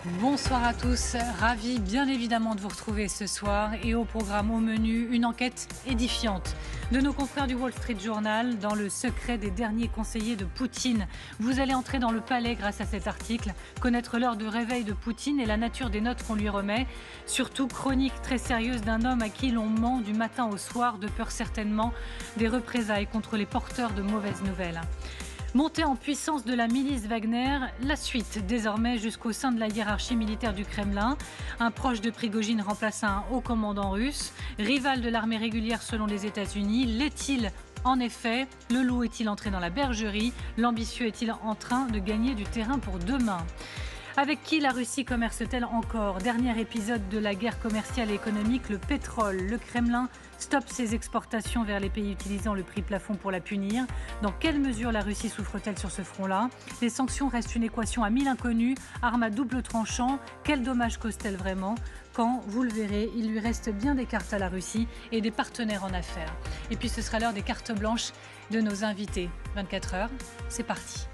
Bonsoir à tous, ravi bien évidemment de vous retrouver ce soir et au programme au menu une enquête édifiante de nos confrères du Wall Street Journal dans le secret des derniers conseillers de Poutine. Vous allez entrer dans le palais grâce à cet article, connaître l'heure de réveil de Poutine et la nature des notes qu'on lui remet, surtout chronique très sérieuse d'un homme à qui l'on ment du matin au soir de peur certainement des représailles contre les porteurs de mauvaises nouvelles. Montée en puissance de la milice Wagner, la suite désormais jusqu'au sein de la hiérarchie militaire du Kremlin. Un proche de Prigojine remplace un haut commandant russe, rival de l'armée régulière selon les États-Unis. L'est-il en effet? Le loup est-il entré dans la bergerie? L'ambitieux est-il en train de gagner du terrain pour demain? Avec qui la Russie commerce-t-elle encore? Dernier épisode de la guerre commerciale et économique, le pétrole. Le Kremlin stoppe ses exportations vers les pays utilisant le prix plafond pour la punir. Dans quelle mesure la Russie souffre-t-elle sur ce front-là? Les sanctions restent une équation à mille inconnus, arme à double tranchant. Quel dommage cause-t-elle vraiment? Quand, vous le verrez, il lui reste bien des cartes à la Russie et des partenaires en affaires. Et puis ce sera l'heure des cartes blanches de nos invités. 24 heures, c'est parti.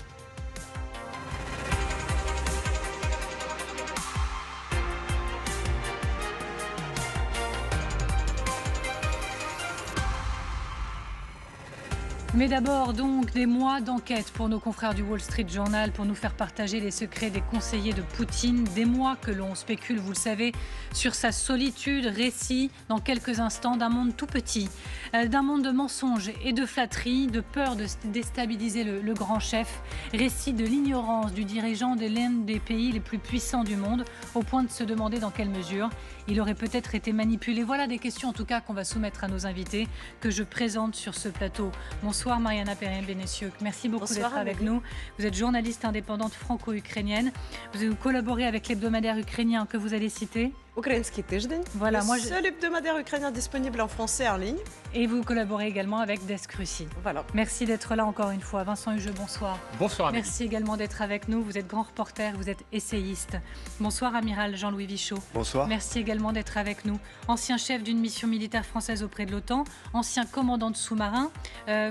Mais d'abord, donc, des mois d'enquête pour nos confrères du Wall Street Journal pour nous faire partager les secrets des conseillers de Poutine. Des mois que l'on spécule, vous le savez, sur sa solitude. Récit, dans quelques instants, d'un monde tout petit, d'un monde de mensonges et de flatteries, de peur de déstabiliser le grand chef. Récit de l'ignorance du dirigeant de l'un des pays les plus puissants du monde, au point de se demander dans quelle mesure il aurait peut-être été manipulé. Voilà des questions en tout cas qu'on va soumettre à nos invités, que je présente sur ce plateau. Bonsoir Mariana Perrin-Benessieux, merci beaucoup d'être avec nous. Vous êtes journaliste indépendante franco-ukrainienne. Vous collaborez avec l'hebdomadaire ukrainien que vous allez citer. Украинский тиждень. Voilà, le seul hebdomadaire ukrainien disponible en français en ligne. Et vous collaborez également avec Desk Russie. Voilà. Merci d'être là encore une fois. Vincent Hugeux, bonsoir. Bonsoir Amélie. Merci également d'être avec nous. Vous êtes grand reporter, vous êtes essayiste. Bonsoir Amiral Jean-Louis Vichot. Bonsoir. Merci également d'être avec nous. Ancien chef d'une mission militaire française auprès de l'OTAN, ancien commandant de sous-marin.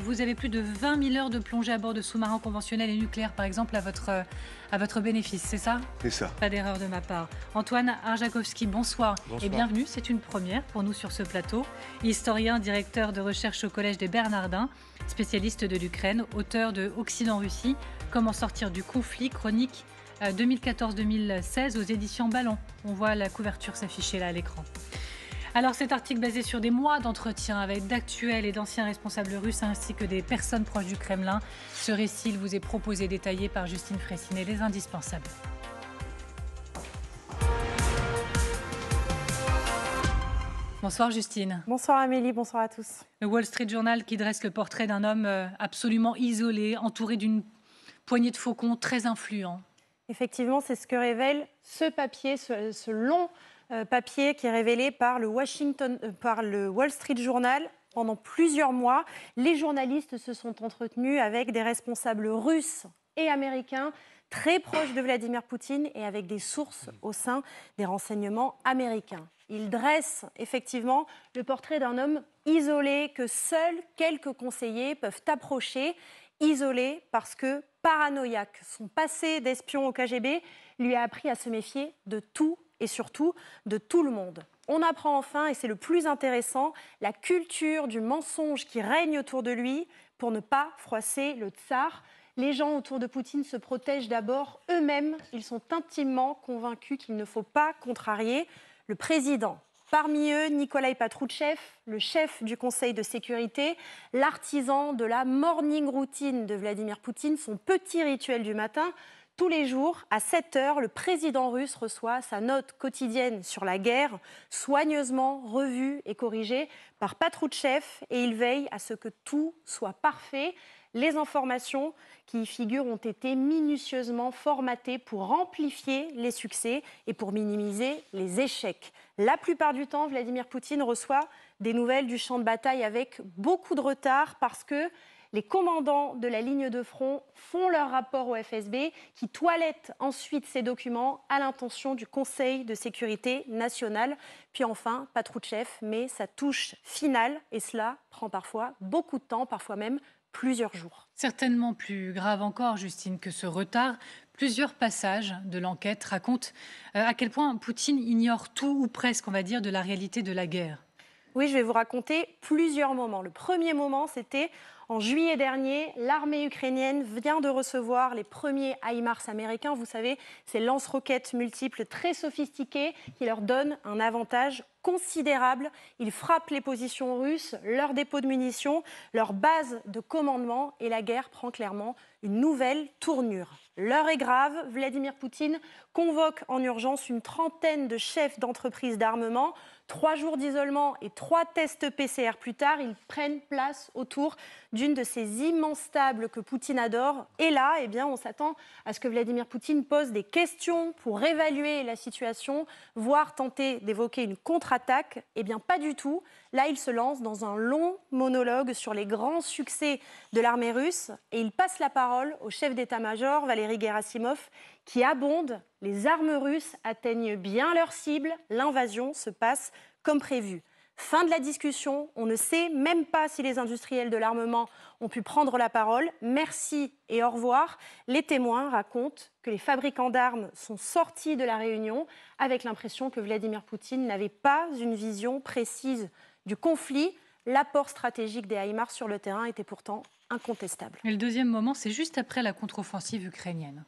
Vous avez plus de 20 000 heures de plongée à bord de sous-marins conventionnels et nucléaires, par exemple, à votre bénéfice, c'est ça? C'est ça. Pas d'erreur de ma part. Antoine Arjakovski, bonsoir. Bonsoir. Et bienvenue, c'est une première pour nous sur ce plateau. Historien, directeur de recherche au Collège des Bernardins, spécialiste de l'Ukraine, auteur de Occident-Russie, Comment sortir du conflit, chronique 2014-2016 aux éditions Ballon. On voit la couverture s'afficher là à l'écran. Alors cet article basé sur des mois d'entretien avec d'actuels et d'anciens responsables russes ainsi que des personnes proches du Kremlin. Ce récit il vous est proposé détaillé par Justine Fraissinet, les indispensables. Bonsoir Justine. Bonsoir Amélie, bonsoir à tous. Le Wall Street Journal qui dresse le portrait d'un homme absolument isolé, entouré d'une poignée de faucons très influents. Effectivement, c'est ce que révèle ce papier, ce long papier qui est révélé par le Wall Street Journal. Pendant plusieurs mois, les journalistes se sont entretenus avec des responsables russes et américains très proches de Vladimir Poutine et avec des sources au sein des renseignements américains. Il dresse effectivement le portrait d'un homme isolé que seuls quelques conseillers peuvent approcher, isolé parce que paranoïaque. Son passé d'espion au KGB lui a appris à se méfier de tout et surtout de tout le monde. On apprend enfin, et c'est le plus intéressant, la culture du mensonge qui règne autour de lui pour ne pas froisser le tsar. Les gens autour de Poutine se protègent d'abord eux-mêmes. Ils sont intimement convaincus qu'il ne faut pas contrarier le président. Parmi eux, Nikolai Patrouchev, le chef du Conseil de sécurité, l'artisan de la morning routine de Vladimir Poutine, son petit rituel du matin. Tous les jours, à 7 heures, le président russe reçoit sa note quotidienne sur la guerre, soigneusement revue et corrigée par Patrouchev, et il veille à ce que tout soit parfait. Les informations qui y figurent ont été minutieusement formatées pour amplifier les succès et pour minimiser les échecs. La plupart du temps, Vladimir Poutine reçoit des nouvelles du champ de bataille avec beaucoup de retard parce que les commandants de la ligne de front font leur rapport au FSB qui toilette ensuite ces documents à l'intention du Conseil de sécurité nationale. Puis enfin, Patrouchev met sa touche finale et cela prend parfois beaucoup de temps, parfois même plusieurs jours. Certainement plus grave encore, Justine, que ce retard, Plusieurs passages de l'enquête racontent à quel point Poutine ignore tout ou presque, on va dire, de la réalité de la guerre. Oui, je vais vous raconter plusieurs moments. Le premier moment, c'était en juillet dernier. L'armée ukrainienne vient de recevoir les premiers HIMARS américains. Vous savez, ces lance-roquettes multiples très sophistiquées qui leur donnent un avantage considérable. Ils frappent les positions russes, leurs dépôts de munitions, leurs bases de commandement et la guerre prend clairement une nouvelle tournure. L'heure est grave. Vladimir Poutine convoque en urgence une trentaine de chefs d'entreprises d'armement. 3 jours d'isolement et 3 tests PCR plus tard, ils prennent place autour d'une de ces immenses tables que Poutine adore. Et là, eh bien, on s'attend à ce que Vladimir Poutine pose des questions pour évaluer la situation, voire tenter d'évoquer une contre-attaque. Eh bien, pas du tout. Là, il se lance dans un long monologue sur les grands succès de l'armée russe et il passe la parole au chef d'état-major, Valéry Gerasimov, qui abonde. Les armes russes atteignent bien leur cible. L'invasion se passe comme prévu. Fin de la discussion. On ne sait même pas si les industriels de l'armement ont pu prendre la parole. Merci et au revoir. Les témoins racontent que les fabricants d'armes sont sortis de la réunion avec l'impression que Vladimir Poutine n'avait pas une vision précise du conflit. L'apport stratégique des HIMARS sur le terrain était pourtant incontestable. Et le deuxième moment, c'est juste après la contre-offensive ukrainienne.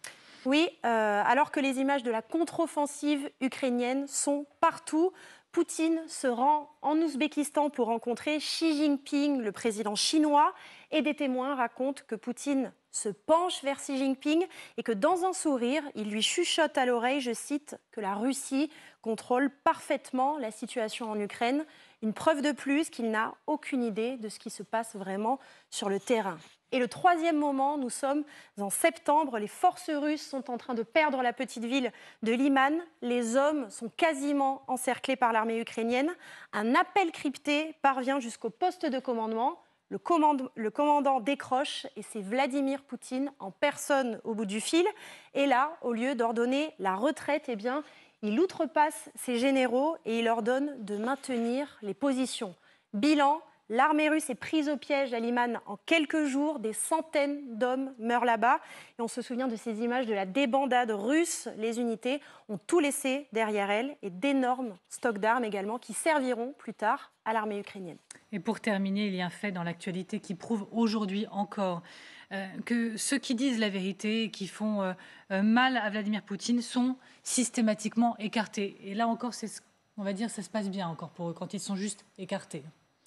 Oui, alors que les images de la contre-offensive ukrainienne sont partout, Poutine se rend en Ouzbékistan pour rencontrer Xi Jinping, le président chinois, et des témoins racontent que Poutine se penche vers Xi Jinping et que dans un sourire, il lui chuchote à l'oreille, je cite, que la Russie contrôle parfaitement la situation en Ukraine. Une preuve de plus qu'il n'a aucune idée de ce qui se passe vraiment sur le terrain. Et le troisième moment, nous sommes en septembre, les forces russes sont en train de perdre la petite ville de Liman. Les hommes sont quasiment encerclés par l'armée ukrainienne. Un appel crypté parvient jusqu'au poste de commandement. Le commandant décroche et c'est Vladimir Poutine en personne au bout du fil. Et là, au lieu d'ordonner la retraite, eh bien, il outrepasse ses généraux et il leur donne de maintenir les positions. Bilan, l'armée russe est prise au piège à Liman en quelques jours. Des centaines d'hommes meurent là-bas. Et on se souvient de ces images de la débandade russe. Les unités ont tout laissé derrière elles et d'énormes stocks d'armes également qui serviront plus tard à l'armée ukrainienne. Et pour terminer, il y a un fait dans l'actualité qui prouve aujourd'hui encore que ceux qui disent la vérité et qui font mal à Vladimir Poutine sont systématiquement écartés. Et là encore, on va dire, ça se passe bien encore pour eux quand ils sont juste écartés.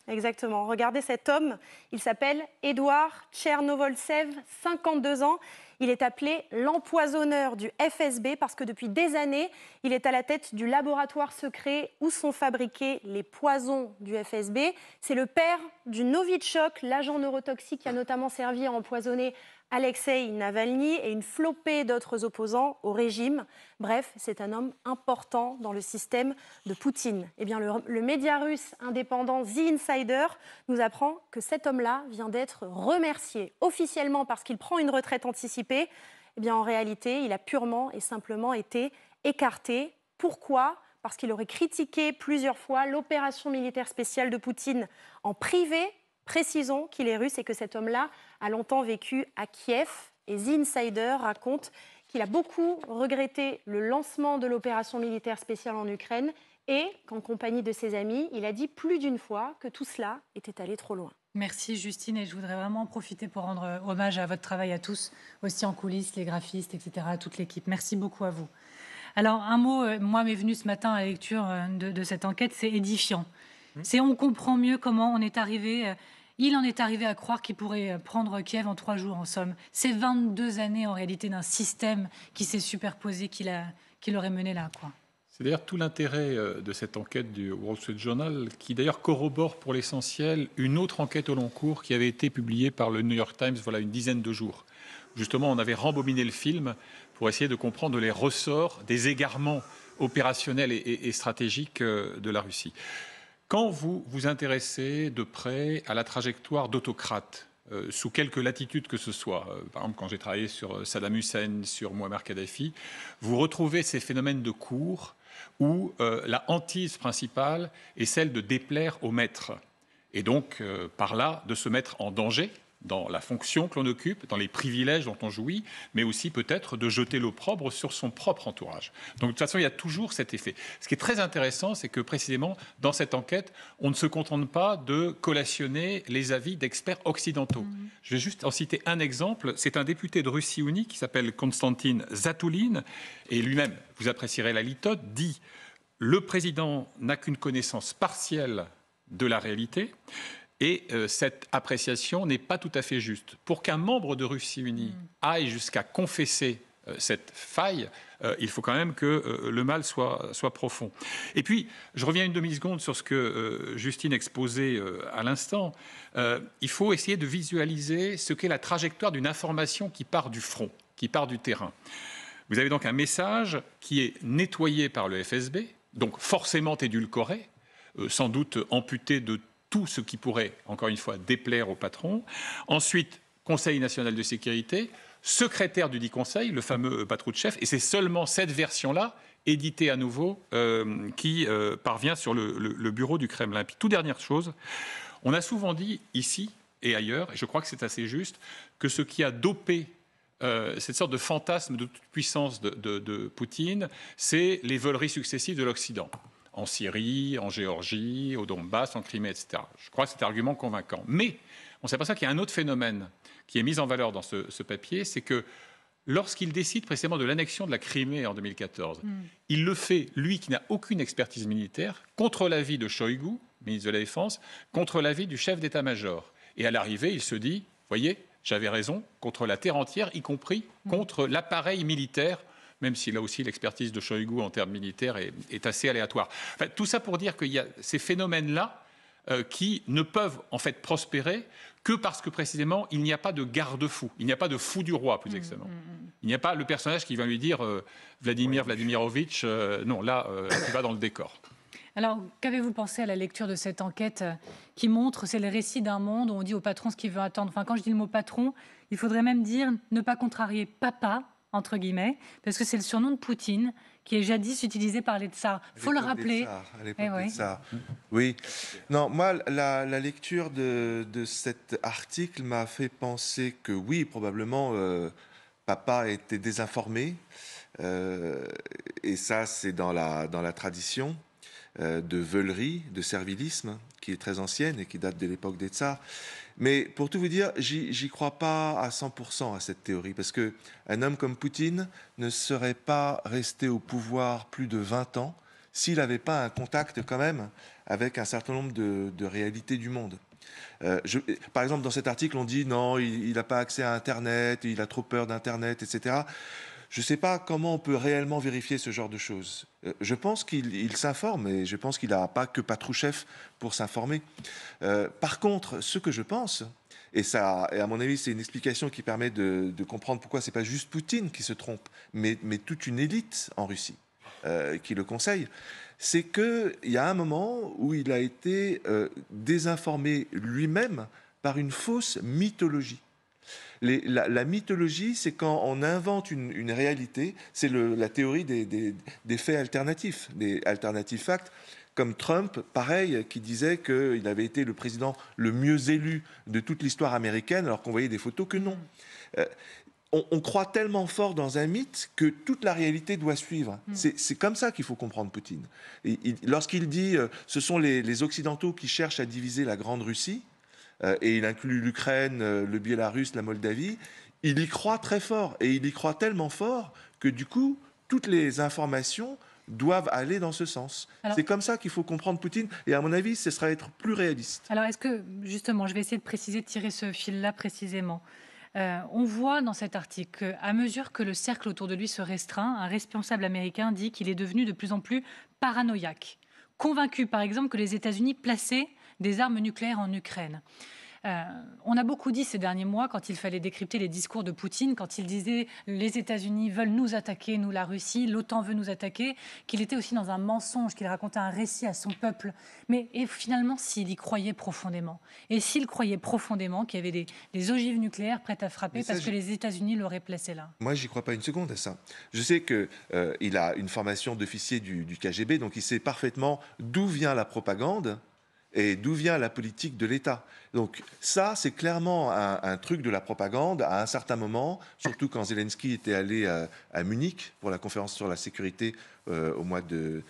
Exactement. Regardez cet homme, il s'appelle Edouard Tchernovoltsev, 52 ans. Il est appelé l'empoisonneur du FSB parce que depuis des années, il est à la tête du laboratoire secret où sont fabriqués les poisons du FSB. C'est le père du Novichok, l'agent neurotoxique qui a notamment servi à empoisonner Alexei Navalny et une flopée d'autres opposants au régime. Bref, c'est un homme important dans le système de Poutine. Eh bien, le média russe indépendant The Insider nous apprend que cet homme-là vient d'être remercié officiellement parce qu'il prend une retraite anticipée. Eh bien, en réalité, il a purement et simplement été écarté. Pourquoi ? Parce qu'il aurait critiqué plusieurs fois l'opération militaire spéciale de Poutine en privé. Précisons qu'il est russe et que cet homme-là a longtemps vécu à Kiev. Et The Insider raconte qu'il a beaucoup regretté le lancement de l'opération militaire spéciale en Ukraine et qu'en compagnie de ses amis, il a dit plus d'une fois que tout cela était allé trop loin. Merci Justine, et je voudrais vraiment en profiter pour rendre hommage à votre travail à tous, aussi en coulisses, les graphistes, etc., à toute l'équipe. Merci beaucoup à vous. Alors un mot, moi, m'est venu ce matin à la lecture de cette enquête, c'est édifiant. On comprend mieux comment on est arrivé... Il en est arrivé à croire qu'il pourrait prendre Kiev en 3 jours, en somme. C'est 22 années, en réalité, d'un système qui s'est superposé, qui l'aurait mené là, quoi. C'est d'ailleurs tout l'intérêt de cette enquête du Wall Street Journal, qui d'ailleurs corrobore pour l'essentiel une autre enquête au long cours qui avait été publiée par le New York Times voilà une dizaine de jours. Justement, on avait rembobiné le film pour essayer de comprendre les ressorts des égarements opérationnels et stratégiques de la Russie. Quand vous vous intéressez de près à la trajectoire d'autocrates, sous quelque latitude que ce soit, par exemple quand j'ai travaillé sur Saddam Hussein, sur Muammar Kadhafi, vous retrouvez ces phénomènes de cours où la hantise principale est celle de déplaire au maître et donc par là de se mettre en danger dans la fonction que l'on occupe, dans les privilèges dont on jouit, mais aussi peut-être de jeter l'opprobre sur son propre entourage. Donc de toute façon, il y a toujours cet effet. Ce qui est très intéressant, c'est que précisément, dans cette enquête, on ne se contente pas de collationner les avis d'experts occidentaux. Je vais juste en citer un exemple. C'est un député de Russie unie qui s'appelle Konstantin Zatouline, et lui-même, vous apprécierez la litote, dit « Le président n'a qu'une connaissance partielle de la réalité ». Et cette appréciation n'est pas tout à fait juste. Pour qu'un membre de Russie unie aille jusqu'à confesser cette faille, il faut quand même que le mal soit profond. Et puis, je reviens une demi-seconde sur ce que Justine exposait à l'instant. Il faut essayer de visualiser ce qu'est la trajectoire d'une information qui part du front, qui part du terrain. Vous avez donc un message qui est nettoyé par le FSB, donc forcément édulcoré, sans doute amputé de tout ce qui pourrait, encore une fois, déplaire au patron. Ensuite, Conseil national de sécurité, secrétaire du dit Conseil, le fameux Patrouchev, et c'est seulement cette version-là, éditée à nouveau, qui parvient sur le bureau du Kremlin. Puis, toute dernière chose, on a souvent dit ici et ailleurs, et je crois que c'est assez juste, que ce qui a dopé cette sorte de fantasme de toute puissance de Poutine, c'est les voleries successives de l'Occident. En Syrie, en Géorgie, au Donbass, en Crimée, etc. Je crois que c'est un argument convaincant. Mais on s'aperçoit qu'il y a un autre phénomène qui est mis en valeur dans ce papier, c'est que lorsqu'il décide précisément de l'annexion de la Crimée en 2014, il le fait, lui qui n'a aucune expertise militaire, contre l'avis de Shoigu, ministre de la Défense, contre l'avis du chef d'état-major. Et à l'arrivée, il se dit, voyez, j'avais raison, contre la terre entière, y compris contre l'appareil militaire, même si là aussi l'expertise de Shoigu en termes militaires est assez aléatoire. Enfin, tout ça pour dire qu'il y a ces phénomènes-là qui ne peuvent en fait prospérer que parce que précisément il n'y a pas de garde-fou, il n'y a pas de fou du roi plus exactement. Il n'y a pas le personnage qui va lui dire Vladimir Vladimirovitch, non là tu vas dans le décor. Alors, qu'avez-vous pensé à la lecture de cette enquête qui montre, c'est le récit d'un monde où on dit au patron ce qu'il veut attendre. Enfin, quand je dis le mot patron, il faudrait même dire ne pas contrarier papa, entre guillemets, parce que c'est le surnom de Poutine qui est jadis utilisé par les tsars. Il faut le rappeler. À l'époque des tsars. Oui. Non, moi, la lecture de cet article m'a fait penser que oui, probablement, papa était désinformé. Et ça, c'est dans la tradition de veulerie, de servilisme, qui est très ancienne et qui date de l'époque des tsars. Mais pour tout vous dire, j'y crois pas à 100% à cette théorie, parce qu'un homme comme Poutine ne serait pas resté au pouvoir plus de 20 ans s'il n'avait pas un contact quand même avec un certain nombre de réalités du monde. Par exemple, dans cet article, on dit non, il n'a pas accès à Internet, il a trop peur d'Internet, etc. Je ne sais pas comment on peut réellement vérifier ce genre de choses. Je pense qu'il s'informe, et je pense qu'il n'a pas que Patrouchev pour s'informer. Par contre, ce que je pense, et à mon avis, c'est une explication qui permet de comprendre pourquoi ce n'est pas juste Poutine qui se trompe, mais toute une élite en Russie qui le conseille, c'est qu'il y a un moment où il a été désinformé lui-même par une fausse mythologie. La mythologie, c'est quand on invente une réalité, c'est la théorie des faits alternatifs, des alternative facts, comme Trump, pareil, qui disait qu'il avait été le président le mieux élu de toute l'histoire américaine, alors qu'on voyait des photos que non. On croit tellement fort dans un mythe que toute la réalité doit suivre. C'est comme ça qu'il faut comprendre Poutine. Lorsqu'il dit ce sont les Occidentaux qui cherchent à diviser la Grande Russie, et il inclut l'Ukraine, le Biélarus, la Moldavie, il y croit très fort. Et il y croit tellement fort que du coup, toutes les informations doivent aller dans ce sens. C'est comme ça qu'il faut comprendre Poutine. Et à mon avis, ce sera être plus réaliste. Alors, est-ce que, justement, je vais essayer de préciser, de tirer ce fil-là précisément. On voit dans cet article qu'à mesure que le cercle autour de lui se restreint, un responsable américain dit qu'il est devenu de plus en plus paranoïaque, convaincu, par exemple, que les États-Unis plaçaient des armes nucléaires en Ukraine. On a beaucoup dit ces derniers mois, quand il fallait décrypter les discours de Poutine, quand il disait « les États-Unis veulent nous attaquer, nous la Russie, l'OTAN veut nous attaquer », qu'il était aussi dans un mensonge, qu'il racontait un récit à son peuple. Mais et finalement, s'il y croyait profondément, et s'il croyait profondément qu'il y avait des ogives nucléaires prêtes à frapper parce que les États-Unis l'auraient placé là. Moi, j'y crois pas une seconde à ça. Je sais qu'il a une formation d'officier du KGB, donc il sait parfaitement d'où vient la propagande et d'où vient la politique de l'État. Donc ça, c'est clairement un truc de la propagande à un certain moment, surtout quand Zelensky était allé à Munich pour la conférence sur la sécurité au mois de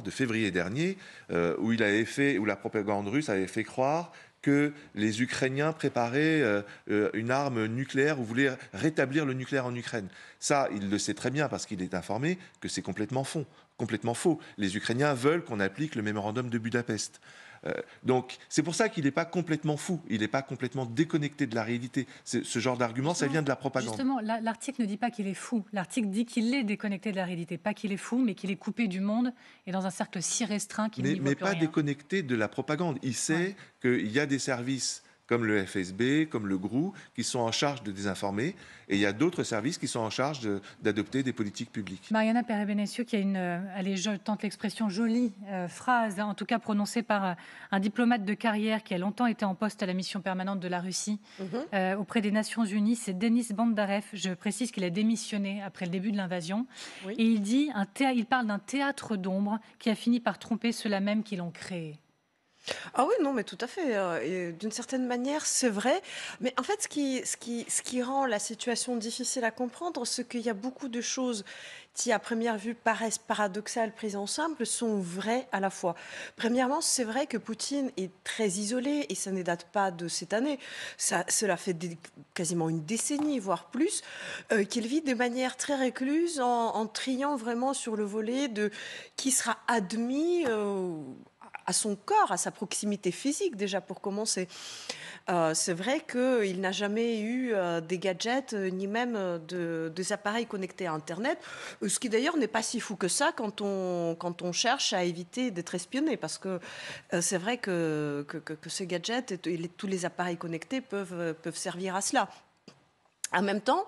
février dernier, où la propagande russe avait fait croire que les Ukrainiens préparaient une arme nucléaire ou voulaient rétablir le nucléaire en Ukraine. Ça, il le sait très bien parce qu'il est informé que c'est complètement faux. Complètement faux. Les Ukrainiens veulent qu'on applique le mémorandum de Budapest. Donc, c'est pour ça qu'il n'est pas complètement fou, il n'est pas complètement déconnecté de la réalité. Ce genre d'argument, ça vient de la propagande. Justement, l'article ne dit pas qu'il est fou. L'article dit qu'il est déconnecté de la réalité. Pas qu'il est fou, mais qu'il est coupé du monde et dans un cercle si restreint qu'il n'y voit plus Mais pas rien. déconnecté de la propagande. Il sait qu'il y a des services comme le FSB, comme le GRU, qui sont en charge de désinformer, et il y a d'autres services qui sont en charge d'adopter des politiques publiques. Mariana Perez-Benessieux, qui a allez, je tente l'expression, jolie phrase, en tout cas prononcée par un diplomate de carrière qui a longtemps été en poste à la mission permanente de la Russie auprès des Nations Unies, c'est Denis Bandarev. Je précise qu'il a démissionné après le début de l'invasion. Oui. Et il parle d'un théâtre d'ombre qui a fini par tromper ceux-là même qui l'ont créé. Ah oui, non, mais tout à fait. Et d'une certaine manière, c'est vrai. Mais en fait, ce qui rend la situation difficile à comprendre, c'est qu'il y a beaucoup de choses qui, à première vue, paraissent paradoxales, prises ensemble, sont vraies à la fois. Premièrement, c'est vrai que Poutine est très isolé, et ça ne date pas de cette année. Cela fait quasiment une décennie, voire plus, qu'il vit de manière très récluse, en triant vraiment sur le volet de qui sera admis à son corps, à sa proximité physique déjà pour commencer. C'est vrai qu'il n'a jamais eu des gadgets ni même des appareils connectés à Internet, ce qui d'ailleurs n'est pas si fou que ça quand on cherche à éviter d'être espionné, parce que c'est vrai que ces gadgets et tous les appareils connectés peuvent servir à cela. En même temps,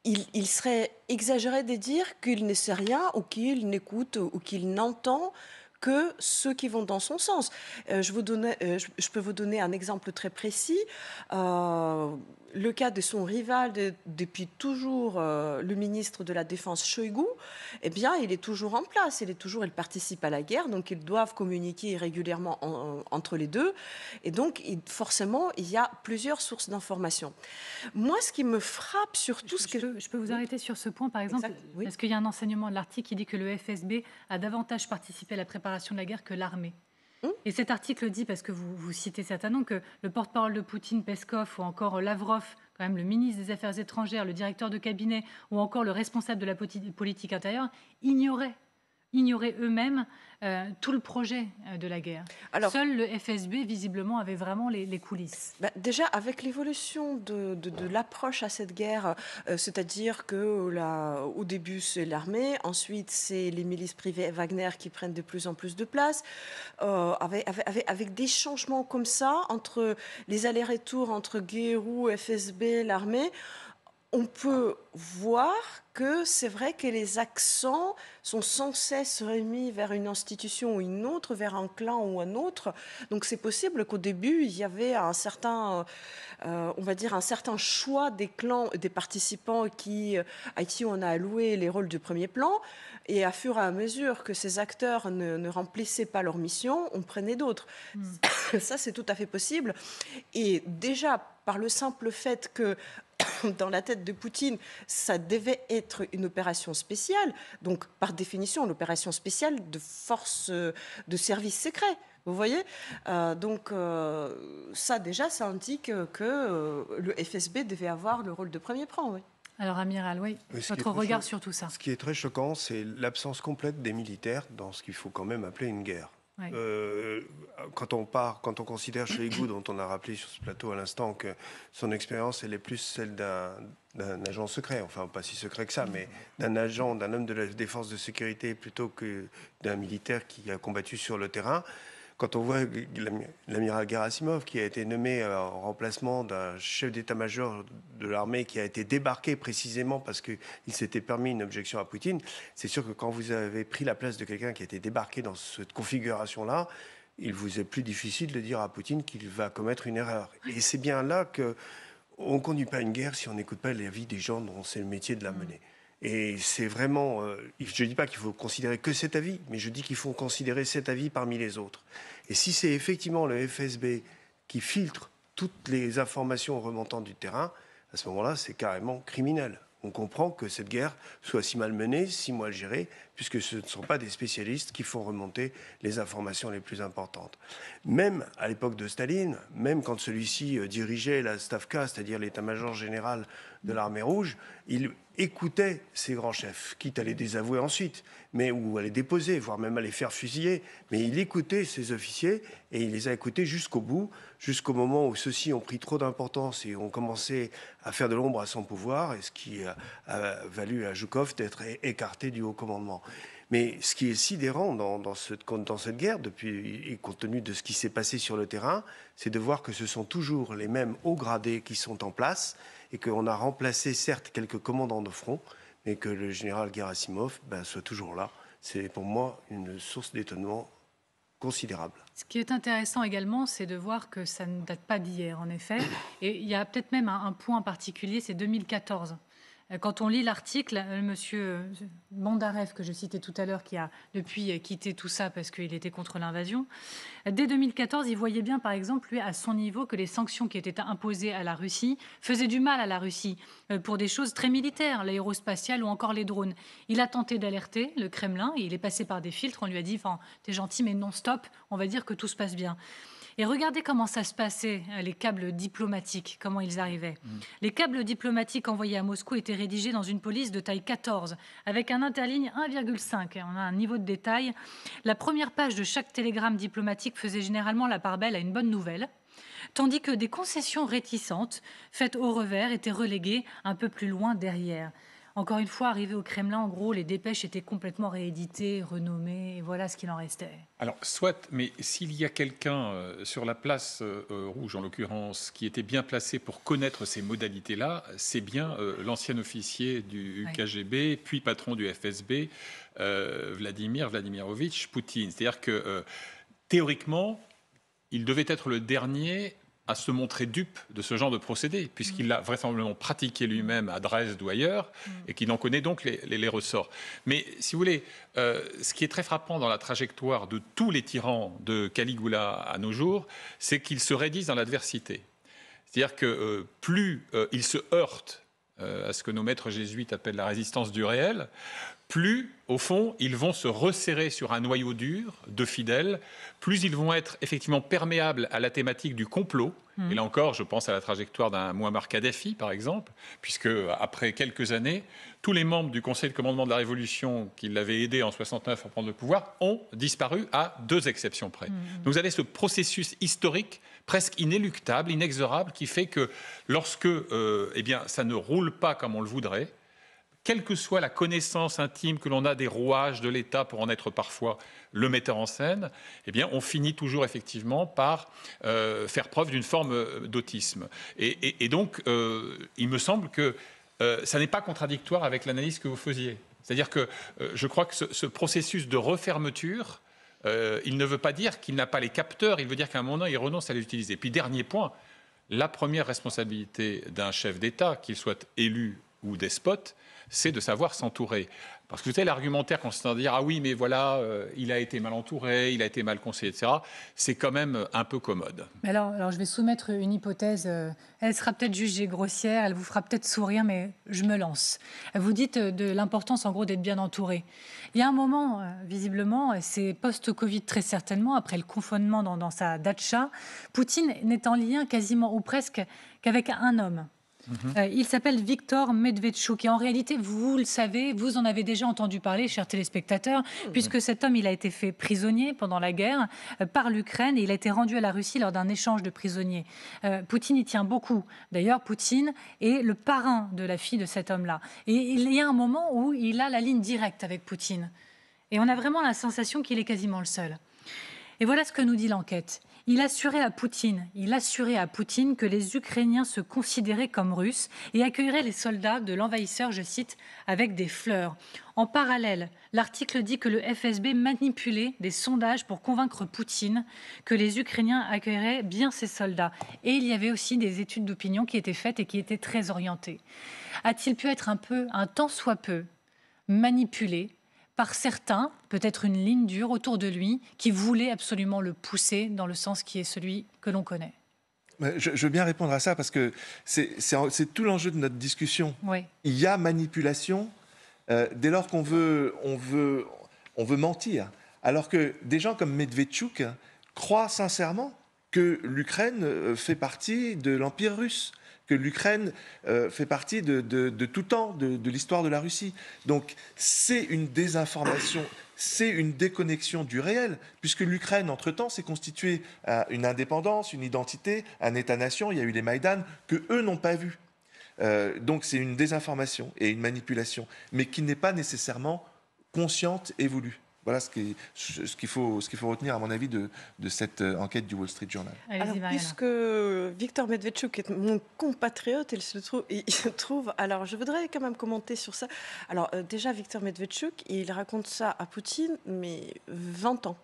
il serait exagéré de dire qu'il ne sait rien ou qu'il n'écoute ou qu'il n'entend que ceux qui vont dans son sens. Je peux vous donner un exemple très précis. Le cas de son rival depuis toujours, le ministre de la Défense Shoigu, eh bien, il est toujours en place. Il participe à la guerre, donc ils doivent communiquer régulièrement entre les deux. Et donc, forcément, il y a plusieurs sources d'informations. Moi, ce qui me frappe surtout... Je peux vous arrêter sur ce point, par exemple, oui. Parce qu'il y a un enseignement de l'article qui dit que le FSB a davantage participé à la préparation de la guerre que l'armée. Et cet article dit, parce que vous citez certainement, que le porte-parole de Poutine, Peskov, ou encore Lavrov, quand même le ministre des Affaires étrangères, le directeur de cabinet, ou encore le responsable de la politique intérieure, ignoraient eux-mêmes tout le projet de la guerre. Alors, seul le FSB, visiblement, avait vraiment les coulisses. Déjà, avec l'évolution de l'approche à cette guerre, c'est-à-dire qu'au début, c'est l'armée, ensuite, c'est les milices privées Wagner qui prennent de plus en plus de place, avec des changements comme ça, entre les allers-retours entre GRU, FSB, l'armée, on peut voir que c'est vrai que les accents sont sans cesse remis vers une institution ou une autre, vers un clan ou un autre. Donc c'est possible qu'au début, il y avait un certain choix des clans, des participants à qui on a alloué les rôles de premier plan. Et à fur et à mesure que ces acteurs ne remplissaient pas leur mission, on prenait d'autres. Ça, c'est tout à fait possible. Et déjà, par le simple fait que dans la tête de Poutine, ça devait être une opération spéciale. Donc, par définition, l'opération spéciale de force de service secret. Vous voyez, ça déjà, ça indique que le FSB devait avoir le rôle de premier plan. Oui. Alors, Amiral, oui, votre regard sur tout ça. Ce qui est très choquant, c'est l'absence complète des militaires dans ce qu'il faut quand même appeler une guerre. Oui. Quand on considère Shoigu, dont on a rappelé sur ce plateau à l'instant que son expérience, elle est plus celle d'un agent secret, enfin pas si secret que ça, mais d'un homme des forces de sécurité plutôt que d'un militaire qui a combattu sur le terrain. Quand on voit l'amiral Gerasimov qui a été nommé en remplacement d'un chef d'état-major de l'armée qui a été débarqué précisément parce qu'il s'était permis une objection à Poutine, c'est sûr que quand vous avez pris la place de quelqu'un qui a été débarqué dans cette configuration-là, il vous est plus difficile de dire à Poutine qu'il va commettre une erreur. Et c'est bien là qu'on ne conduit pas une guerre si on n'écoute pas l'avis des gens dont c'est le métier de la mener. Et c'est vraiment... je ne dis pas qu'il faut considérer que cet avis, mais je dis qu'il faut considérer cet avis parmi les autres. Et si c'est effectivement le FSB qui filtre toutes les informations remontant du terrain, à ce moment-là, c'est carrément criminel. On comprend que cette guerre soit si mal menée, si mal gérée, puisque ce ne sont pas des spécialistes qui font remonter les informations les plus importantes. Même à l'époque de Staline, même quand celui-ci dirigeait la Stavka, c'est-à-dire l'état-major général de l'armée rouge, il écoutait ces grands chefs, quitte à les désavouer ensuite, ou à les déposer, voire même à les faire fusiller. Mais il écoutait ces officiers et il les a écoutés jusqu'au bout, jusqu'au moment où ceux-ci ont pris trop d'importance et ont commencé à faire de l'ombre à son pouvoir, et ce qui a valu à Zhukov d'être écarté du haut commandement. Mais ce qui est sidérant dans cette guerre, et compte tenu de ce qui s'est passé sur le terrain, c'est de voir que ce sont toujours les mêmes hauts gradés qui sont en place et qu'on a remplacé certes quelques commandants de front, mais que le général Gerasimov soit toujours là. C'est pour moi une source d'étonnement considérable. Ce qui est intéressant également, c'est de voir que ça ne date pas d'hier, en effet. Et il y a peut-être même un point particulier, c'est 2014. Quand on lit l'article, monsieur Bandarev, que je citais tout à l'heure, qui a depuis quitté tout ça parce qu'il était contre l'invasion, dès 2014, il voyait bien, par exemple, lui, à son niveau, que les sanctions qui étaient imposées à la Russie faisaient du mal à la Russie pour des choses très militaires, l'aérospatiale ou encore les drones. Il a tenté d'alerter le Kremlin et il est passé par des filtres. On lui a dit « T'es gentil, mais non, stop, on va dire que tout se passe bien ». Et regardez comment ça se passait, les câbles diplomatiques, comment ils arrivaient. Les câbles diplomatiques envoyés à Moscou étaient rédigés dans une police de taille 14, avec un interligne 1,5. On a un niveau de détail. La première page de chaque télégramme diplomatique faisait généralement la part belle à une bonne nouvelle, tandis que des concessions réticentes, faites au revers, étaient reléguées un peu plus loin derrière. Encore une fois, arrivé au Kremlin, en gros, les dépêches étaient complètement rééditées, renommées, et voilà ce qu'il en restait. Alors, soit, mais s'il y a quelqu'un sur la place rouge, en l'occurrence, qui était bien placé pour connaître ces modalités-là, c'est bien l'ancien officier du KGB, puis patron du FSB, Vladimir Vladimirovitch Poutine. C'est-à-dire que, théoriquement, il devait être le dernier à se montrer dupe de ce genre de procédé, puisqu'il l'a vraisemblablement pratiqué lui-même à Dresde ou ailleurs, et qu'il en connaît donc les ressorts. Mais si vous voulez, ce qui est très frappant dans la trajectoire de tous les tyrans de Caligula à nos jours, c'est qu'ils se raidissent dans l'adversité. C'est-à-dire que plus ils se heurtent à ce que nos maîtres jésuites appellent la résistance du réel, plus, au fond, ils vont se resserrer sur un noyau dur de fidèles, plus ils vont être effectivement perméables à la thématique du complot. Et là encore, je pense à la trajectoire d'un Muammar Kadhafi, par exemple, puisque après quelques années, tous les membres du Conseil de commandement de la Révolution qui l'avaient aidé en 69 à prendre le pouvoir ont disparu à 2 exceptions près. Donc vous avez ce processus historique presque inéluctable, inexorable, qui fait que lorsque ça ne roule pas comme on le voudrait, quelle que soit la connaissance intime que l'on a des rouages de l'État pour en être parfois le metteur en scène, on finit toujours effectivement par faire preuve d'une forme d'autisme. Et donc, il me semble que ça n'est pas contradictoire avec l'analyse que vous faisiez. C'est-à-dire que je crois que ce processus de refermeture, il ne veut pas dire qu'il n'a pas les capteurs, il veut dire qu'à un moment, il renonce à les utiliser. Puis dernier point, la première responsabilité d'un chef d'État, qu'il soit élu ou despote, c'est de savoir s'entourer. Parce que vous savez, l'argumentaire consistant à dire « Ah oui, mais voilà, il a été mal entouré, il a été mal conseillé, etc. » C'est quand même un peu commode. Alors, je vais soumettre une hypothèse. Elle sera peut-être jugée grossière, elle vous fera peut-être sourire, mais je me lance. Vous dites de l'importance, en gros, d'être bien entouré. Il y a un moment, visiblement, c'est post-Covid très certainement, après le confinement dans sa datcha, Poutine n'est en lien quasiment ou presque qu'avec un homme. Il s'appelle Viktor Medvedchuk et en réalité, vous le savez, vous en avez déjà entendu parler, chers téléspectateurs, puisque cet homme, il a été fait prisonnier pendant la guerre par l'Ukraine et il a été rendu à la Russie lors d'un échange de prisonniers. Poutine y tient beaucoup. D'ailleurs, Poutine est le parrain de la fille de cet homme-là. Et il y a un moment où il a la ligne directe avec Poutine. Et on a vraiment la sensation qu'il est quasiment le seul. Et voilà ce que nous dit l'enquête. Il assurait à Poutine que les Ukrainiens se considéraient comme Russes et accueilleraient les soldats de l'envahisseur, je cite, avec des fleurs. En parallèle, l'article dit que le FSB manipulait des sondages pour convaincre Poutine que les Ukrainiens accueilleraient bien ces soldats. Et il y avait aussi des études d'opinion qui étaient faites et qui étaient très orientées. A-t-il pu être un tant soit peu, manipulé par certains, peut-être une ligne dure autour de lui, qui voulaient absolument le pousser dans le sens qui est celui que l'on connaît? Je veux bien répondre à ça parce que c'est tout l'enjeu de notre discussion. Oui. Il y a manipulation dès lors qu'on veut mentir. Alors que des gens comme Medvedchuk croient sincèrement que l'Ukraine fait partie de l'Empire russe, que l'Ukraine fait partie de tout temps de l'histoire de la Russie. Donc c'est une désinformation, c'est une déconnexion du réel, puisque l'Ukraine, entre-temps, s'est constituée une indépendance, une identité, un État-nation. Il y a eu les Maïdan que eux n'ont pas vus. Donc c'est une désinformation et une manipulation, mais qui n'est pas nécessairement consciente et voulue. Voilà ce qu'il faut retenir, à mon avis, de cette enquête du Wall Street Journal. Alors, puisque Viktor Medvedchuk est mon compatriote, il se trouve... Alors, je voudrais quand même commenter sur ça. Alors, déjà, Viktor Medvedchuk, il raconte ça à Poutine, mais 20 ans.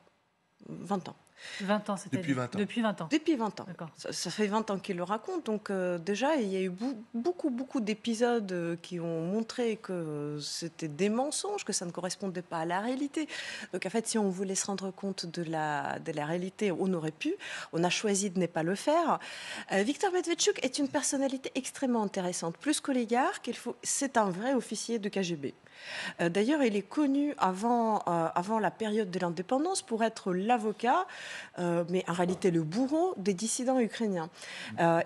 20 ans. 20 ans, c'était Depuis 20 ans. Depuis 20 ans. Depuis 20 ans. Ça fait 20 ans qu'il le raconte. Donc déjà, il y a eu beaucoup d'épisodes qui ont montré que c'était des mensonges, que ça ne correspondait pas à la réalité. Donc en fait, si on voulait se rendre compte de la réalité, on aurait pu. On a choisi de ne pas le faire. Viktor Medvedchuk est une personnalité extrêmement intéressante. Plus qu'oligarque, c'est un vrai officier de KGB. D'ailleurs, il est connu avant la période de l'indépendance pour être l'avocat, mais en réalité le bourreau des dissidents ukrainiens.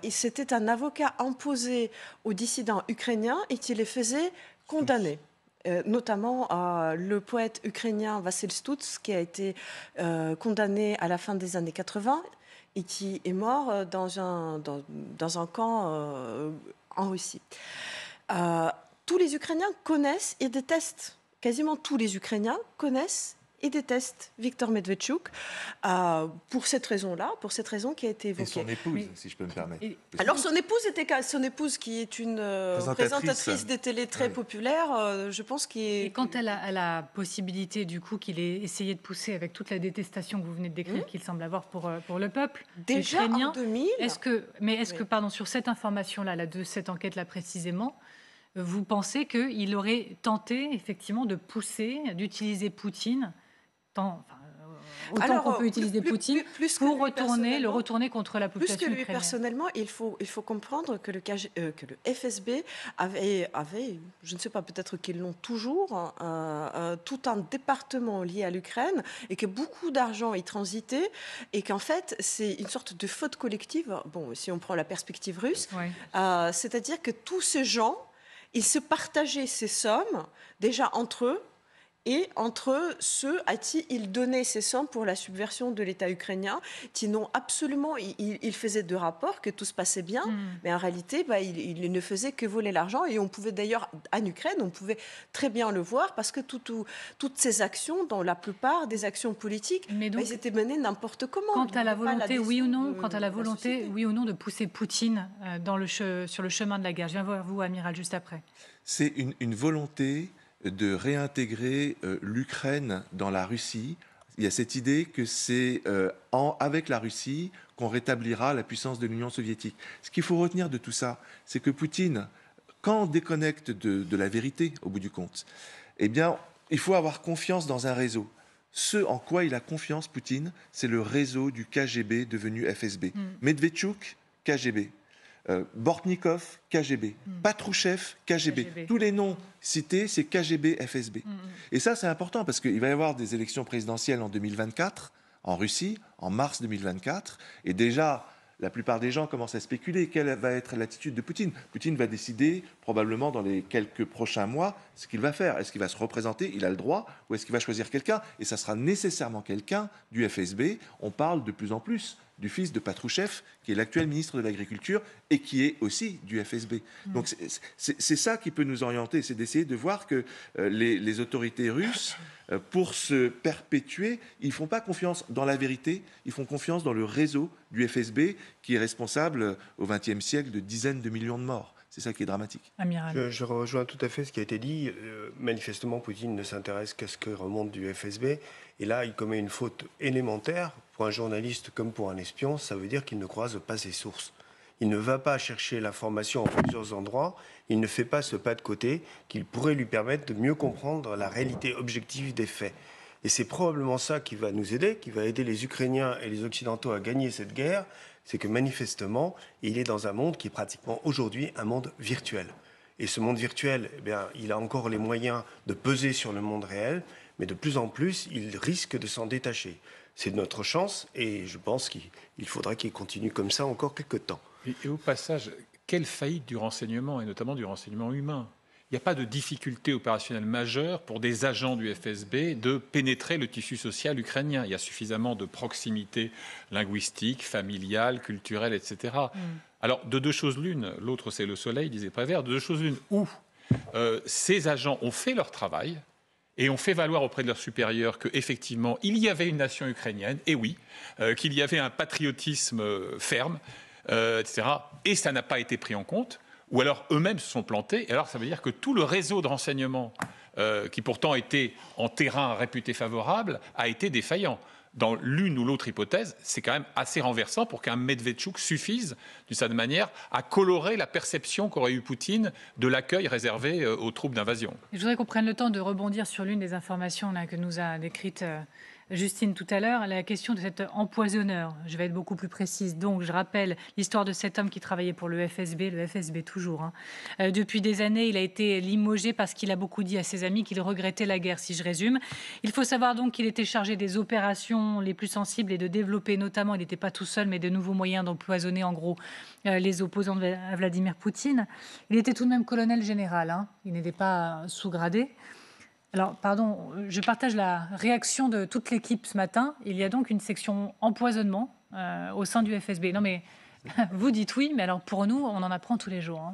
Et c'était un avocat imposé aux dissidents ukrainiens et qui les faisait condamner. Notamment le poète ukrainien Vassil Stutz, qui a été condamné à la fin des années 80 et qui est mort dans un camp en Russie. Tous les Ukrainiens connaissent et détestent, quasiment tous les Ukrainiens connaissent et détestent Viktor Medvedchuk pour cette raison-là, pour cette raison qui a été évoquée. Et son épouse, si je peux me permettre. Alors son épouse qui est une présentatrice des télés très populaire, je pense Et quand elle a la possibilité du coup qu'il ait essayé de pousser avec toute la détestation que vous venez de décrire qu'il semble avoir pour le peuple déjà ukrainien, en 2000. Est-ce que pardon, sur cette information-là, de cette enquête-là précisément, vous pensez qu'il aurait tenté effectivement de pousser, d'utiliser Poutine, autant qu'on peut utiliser Poutine, pour le retourner contre la population ukrainienne? Plus que lui ukrainienne. personnellement, il faut comprendre que le FSB avait, je ne sais pas, peut-être qu'ils l'ont toujours, tout un département lié à l'Ukraine et que beaucoup d'argent y transitait et qu'en fait, c'est une sorte de faute collective, bon, si on prend la perspective russe, c'est-à-dire que tous ces gens, ils se partageaient ces sommes déjà entre eux et entre ceux à qui ils donnaient ces sommes pour la subversion de l'État ukrainien, qui n'ont absolument... Ils faisaient de rapports que tout se passait bien, mais en réalité, ils ne faisaient que voler l'argent. Et on pouvait d'ailleurs, en Ukraine, on pouvait très bien le voir, parce que toutes ces actions, dans la plupart des actions politiques, ils étaient menées n'importe comment. Quant à la volonté, oui ou non, de pousser Poutine sur le chemin de la guerre. Je viens voir vous, Amiral, juste après. C'est une volonté de réintégrer l'Ukraine dans la Russie. Il y a cette idée que c'est avec la Russie qu'on rétablira la puissance de l'Union soviétique. Ce qu'il faut retenir de tout ça, c'est que Poutine, quand on déconnecte de la vérité, au bout du compte, eh bien, il faut avoir confiance dans un réseau. Ce en quoi il a confiance, Poutine, c'est le réseau du KGB devenu FSB. Medvedchuk, KGB. Bortnikov, KGB. Patrouchev, KGB. Tous les noms cités, c'est KGB, FSB. Et ça, c'est important parce qu'il va y avoir des élections présidentielles en 2024, en Russie, en mars 2024. Et déjà, la plupart des gens commencent à spéculer quelle va être l'attitude de Poutine. Poutine va décider, probablement dans les quelques prochains mois, ce qu'il va faire. Est-ce qu'il va se représenter? Il a le droit. Ou est-ce qu'il va choisir quelqu'un? Et ça sera nécessairement quelqu'un du FSB. On parle de plus en plus du fils de Patrouchev, qui est l'actuel ministre de l'Agriculture et qui est aussi du FSB. Donc c'est ça qui peut nous orienter, c'est d'essayer de voir que les autorités russes, pour se perpétuer, ils ne font pas confiance dans la vérité, ils font confiance dans le réseau du FSB qui est responsable au XXe siècle de dizaines de millions de morts. C'est ça qui est dramatique. Amiral. Je rejoins tout à fait ce qui a été dit. Manifestement, Poutine ne s'intéresse qu'à ce que remonte du FSB. Et là, il commet une faute élémentaire. Pour un journaliste comme pour un espion, ça veut dire qu'il ne croise pas ses sources. Il ne va pas chercher l'information en plusieurs endroits. Il ne fait pas ce pas de côté qui pourrait lui permettre de mieux comprendre la réalité objective des faits. Et c'est probablement ça qui va nous aider, qui va aider les Ukrainiens et les Occidentaux à gagner cette guerre. C'est que manifestement, il est dans un monde qui est pratiquement aujourd'hui un monde virtuel. Et ce monde virtuel, eh bien, il a encore les moyens de peser sur le monde réel, mais de plus en plus, il risque de s'en détacher. C'est notre chance et je pense qu'il faudra qu'il continue comme ça encore quelques temps. Et au passage, quelle faillite du renseignement, et notamment du renseignement humain. Il n'y a pas de difficulté opérationnelle majeure pour des agents du FSB de pénétrer le tissu social ukrainien. Il y a suffisamment de proximité linguistique, familiale, culturelle, etc. Alors, de deux choses l'une, l'autre c'est le soleil, disait Prévert, de deux choses l'une, où ces agents ont fait leur travail et ont fait valoir auprès de leurs supérieurs qu'effectivement, il y avait une nation ukrainienne, et oui, qu'il y avait un patriotisme ferme, etc. Et ça n'a pas été pris en compte. Ou alors eux-mêmes se sont plantés. Et alors ça veut dire que tout le réseau de renseignement, qui pourtant était en terrain réputé favorable, a été défaillant. Dans l'une ou l'autre hypothèse, c'est quand même assez renversant pour qu'un Medvedchuk suffise, d'une certaine manière, à colorer la perception qu'aurait eu Poutine de l'accueil réservé aux troupes d'invasion. Je voudrais qu'on prenne le temps de rebondir sur l'une des informations là, que nous a décrite Justine tout à l'heure, la question de cet empoisonneur. Je vais être beaucoup plus précise. Donc, je rappelle l'histoire de cet homme qui travaillait pour le FSB toujours. Depuis des années, il a été limogé parce qu'il a beaucoup dit à ses amis qu'il regrettait la guerre, si je résume. Il faut savoir donc qu'il était chargé des opérations les plus sensibles et de développer notamment, il n'était pas tout seul, mais de nouveaux moyens d'empoisonner en gros les opposants à Vladimir Poutine. Il était tout de même colonel général, il n'était pas sous-gradé. Alors, pardon, je partage la réaction de toute l'équipe ce matin. Il y a donc une section empoisonnement au sein du FSB. Non, mais vous dites oui, mais alors pour nous, on en apprend tous les jours.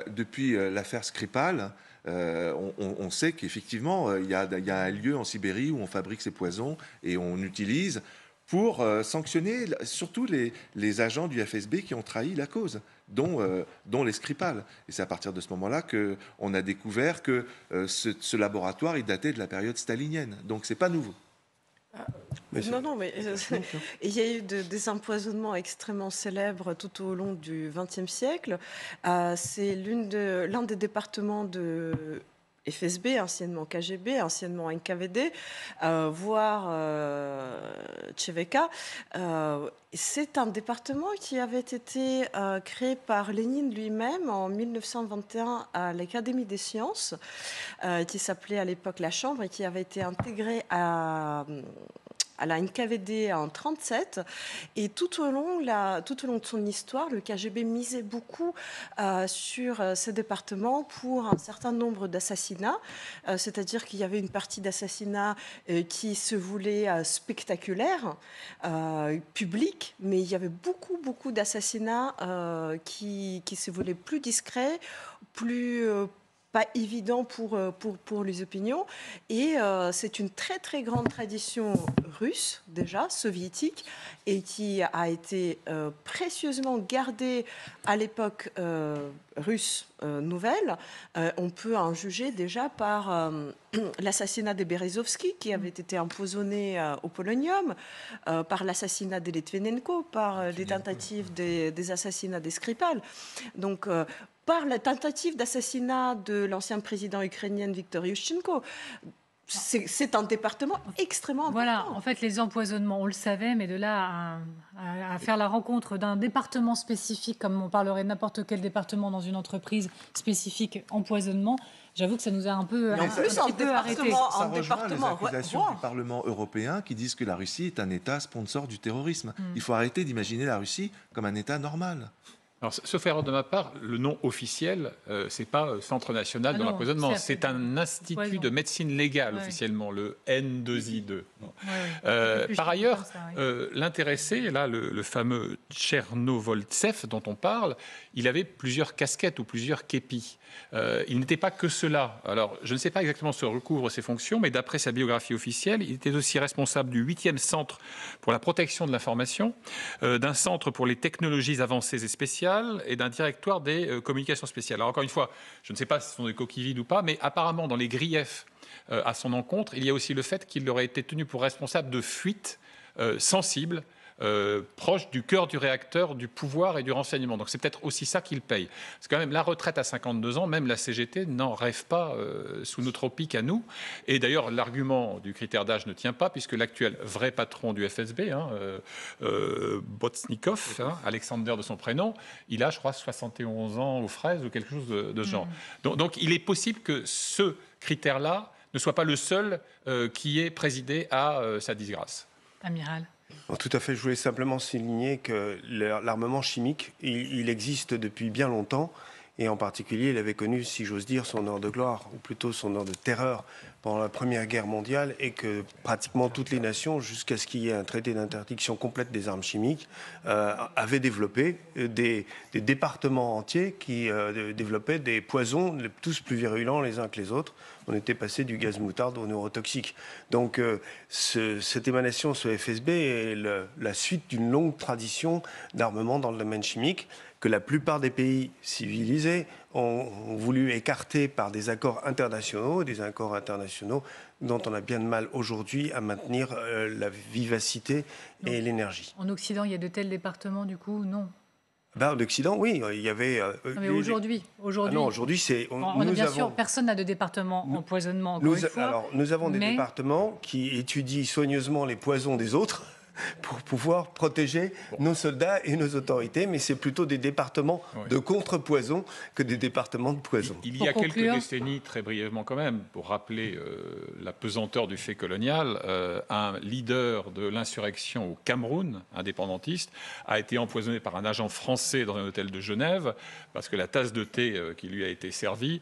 Depuis l'affaire Skripal, on sait qu'effectivement, il y a un lieu en Sibérie où on fabrique ces poisons et on utilise pour sanctionner surtout les agents du FSB qui ont trahi la cause, dont les Skripal. Et c'est à partir de ce moment-là qu'on a découvert que ce laboratoire, il datait de la période stalinienne. Donc c'est pas nouveau. Non, mais il y a eu des empoisonnements extrêmement célèbres tout au long du XXe siècle. C'est l'un des départements de FSB, anciennement KGB, anciennement NKVD, voire Tchéveka. C'est un département qui avait été créé par Lénine lui-même en 1921 à l'Académie des sciences, qui s'appelait à l'époque la Chambre et qui avait été intégré à la NKVD en 1937. Et tout au long de son histoire, le KGB misait beaucoup sur ces départements pour un certain nombre d'assassinats. C'est-à-dire qu'il y avait une partie d'assassinats qui se voulait spectaculaire, public, mais il y avait beaucoup d'assassinats qui se voulaient plus discrets, plus pas évident pour les opinions. Et c'est une très grande tradition russe, déjà, soviétique, et qui a été précieusement gardée à l'époque russe nouvelle. On peut en juger déjà par l'assassinat de Berezovski, qui avait été empoisonné au polonium, par l'assassinat de Litvinenko, par les tentatives des assassinats des Skripal. Donc, par la tentative d'assassinat de l'ancien président ukrainien Viktor Yushchenko. C'est un département extrêmement important. Voilà, en fait, les empoisonnements, on le savait, mais de là à faire la rencontre d'un département spécifique, comme on parlerait de n'importe quel département dans une entreprise spécifique, empoisonnement, j'avoue que ça nous a un peu, en plus, un peu arrêté. Ça rejoint les accusations du Parlement européen qui disent que la Russie est un État sponsor du terrorisme. Il faut arrêter d'imaginer la Russie comme un État normal. Alors, sauf erreur de ma part, le nom officiel, c'est pas Centre national de l'empoisonnement, c'est un institut de médecine légale officiellement, le N2I2. Par ailleurs, l'intéressé, là, le fameux Tchernovoltsev dont on parle, il avait plusieurs casquettes ou plusieurs képis. Il n'était pas que cela. Alors, je ne sais pas exactement ce recouvre ses fonctions, mais d'après sa biographie officielle, il était aussi responsable du 8e centre pour la protection de l'information, d'un centre pour les technologies avancées et spéciales, et d'un directoire des communications spéciales. Alors encore une fois, je ne sais pas si ce sont des coquilles vides ou pas, mais apparemment dans les griefs à son encontre, il y a aussi le fait qu'il aurait été tenu pour responsable de fuites sensibles, proche du cœur du réacteur, du pouvoir et du renseignement. Donc c'est peut-être aussi ça qu'il paye. Parce que quand même, la retraite à 52 ans, même la CGT n'en rêve pas sous nos tropiques à nous. Et d'ailleurs, l'argument du critère d'âge ne tient pas, puisque l'actuel vrai patron du FSB, Botsnikov, Alexander de son prénom, il a, je crois, 71 ans aux fraises ou quelque chose de ce genre. Donc il est possible que ce critère-là ne soit pas le seul qui ait présidé à sa disgrâce. Amiral. Tout à fait, je voulais simplement souligner que l'armement chimique, il existe depuis bien longtemps, et en particulier, il avait connu, si j'ose dire, son heure de gloire, ou plutôt son heure de terreur pendant la Première Guerre mondiale, et que pratiquement toutes les nations, jusqu'à ce qu'il y ait un traité d'interdiction complète des armes chimiques, avaient développé des départements entiers qui développaient des poisons, tous plus virulents les uns que les autres. On était passé du gaz moutarde au neurotoxique. Donc cette émanation, ce FSB, est la suite d'une longue tradition d'armement dans le domaine chimique que la plupart des pays civilisés ont voulu écarter par des accords internationaux dont on a bien de mal aujourd'hui à maintenir la vivacité et l'énergie. En Occident, il y a de tels départements, du coup, non? En Occident, oui, il y avait... mais aujourd'hui non, aujourd'hui, c'est... Bien sûr, personne n'a de département empoisonnement, encore une fois. Alors, nous avons des départements qui étudient soigneusement les poisons des autres pour pouvoir protéger nos soldats et nos autorités, mais c'est plutôt des départements de contre-poison que des départements de poison. Il y a quelques décennies, très brièvement quand même, pour rappeler la pesanteur du fait colonial, un leader de l'insurrection au Cameroun, indépendantiste, a été empoisonné par un agent français dans un hôtel de Genève, parce que la tasse de thé qui lui a été servie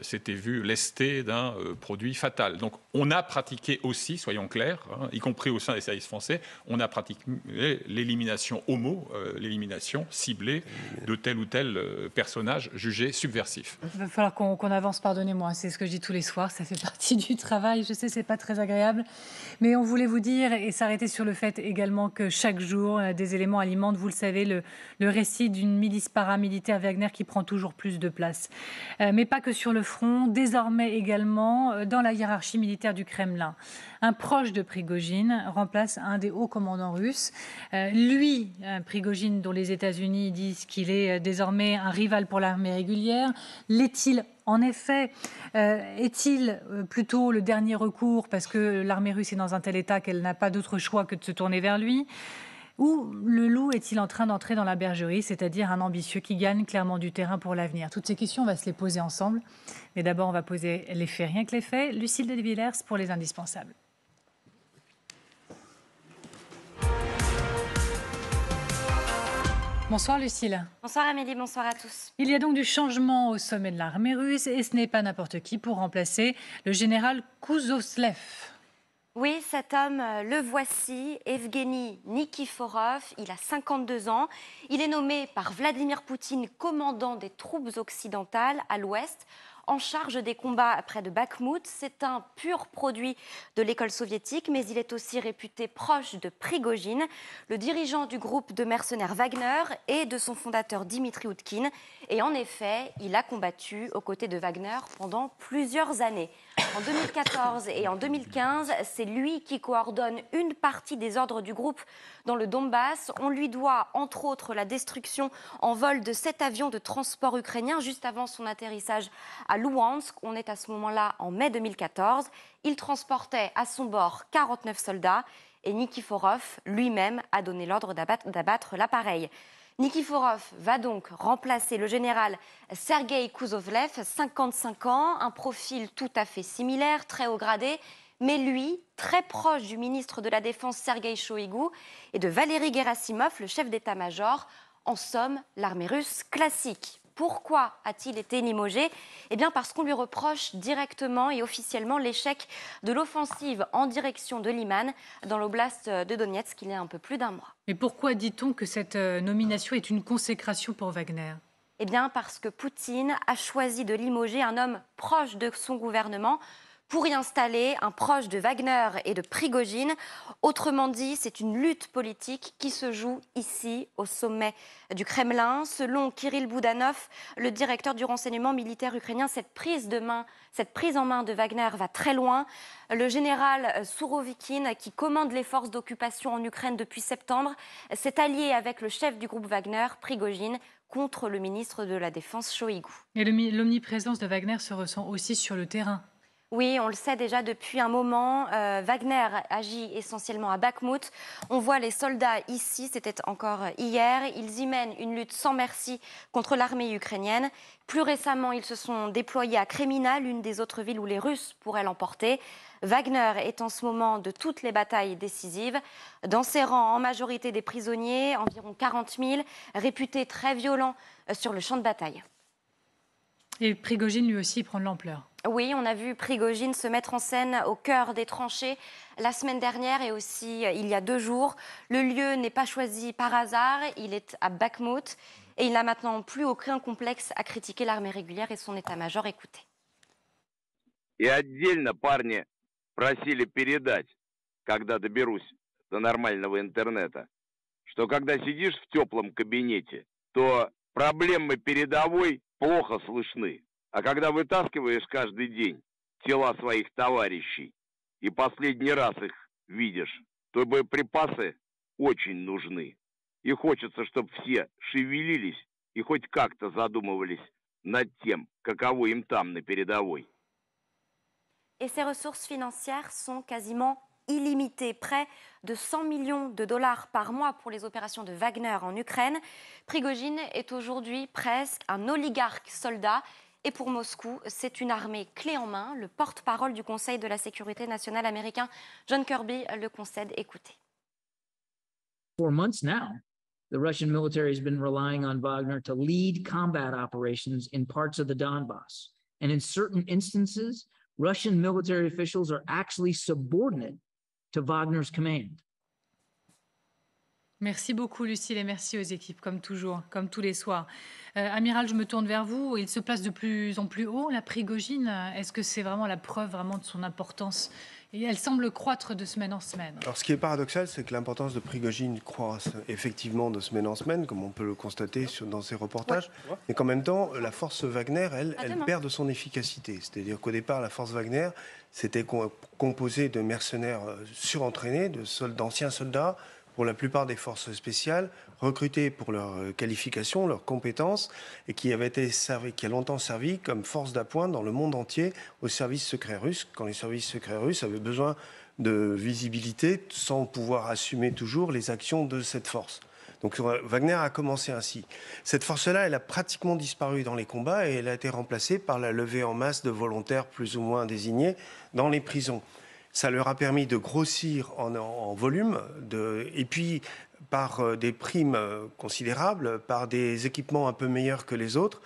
s'était vue lestée d'un produit fatal. Donc on a pratiqué aussi, soyons clairs, y compris au sein des services français, on a pratiqué l'élimination homo, l'élimination ciblée de tel ou tel personnage jugé subversif. Il va falloir qu'on avance, pardonnez-moi, c'est ce que je dis tous les soirs, ça fait partie du travail, je sais, c'est pas très agréable, mais on voulait vous dire et s'arrêter sur le fait également que chaque jour, des éléments alimentent, vous le savez, le récit d'une milice paramilitaire Wagner qui prend toujours plus de place. Mais pas que sur le front, désormais également dans la hiérarchie militaire du Kremlin. Un proche de Prigojine remplace un des hauts commandants russes. Lui, Prigojine, dont les États-Unis disent qu'il est désormais un rival pour l'armée régulière, l'est-il en effet? Est-il plutôt le dernier recours parce que l'armée russe est dans un tel état qu'elle n'a pas d'autre choix que de se tourner vers lui? Ou le loup est-il en train d'entrer dans la bergerie, c'est-à-dire un ambitieux qui gagne clairement du terrain pour l'avenir? Toutes ces questions, on va se les poser ensemble. Mais d'abord, on va poser les faits, rien que les faits. Lucille de Villers pour les indispensables. Bonsoir Lucille. Bonsoir Amélie, bonsoir à tous. Il y a donc du changement au sommet de l'armée russe et ce n'est pas n'importe qui pour remplacer le général Kouzovlev. Oui, cet homme, le voici, Evgeny Nikiforov, il a 52 ans. Il est nommé par Vladimir Poutine commandant des troupes occidentales à l'ouest, en charge des combats près de Bakhmout. C'est un pur produit de l'école soviétique, mais il est aussi réputé proche de Prigojine, le dirigeant du groupe de mercenaires Wagner et de son fondateur Dimitri Oudkine. Et en effet, il a combattu aux côtés de Wagner pendant plusieurs années. En 2014 et en 2015, c'est lui qui coordonne une partie des ordres du groupe dans le Donbass. On lui doit, entre autres, la destruction en vol de 7 avions de transport ukrainiens juste avant son atterrissage à Louhansk. On est à ce moment-là en mai 2014. Il transportait à son bord 49 soldats et Nikiforov lui-même a donné l'ordre d'abattre l'appareil. Nikiforov va donc remplacer le général Sergueï Kouzovlev, 55 ans, un profil tout à fait similaire, très haut gradé, mais lui, très proche du ministre de la Défense Sergueï Shoïgu et de Valéry Gerasimov, le chef d'état-major. En somme, l'armée russe classique. Pourquoi a-t-il été limogé? Eh bien parce qu'on lui reproche directement et officiellement l'échec de l'offensive en direction de Liman dans l'oblast de Donetsk il y a un peu plus d'un mois. Mais pourquoi dit-on que cette nomination est une consécration pour Wagner? Eh bien parce que Poutine a choisi de limoger un homme proche de son gouvernement pour y installer un proche de Wagner et de Prigojine. Autrement dit, c'est une lutte politique qui se joue ici, au sommet du Kremlin. Selon Kirill Boudanov, le directeur du renseignement militaire ukrainien, cette prise en main de Wagner va très loin. Le général Sourovikine, qui commande les forces d'occupation en Ukraine depuis septembre, s'est allié avec le chef du groupe Wagner, Prigojine, contre le ministre de la Défense, Shoigu. Et l'omniprésence de Wagner se ressent aussi sur le terrain. Oui, on le sait déjà depuis un moment. Wagner agit essentiellement à Bakhmout. On voit les soldats ici, c'était encore hier. Ils y mènent une lutte sans merci contre l'armée ukrainienne. Plus récemment, ils se sont déployés à Kremina, l'une des autres villes où les Russes pourraient l'emporter. Wagner est en ce moment de toutes les batailles décisives. Dans ses rangs, en majorité des prisonniers, environ 40 000, réputés très violents sur le champ de bataille. Et Prigojine, lui aussi, prend de l'ampleur. Oui, on a vu Prigojine se mettre en scène au cœur des tranchées la semaine dernière et aussi il y a 2 jours. Le lieu n'est pas choisi par hasard, il est à Bakhmout et il n'a maintenant plus aucun complexe à critiquer l'armée régulière et son état-major. Écoutez. И отдельно парни просили передать, когда доберусь до нормального интернета, что когда сидишь в теплом кабинете, то проблемы передовой плохо слышны. А когда вытаскиваешь каждый день тела своих товарищей и последний раз их видишь, то боеприпасы очень нужны. И хочется, чтобы все шевелились и хоть как-то задумывались над тем, каково им там на передовой. Et ces ressources financières sont quasiment illimité, près de 100 millions de dollars par mois pour les opérations de Wagner en Ukraine. Prigojine est aujourd'hui presque un oligarque soldat. Et pour Moscou, c'est une armée clé en main. Le porte-parole du Conseil de la sécurité nationale américain, John Kirby, le concède. Écoutez. For months now, the Russian military has been relying on Wagner to lead combat operations in parts of the Donbass. And in certain instances, Russian military officials are actually subordinate to Wagner's command. Merci beaucoup, Lucille, et merci aux équipes, comme toujours, comme tous les soirs. Amiral, je me tourne vers vous. Il se place de plus en plus haut, la Prigojine. Est-ce que c'est vraiment la preuve vraiment de son importance? Et elle semble croître de semaine en semaine. Alors, ce qui est paradoxal, c'est que l'importance de Prigojine croît effectivement de semaine en semaine, comme on peut le constater dans ces reportages, mais qu'en même temps, la force Wagner, elle perd de son efficacité. C'est-à-dire qu'au départ, la force Wagner, c'était composée de mercenaires surentraînés, d'anciens soldats, pour la plupart des forces spéciales, recrutés pour leur qualification, leurs compétences, et qui a longtemps servi comme force d'appoint dans le monde entier aux services secrets russes, quand les services secrets russes avaient besoin de visibilité sans pouvoir assumer toujours les actions de cette force. Donc Wagner a commencé ainsi. Cette force-là, elle a pratiquement disparu dans les combats et elle a été remplacée par la levée en masse de volontaires plus ou moins désignés dans les prisons. Ça leur a permis de grossir en volume, et puis par des primes considérables, par des équipements un peu meilleurs que les autres,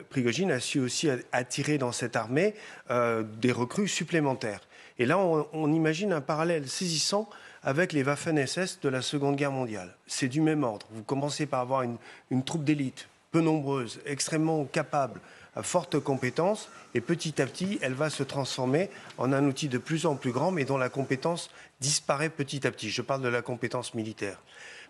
Prigojine a su aussi attirer dans cette armée des recrues supplémentaires. Et là, on imagine un parallèle saisissant avec les Waffen-SS de la Seconde Guerre mondiale. C'est du même ordre. Vous commencez par avoir une troupe d'élite, peu nombreuse, extrêmement capable, à forte compétence, et petit à petit, elle va se transformer en un outil de plus en plus grand, mais dont la compétence disparaît petit à petit. Je parle de la compétence militaire.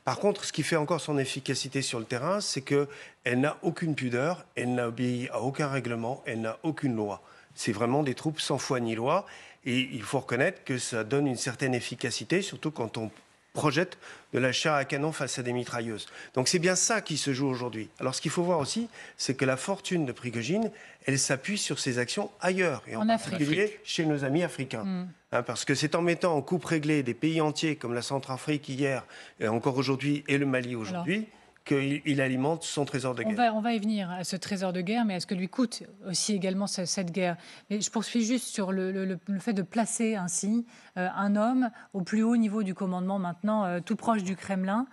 Par contre, ce qui fait encore son efficacité sur le terrain, c'est qu'elle n'a aucune pudeur, elle n'obéit à aucun règlement, elle n'a aucune loi. C'est vraiment des troupes sans foi ni loi, et il faut reconnaître que ça donne une certaine efficacité, surtout quand on projette de la chair à canon face à des mitrailleuses. Donc c'est bien ça qui se joue aujourd'hui. Alors ce qu'il faut voir aussi, c'est que la fortune de Prigojine, elle s'appuie sur ses actions ailleurs, et en particulier chez nos amis africains. Parce que c'est en mettant en coupe réglée des pays entiers comme la Centrafrique hier, et encore aujourd'hui, et le Mali aujourd'hui, qu'il alimente son trésor de guerre. On va y venir à ce trésor de guerre, mais à ce que lui coûte aussi également cette guerre. Mais je poursuis juste sur le fait de placer ainsi un homme au plus haut niveau du commandement maintenant, tout proche du Kremlin.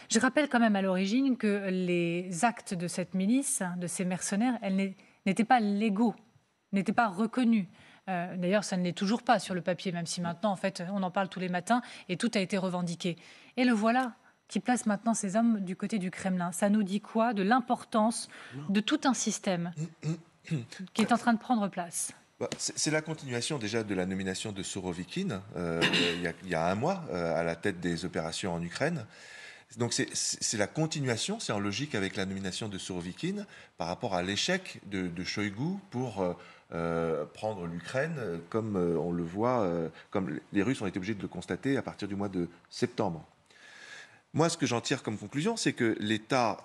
Je rappelle quand même à l'origine que les actes de cette milice, de ces mercenaires, elles n'étaient pas légaux, n'étaient pas reconnus. D'ailleurs, ça ne l'est toujours pas sur le papier, même si maintenant, en fait, on en parle tous les matins et tout a été revendiqué. Et le voilà qui place maintenant ces hommes du côté du Kremlin. Ça nous dit quoi de l'importance de tout un système qui est en train de prendre place? C'est la continuation déjà de la nomination de Surovikin il y a un mois à la tête des opérations en Ukraine. Donc c'est la continuation, c'est en logique avec la nomination de Surovikin par rapport à l'échec de Shoigu pour prendre l'Ukraine, comme on le voit, comme les Russes ont été obligés de le constater à partir du mois de septembre. Moi, ce que j'en tire comme conclusion, c'est que l'État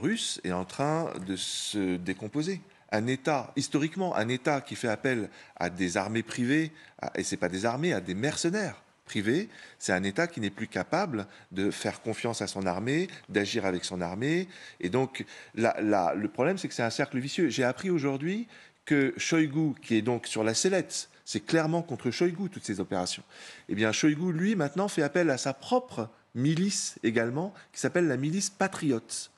russe est en train de se décomposer. Un État, historiquement, un État qui fait appel à des armées privées, et ce n'est pas des armées, à des mercenaires privés, c'est un État qui n'est plus capable de faire confiance à son armée, d'agir avec son armée. Et donc, le problème, c'est que c'est un cercle vicieux. J'ai appris aujourd'hui que Shoigu, qui est donc sur la sellette, c'est clairement contre Shoigu, toutes ces opérations. Eh bien, Shoigu, lui, maintenant, fait appel à sa propre milice également, qui s'appelle la milice patriote.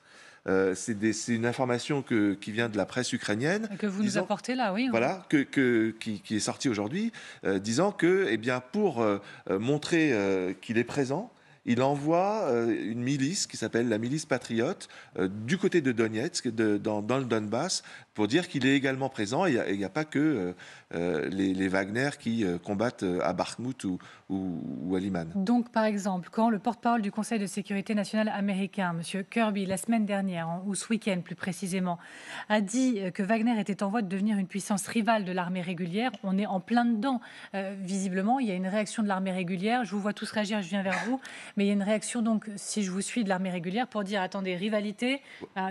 C'est une information qui vient de la presse ukrainienne. Et que vous nous apportez là, oui. Voilà, qui est sortie aujourd'hui, disant que, eh bien, pour montrer qu'il est présent, il envoie une milice qui s'appelle la milice patriote du côté de Donetsk, dans le Donbass, pour dire qu'il est également présent. Il n'y a pas que les Wagner qui combattent à Bakhmut ou à Liman. Donc, par exemple, quand le porte-parole du Conseil de sécurité nationale américain, M. Kirby, la semaine dernière, ou ce week-end plus précisément, a dit que Wagner était en voie de devenir une puissance rivale de l'armée régulière, on est en plein dedans. Visiblement, il y a une réaction de l'armée régulière. Je vous vois tous réagir, je viens vers vous. Mais il y a une réaction, donc, si je vous suis, de l'armée régulière pour dire, attendez, rivalité,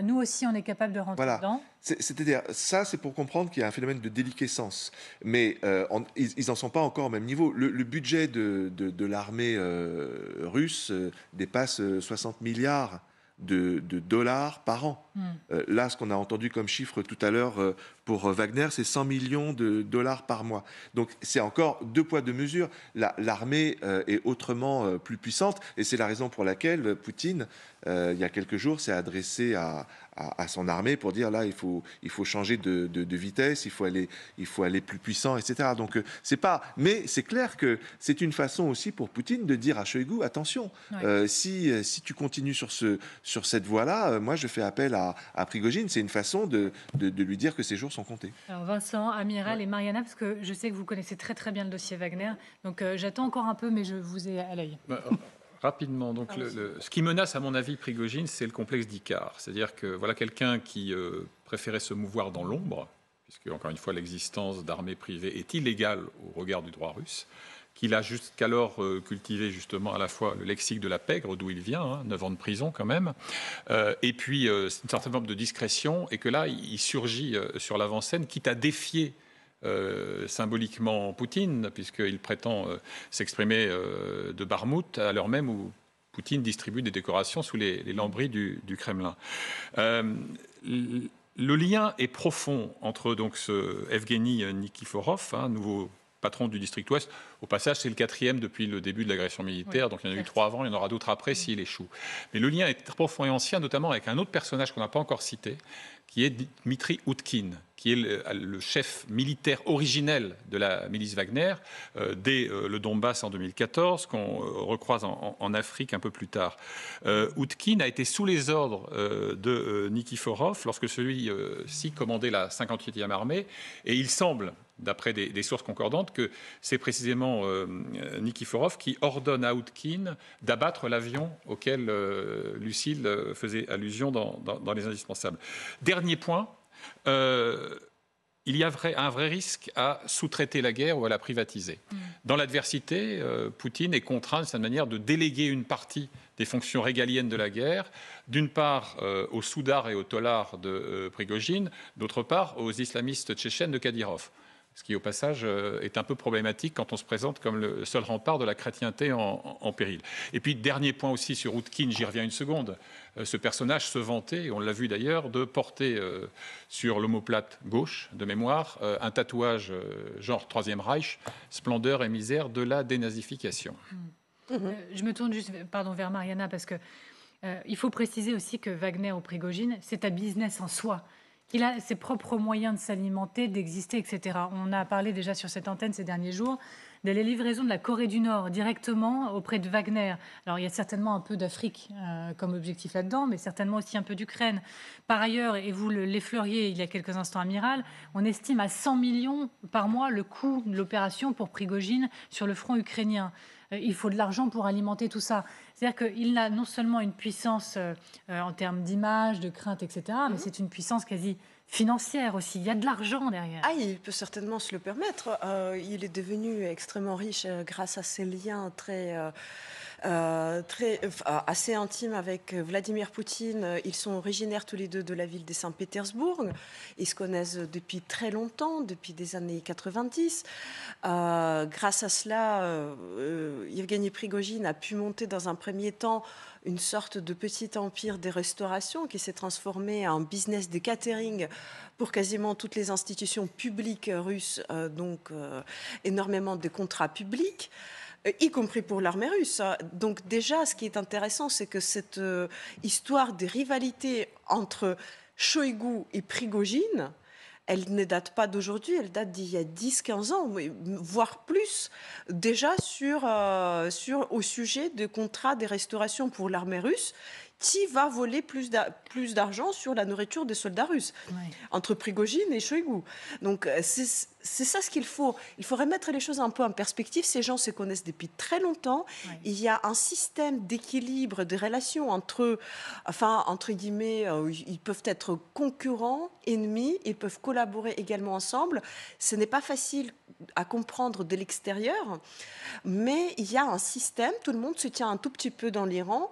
nous aussi, on est capable de rentrer dedans. C'est-à-dire, ça, c'est pour comprendre qu'il y a un phénomène de déliquescence. Mais ils n'en sont pas encore au même niveau. Le budget de l'armée russe dépasse 60 milliards de dollars par an. Là, ce qu'on a entendu comme chiffre tout à l'heure pour Wagner, c'est 100 millions de dollars par mois. Donc, c'est encore deux poids, deux mesures. L'armée est autrement plus puissante, et c'est la raison pour laquelle Poutine, il y a quelques jours, s'est adressé à son armée pour dire là, il faut changer de vitesse, il faut aller plus puissant, etc. Donc, c'est pas... Mais c'est clair que c'est une façon aussi pour Poutine de dire à Shoigu, attention, si tu continues sur cette voie-là, moi, je fais appel à Prigojine. C'est une façon de lui dire que ses jours sont comptés. Alors Vincent, Amiral et Mariana, parce que je sais que vous connaissez très très bien le dossier Wagner, donc j'attends encore un peu, mais je vous ai à l'œil. Rapidement, donc ce qui menace à mon avis Prigojine, c'est le complexe d'Icare. C'est-à-dire que voilà quelqu'un qui préférait se mouvoir dans l'ombre, puisque encore une fois l'existence d'armées privées est illégale au regard du droit russe, qu'il a jusqu'alors cultivé justement à la fois le lexique de la pègre, d'où il vient, 9 ans de prison quand même, et puis un certain nombre de discrétion, et que là, il surgit sur l'avant-scène, quitte à défier symboliquement Poutine, puisqu'il prétend s'exprimer de Bakhmut, à l'heure même où Poutine distribue des décorations sous les lambris du Kremlin. Le lien est profond entre donc, ce Evgeny Nikiforov, nouveau patron du district ouest. Au passage, c'est le 4e depuis le début de l'agression militaire, donc il y en a eu 3 avant, il y en aura d'autres après s'il échoue. Mais le lien est très profond et ancien, notamment avec un autre personnage qu'on n'a pas encore cité, qui est Dmitri Utkin, qui est le chef militaire originel de la milice Wagner, dès le Donbass en 2014, qu'on recroise en Afrique un peu plus tard. Utkin a été sous les ordres de Nikiforov lorsque celui-ci commandait la 58e armée, et il semble, d'après des sources concordantes, que c'est précisément Nikiforov qui ordonne à Utkin d'abattre l'avion auquel Lucile faisait allusion dans Les Indispensables. Dernier point, il y a un vrai risque à sous-traiter la guerre ou à la privatiser. Dans l'adversité, Poutine est contraint de cette manière de déléguer une partie des fonctions régaliennes de la guerre, d'une part aux Soudars et aux Tollars de Prigojine, d'autre part aux islamistes tchétchènes de Kadyrov. Ce qui, au passage, est un peu problématique quand on se présente comme le seul rempart de la chrétienté en péril. Et puis, dernier point aussi sur Utkin, j'y reviens une seconde. Ce personnage se vantait, et on l'a vu d'ailleurs, de porter sur l'omoplate gauche, de mémoire, un tatouage genre Troisième Reich, splendeur et misère de la dénazification. Je me tourne juste vers Mariana, parce que Il faut préciser aussi que Wagner ou Prigojine, c'est un business en soi. Il a ses propres moyens de s'alimenter, d'exister, etc. On a parlé déjà sur cette antenne ces derniers jours de la livraison de la Corée du Nord directement auprès de Wagner. Alors il y a certainement un peu d'Afrique comme objectif là-dedans, mais certainement aussi un peu d'Ukraine. Par ailleurs, et vous l'effleuriez il y a quelques instants, Amiral, on estime à 100 millions par mois le coût de l'opération pour Prigojine sur le front ukrainien. Il faut de l'argent pour alimenter tout ça. C'est-à-dire qu'il a non seulement une puissance en termes d'image, de crainte, etc., mais c'est une puissance quasi financière aussi. Il y a de l'argent derrière. Ah, il peut certainement se le permettre. Il est devenu extrêmement riche grâce à ses liens assez intimes avec Vladimir Poutine. Ils sont originaires tous les deux de la ville de Saint-Pétersbourg. Ils se connaissent depuis très longtemps, depuis des années 90. Grâce à cela, Yevgeny Prigojine a pu monter dans un premier temps une sorte de petit empire des restaurations qui s'est transformé en business de catering pour quasiment toutes les institutions publiques russes, donc énormément de contrats publics, y compris pour l'armée russe. Donc déjà, ce qui est intéressant, c'est que cette histoire de rivalité entre Shoigu et Prigojine, elle ne date pas d'aujourd'hui, elle date d'il y a 10-15 ans, voire plus, déjà au sujet de contrats de restauration pour l'armée russe, qui va voler plus d'argent sur la nourriture des soldats russes, entre Prigojine et Shoigu. Donc c'est ça ce qu'il faut. Il faut remettre les choses un peu en perspective. Ces gens se connaissent depuis très longtemps. Il y a un système d'équilibre des relations entre eux, enfin, entre guillemets, ils peuvent être concurrents, ennemis, ils peuvent collaborer également ensemble. Ce n'est pas facile à comprendre de l'extérieur, mais il y a un système, tout le monde se tient un tout petit peu dans les rangs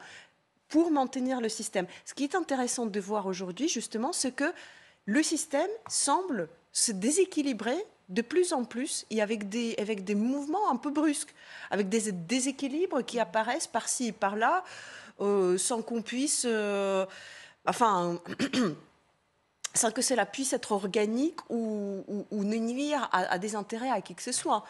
pour maintenir le système. Ce qui est intéressant de voir aujourd'hui, justement, c'est que le système semble se déséquilibrer de plus en plus et avec des mouvements un peu brusques, avec des déséquilibres qui apparaissent par-ci et par-là, sans qu'on puisse... sans que cela puisse être organique ou ne nuire à des intérêts à qui que ce soit.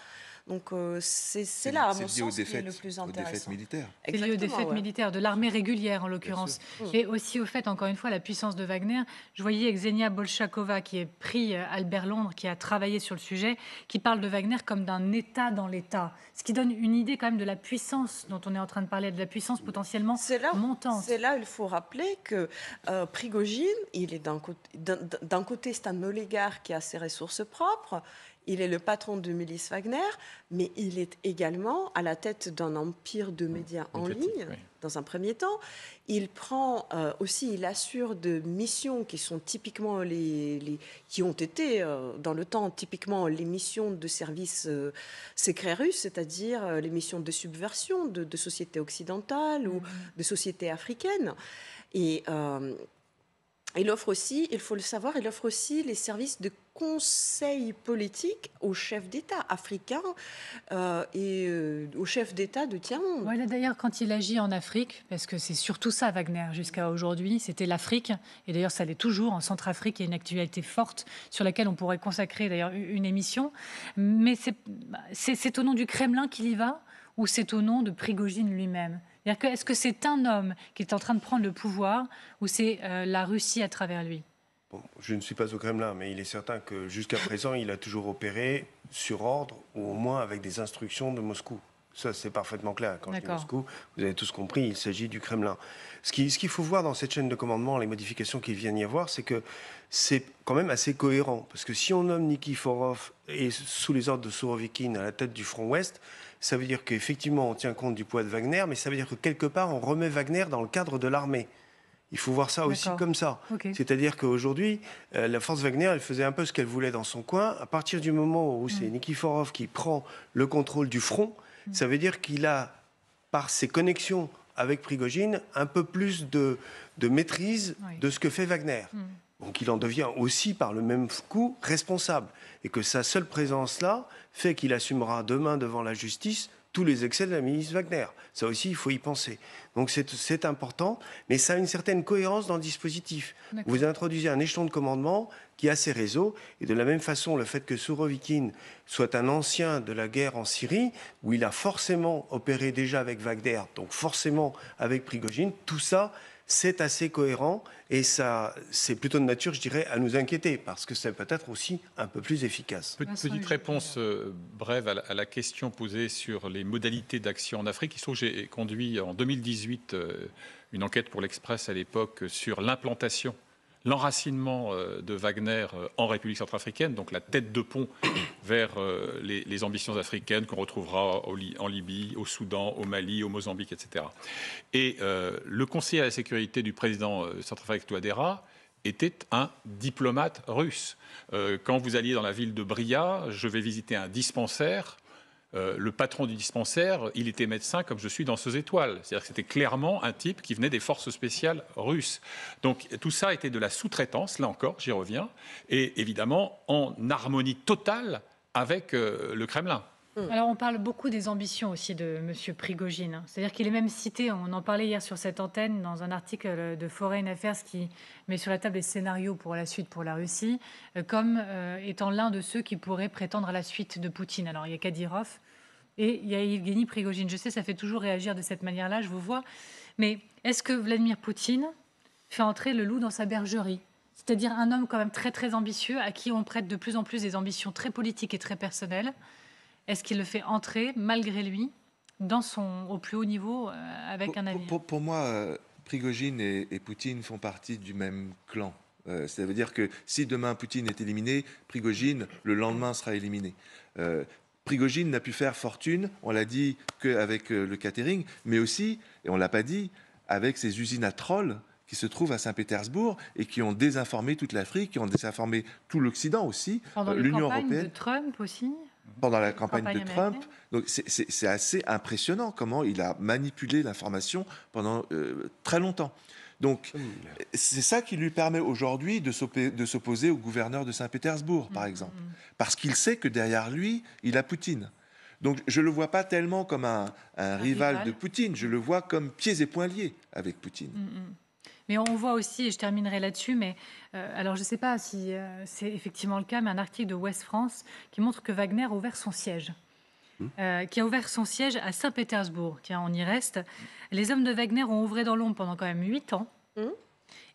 Donc c'est là, à mon sens, qui est le plus intéressant. Aux défaites militaires. C'est lié aux défaites militaires, de l'armée régulière en l'occurrence. Et aussi au fait, encore une fois, la puissance de Wagner. Je voyais Xenia Bolshakova, qui est prix Albert Londres, qui a travaillé sur le sujet, qui parle de Wagner comme d'un État dans l'État. Ce qui donne une idée quand même de la puissance dont on est en train de parler, de la puissance potentiellement montante. C'est là, il faut rappeler que Prigojine, il est d'un côté, c'est un oligarque qui a ses ressources propres. Il est le patron de milice Wagner, mais il est également à la tête d'un empire de médias en ligne, dans un premier temps. Il prend il assure de missions qui sont typiquement qui ont été dans le temps typiquement les missions de services secrets russes, c'est-à-dire les missions de subversion de sociétés occidentales ou de sociétés africaines. Et il offre aussi, il faut le savoir, il offre aussi les services de conseil politique aux chefs d'État africains et aux chefs d'État de tiers-monde. Voilà, d'ailleurs, quand il agit en Afrique, parce que c'est surtout ça Wagner jusqu'à aujourd'hui, c'était l'Afrique, et d'ailleurs ça l'est toujours, en Centrafrique, il y a une actualité forte sur laquelle on pourrait consacrer d'ailleurs une émission, mais c'est au nom du Kremlin qu'il y va, ou c'est au nom de Prigojine lui-même? Est-ce que c'est un homme qui est en train de prendre le pouvoir ou c'est la Russie à travers lui? Je ne suis pas au Kremlin, mais il est certain que jusqu'à présent, il a toujours opéré sur ordre ou au moins avec des instructions de Moscou. Ça, c'est parfaitement clair. Quand je dis Moscou, vous avez tous compris, il s'agit du Kremlin. Ce qu'il faut voir dans cette chaîne de commandement, les modifications qu'il vient d'y avoir, c'est que c'est quand même assez cohérent. Parce que si on nomme Nikiforov et sous les ordres de Surovikin à la tête du front ouest, ça veut dire qu'effectivement, on tient compte du poids de Wagner, mais ça veut dire que quelque part, on remet Wagner dans le cadre de l'armée. Il faut voir ça aussi comme ça. C'est-à-dire qu'aujourd'hui, la force Wagner, elle faisait un peu ce qu'elle voulait dans son coin. À partir du moment où c'est Nikiforov qui prend le contrôle du front, ça veut dire qu'il a, par ses connexions avec Prigojine, un peu plus de maîtrise de ce que fait Wagner. Donc il en devient aussi, par le même coup, responsable. Et que sa seule présence là fait qu'il assumera demain devant la justice tous les excès de la milice Wagner. Ça aussi, il faut y penser. Donc c'est important, mais ça a une certaine cohérence dans le dispositif. Vous introduisez un échelon de commandement qui a ses réseaux, et de la même façon, le fait que Surovikin soit un ancien de la guerre en Syrie, où il a forcément opéré déjà avec Wagner, donc forcément avec Prigojine, tout ça c'est assez cohérent et ça, c'est plutôt de nature, je dirais, à nous inquiéter parce que c'est peut-être aussi un peu plus efficace. Petite réponse brève à la question posée sur les modalités d'action en Afrique. Il se trouve que j'ai conduit en 2018 une enquête pour l'Express à l'époque sur l'implantation, l'enracinement de Wagner en République centrafricaine, donc la tête de pont vers les ambitions africaines qu'on retrouvera en Libye, au Soudan, au Mali, au Mozambique, etc. Et le conseiller à la sécurité du président Centrafrique Touadéra était un diplomate russe. Quand vous alliez dans la ville de Bria, je vais visiter un dispensaire. Le patron du dispensaire, il était médecin comme je suis dans ces étoiles. C'est-à-dire que c'était clairement un type qui venait des forces spéciales russes. Donc tout ça était de la sous-traitance, là encore, j'y reviens, et évidemment en harmonie totale avec le Kremlin. Alors on parle beaucoup des ambitions aussi de M. Prigojine. C'est-à-dire qu'il est même cité, on en parlait hier sur cette antenne, dans un article de Foreign Affairs qui met sur la table les scénarios pour la suite pour la Russie, comme étant l'un de ceux qui pourraient prétendre à la suite de Poutine. Alors il y a Kadyrov et il y a Evgeny Prigojine. Je sais, ça fait toujours réagir de cette manière-là, je vous vois. Mais est-ce que Vladimir Poutine fait entrer le loup dans sa bergerie ? C'est-à-dire un homme quand même très très ambitieux, à qui on prête de plus en plus des ambitions très politiques et très personnelles. Est-ce qu'il le fait entrer, malgré lui, au plus haut niveau, avec un avenir ? Pour moi, Prigojine et Poutine font partie du même clan. Ça veut dire que si demain Poutine est éliminé, Prigojine, le lendemain, sera éliminé. Prigojine n'a pu faire fortune, on l'a dit, qu'avec le catering, mais aussi, et on ne l'a pas dit, avec ces usines à trolls qui se trouvent à Saint-Pétersbourg et qui ont désinformé toute l'Afrique, qui ont désinformé tout l'Occident aussi, l'Union européenne. De Trump aussi. Pendant la campagne de Trump. Donc c'est assez impressionnant comment il a manipulé l'information pendant très longtemps. Donc c'est ça qui lui permet aujourd'hui de s'opposer au gouverneur de Saint-Pétersbourg, par exemple. Parce qu'il sait que derrière lui, il a Poutine. Donc je ne le vois pas tellement comme un rival de Poutine, je le vois comme pieds et poings liés avec Poutine. Mais on voit aussi, et je terminerai là-dessus, mais alors je ne sais pas si c'est effectivement le cas, mais un article de Ouest France qui montre que Wagner a ouvert son siège. Qui a ouvert son siège à Saint-Pétersbourg. Tiens, on y reste. Les hommes de Wagner ont œuvré dans l'ombre pendant quand même 8 ans.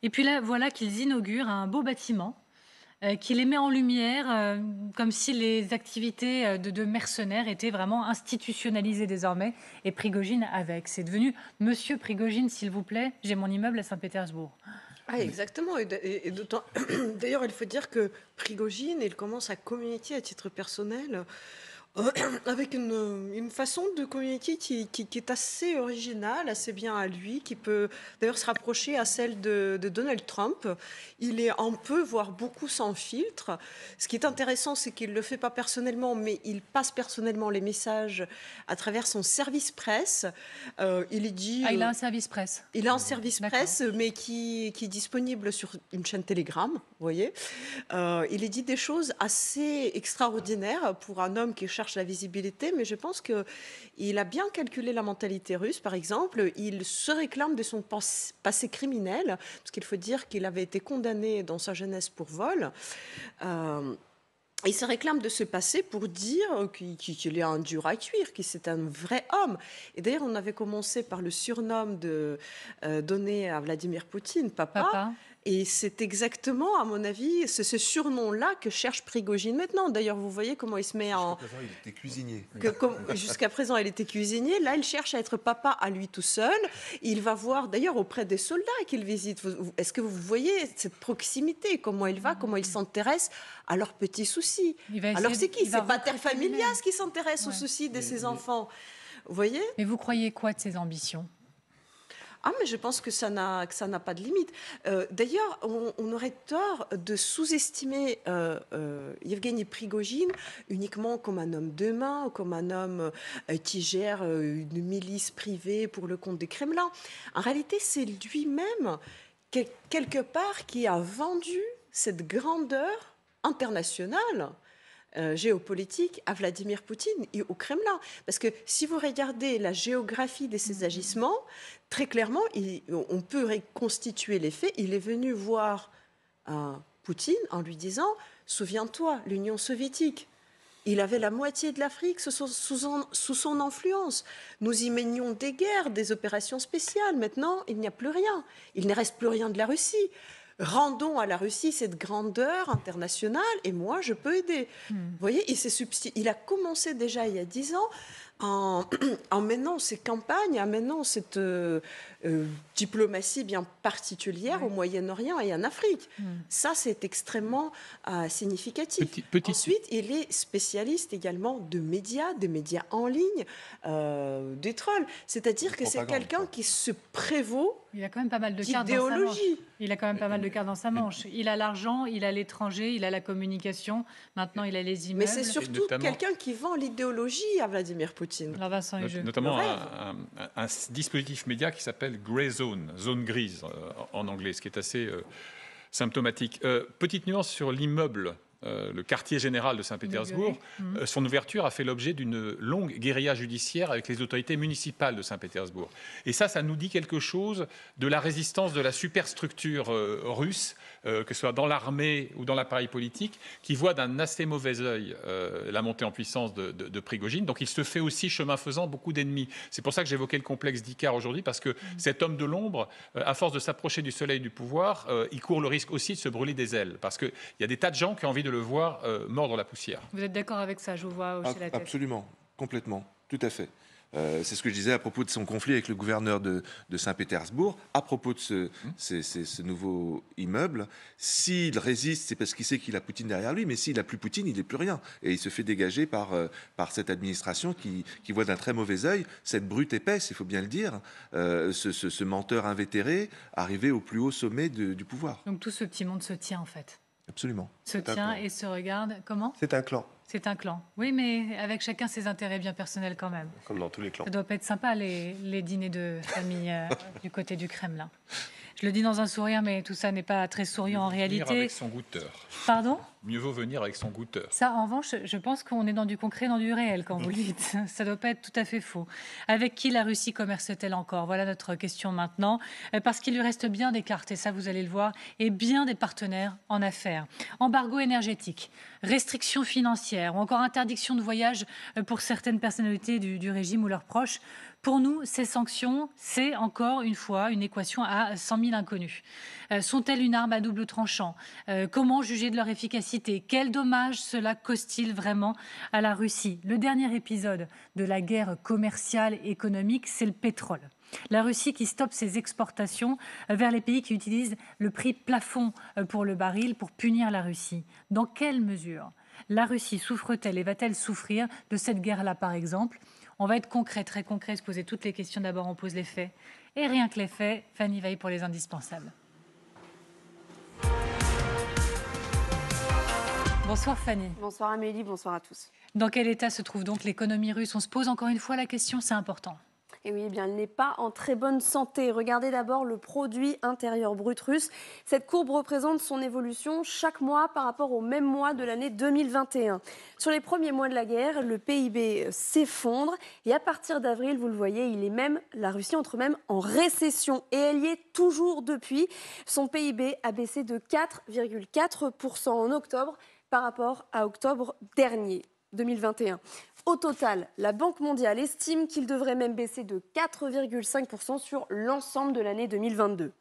Et puis là, voilà qu'ils inaugurent un beau bâtiment qui les met en lumière, comme si les activités de mercenaires étaient vraiment institutionnalisées désormais, et Prigojine avec. C'est devenu « Monsieur Prigojine, s'il vous plaît, j'ai mon immeuble à Saint-Pétersbourg ». Ah, exactement. Et d'autant... D'ailleurs, il faut dire que Prigojine, il commence à communiquer à titre personnel avec une façon de communiquer qui est assez originale, assez bien à lui, qui peut d'ailleurs se rapprocher à celle de Donald Trump. Il est un peu, voire beaucoup sans filtre. Ce qui est intéressant, c'est qu'il ne le fait pas personnellement, mais il passe personnellement les messages à travers son service presse. Il dit... il a un service presse. Il a un service presse, mais qui est disponible sur une chaîne Telegram, vous voyez. Il dit des choses assez extraordinaires pour un homme qui cherche la visibilité, mais je pense qu'il a bien calculé la mentalité russe. Par exemple, il se réclame de son passé criminel, parce qu'il faut dire qu'il avait été condamné dans sa jeunesse pour vol. Il se réclame de ce passé pour dire qu'il est un dur à cuire, que c'est un vrai homme. Et d'ailleurs, on avait commencé par le surnom donné à Vladimir Poutine, Papa. Et c'est exactement, à mon avis, c'est ce surnom-là que cherche Prigojine maintenant. D'ailleurs, vous voyez comment il se met en... Jusqu'à présent, il était cuisinier. Jusqu'à présent, il était cuisinier. Là, il cherche à être papa à lui tout seul. Il va voir, d'ailleurs, auprès des soldats qu'il visite. Est-ce que vous voyez cette proximité? Comment il va, comment il s'intéresse à leurs petits soucis? Alors, c'est qui? C'est Pater Familias qui s'intéresse aux soucis de ses enfants. Vous voyez? Mais vous croyez quoi de ses ambitions? Ah, mais je pense que ça n'a pas de limite. D'ailleurs, on aurait tort de sous-estimer Evgeny Prigojine uniquement comme un homme de main, comme un homme qui gère une milice privée pour le compte du Kremlin. En réalité, c'est lui-même, quelque part, qui a vendu cette grandeur internationale géopolitique à Vladimir Poutine et au Kremlin. Parce que si vous regardez la géographie de ses agissements, très clairement, on peut reconstituer les faits. Il est venu voir Poutine en lui disant « Souviens-toi, l'Union soviétique ». Il avait la moitié de l'Afrique sous son influence. Nous y menions des guerres, des opérations spéciales. Maintenant, il n'y a plus rien. Il ne reste plus rien de la Russie. Rendons à la Russie cette grandeur internationale et moi, je peux aider. Vous voyez, il a commencé déjà il y a 10 ans en menant ces campagnes, en menant cette diplomatie bien particulière au Moyen-Orient et en Afrique. Ça, c'est extrêmement significatif. Ensuite, il est spécialiste également de médias, des médias en ligne, des trolls. C'est-à-dire que c'est quelqu'un qui se prévaut. Il a quand même pas mal de cartes dans sa manche. Il a quand même pas mal de cartes dans sa manche. Il a l'argent, il a l'étranger, il a la communication. Maintenant, il a les immeubles. Mais c'est surtout quelqu'un qui vend l'idéologie à Vladimir Poutine. Alors Vincent Hugeux. Notamment un dispositif média qui s'appelle Grey Zone, zone grise en anglais, ce qui est assez symptomatique. Petite nuance sur l'immeuble. Le quartier général de Saint-Pétersbourg, son ouverture a fait l'objet d'une longue guérilla judiciaire avec les autorités municipales de Saint-Pétersbourg. Et ça nous dit quelque chose de la résistance de la superstructure russe, que ce soit dans l'armée ou dans l'appareil politique, qui voit d'un assez mauvais œil la montée en puissance de Prigojine. Donc il se fait aussi, chemin faisant, beaucoup d'ennemis. C'est pour ça que j'évoquais le complexe d'Icare aujourd'hui, parce que cet homme de l'ombre, à force de s'approcher du soleil du pouvoir, il court le risque aussi de se brûler des ailes. Parce qu'il y a des tas de gens qui ont envie de le voir mordre la poussière. Vous êtes d'accord avec ça? Je vous vois hocher la tête. Absolument, complètement, tout à fait. C'est ce que je disais à propos de son conflit avec le gouverneur de Saint-Pétersbourg, à propos de ce nouveau immeuble. S'il résiste, c'est parce qu'il sait qu'il a Poutine derrière lui, mais s'il n'a plus Poutine, il n'est plus rien. Et il se fait dégager par cette administration qui voit d'un très mauvais œil cette brute épaisse, il faut bien le dire, ce menteur invétéré arrivé au plus haut sommet du pouvoir. Donc tout ce petit monde se tient en fait. Absolument. Se tient et se regarde. Comment? C'est un clan. C'est un clan. Oui, mais avec chacun ses intérêts bien personnels quand même. Comme dans tous les clans. Ça doit pas être sympa, les dîners de famille du côté du Kremlin. Je le dis dans un sourire, mais tout ça n'est pas très souriant en réalité. Venir avec son goûteur. Pardon? Mieux vaut venir avec son goûteur. Ça, en revanche, je pense qu'on est dans du concret, dans du réel quand vous le dites. Ça ne doit pas être tout à fait faux. Avec qui la Russie commerce-t-elle encore? Voilà notre question maintenant. Parce qu'il lui reste bien des cartes, et ça vous allez le voir, et bien des partenaires en affaires. Embargo énergétique, restrictions financières, ou encore interdiction de voyage pour certaines personnalités du régime ou leurs proches. Pour nous, ces sanctions, c'est encore une fois une équation à 100 000 inconnus. Sont-elles une arme à double tranchant? Comment juger de leur efficacité? Quel dommage cela cause-t-il vraiment à la Russie? Le dernier épisode de la guerre commerciale et économique, c'est le pétrole. La Russie qui stoppe ses exportations vers les pays qui utilisent le prix plafond pour le baril pour punir la Russie. Dans quelle mesure la Russie souffre-t-elle et va-t-elle souffrir de cette guerre-là, par exemple? On va être concret, très concret, se poser toutes les questions. D'abord, on pose les faits. Et rien que les faits, Fanny Veil pour les indispensables. Bonsoir Fanny. Bonsoir Amélie, bonsoir à tous. Dans quel état se trouve donc l'économie russe? On se pose encore une fois la question, c'est important. Et oui, eh bien, elle n'est pas en très bonne santé. Regardez d'abord le produit intérieur brut russe. Cette courbe représente son évolution chaque mois par rapport au même mois de l'année 2021. Sur les premiers mois de la guerre, le PIB s'effondre et à partir d'avril, vous le voyez, la Russie entre même en récession et elle y est toujours depuis. Son PIB a baissé de 4,4% en octobre par rapport à octobre dernier, 2021. Au total, la Banque mondiale estime qu'il devrait même baisser de 4,5% sur l'ensemble de l'année 2022.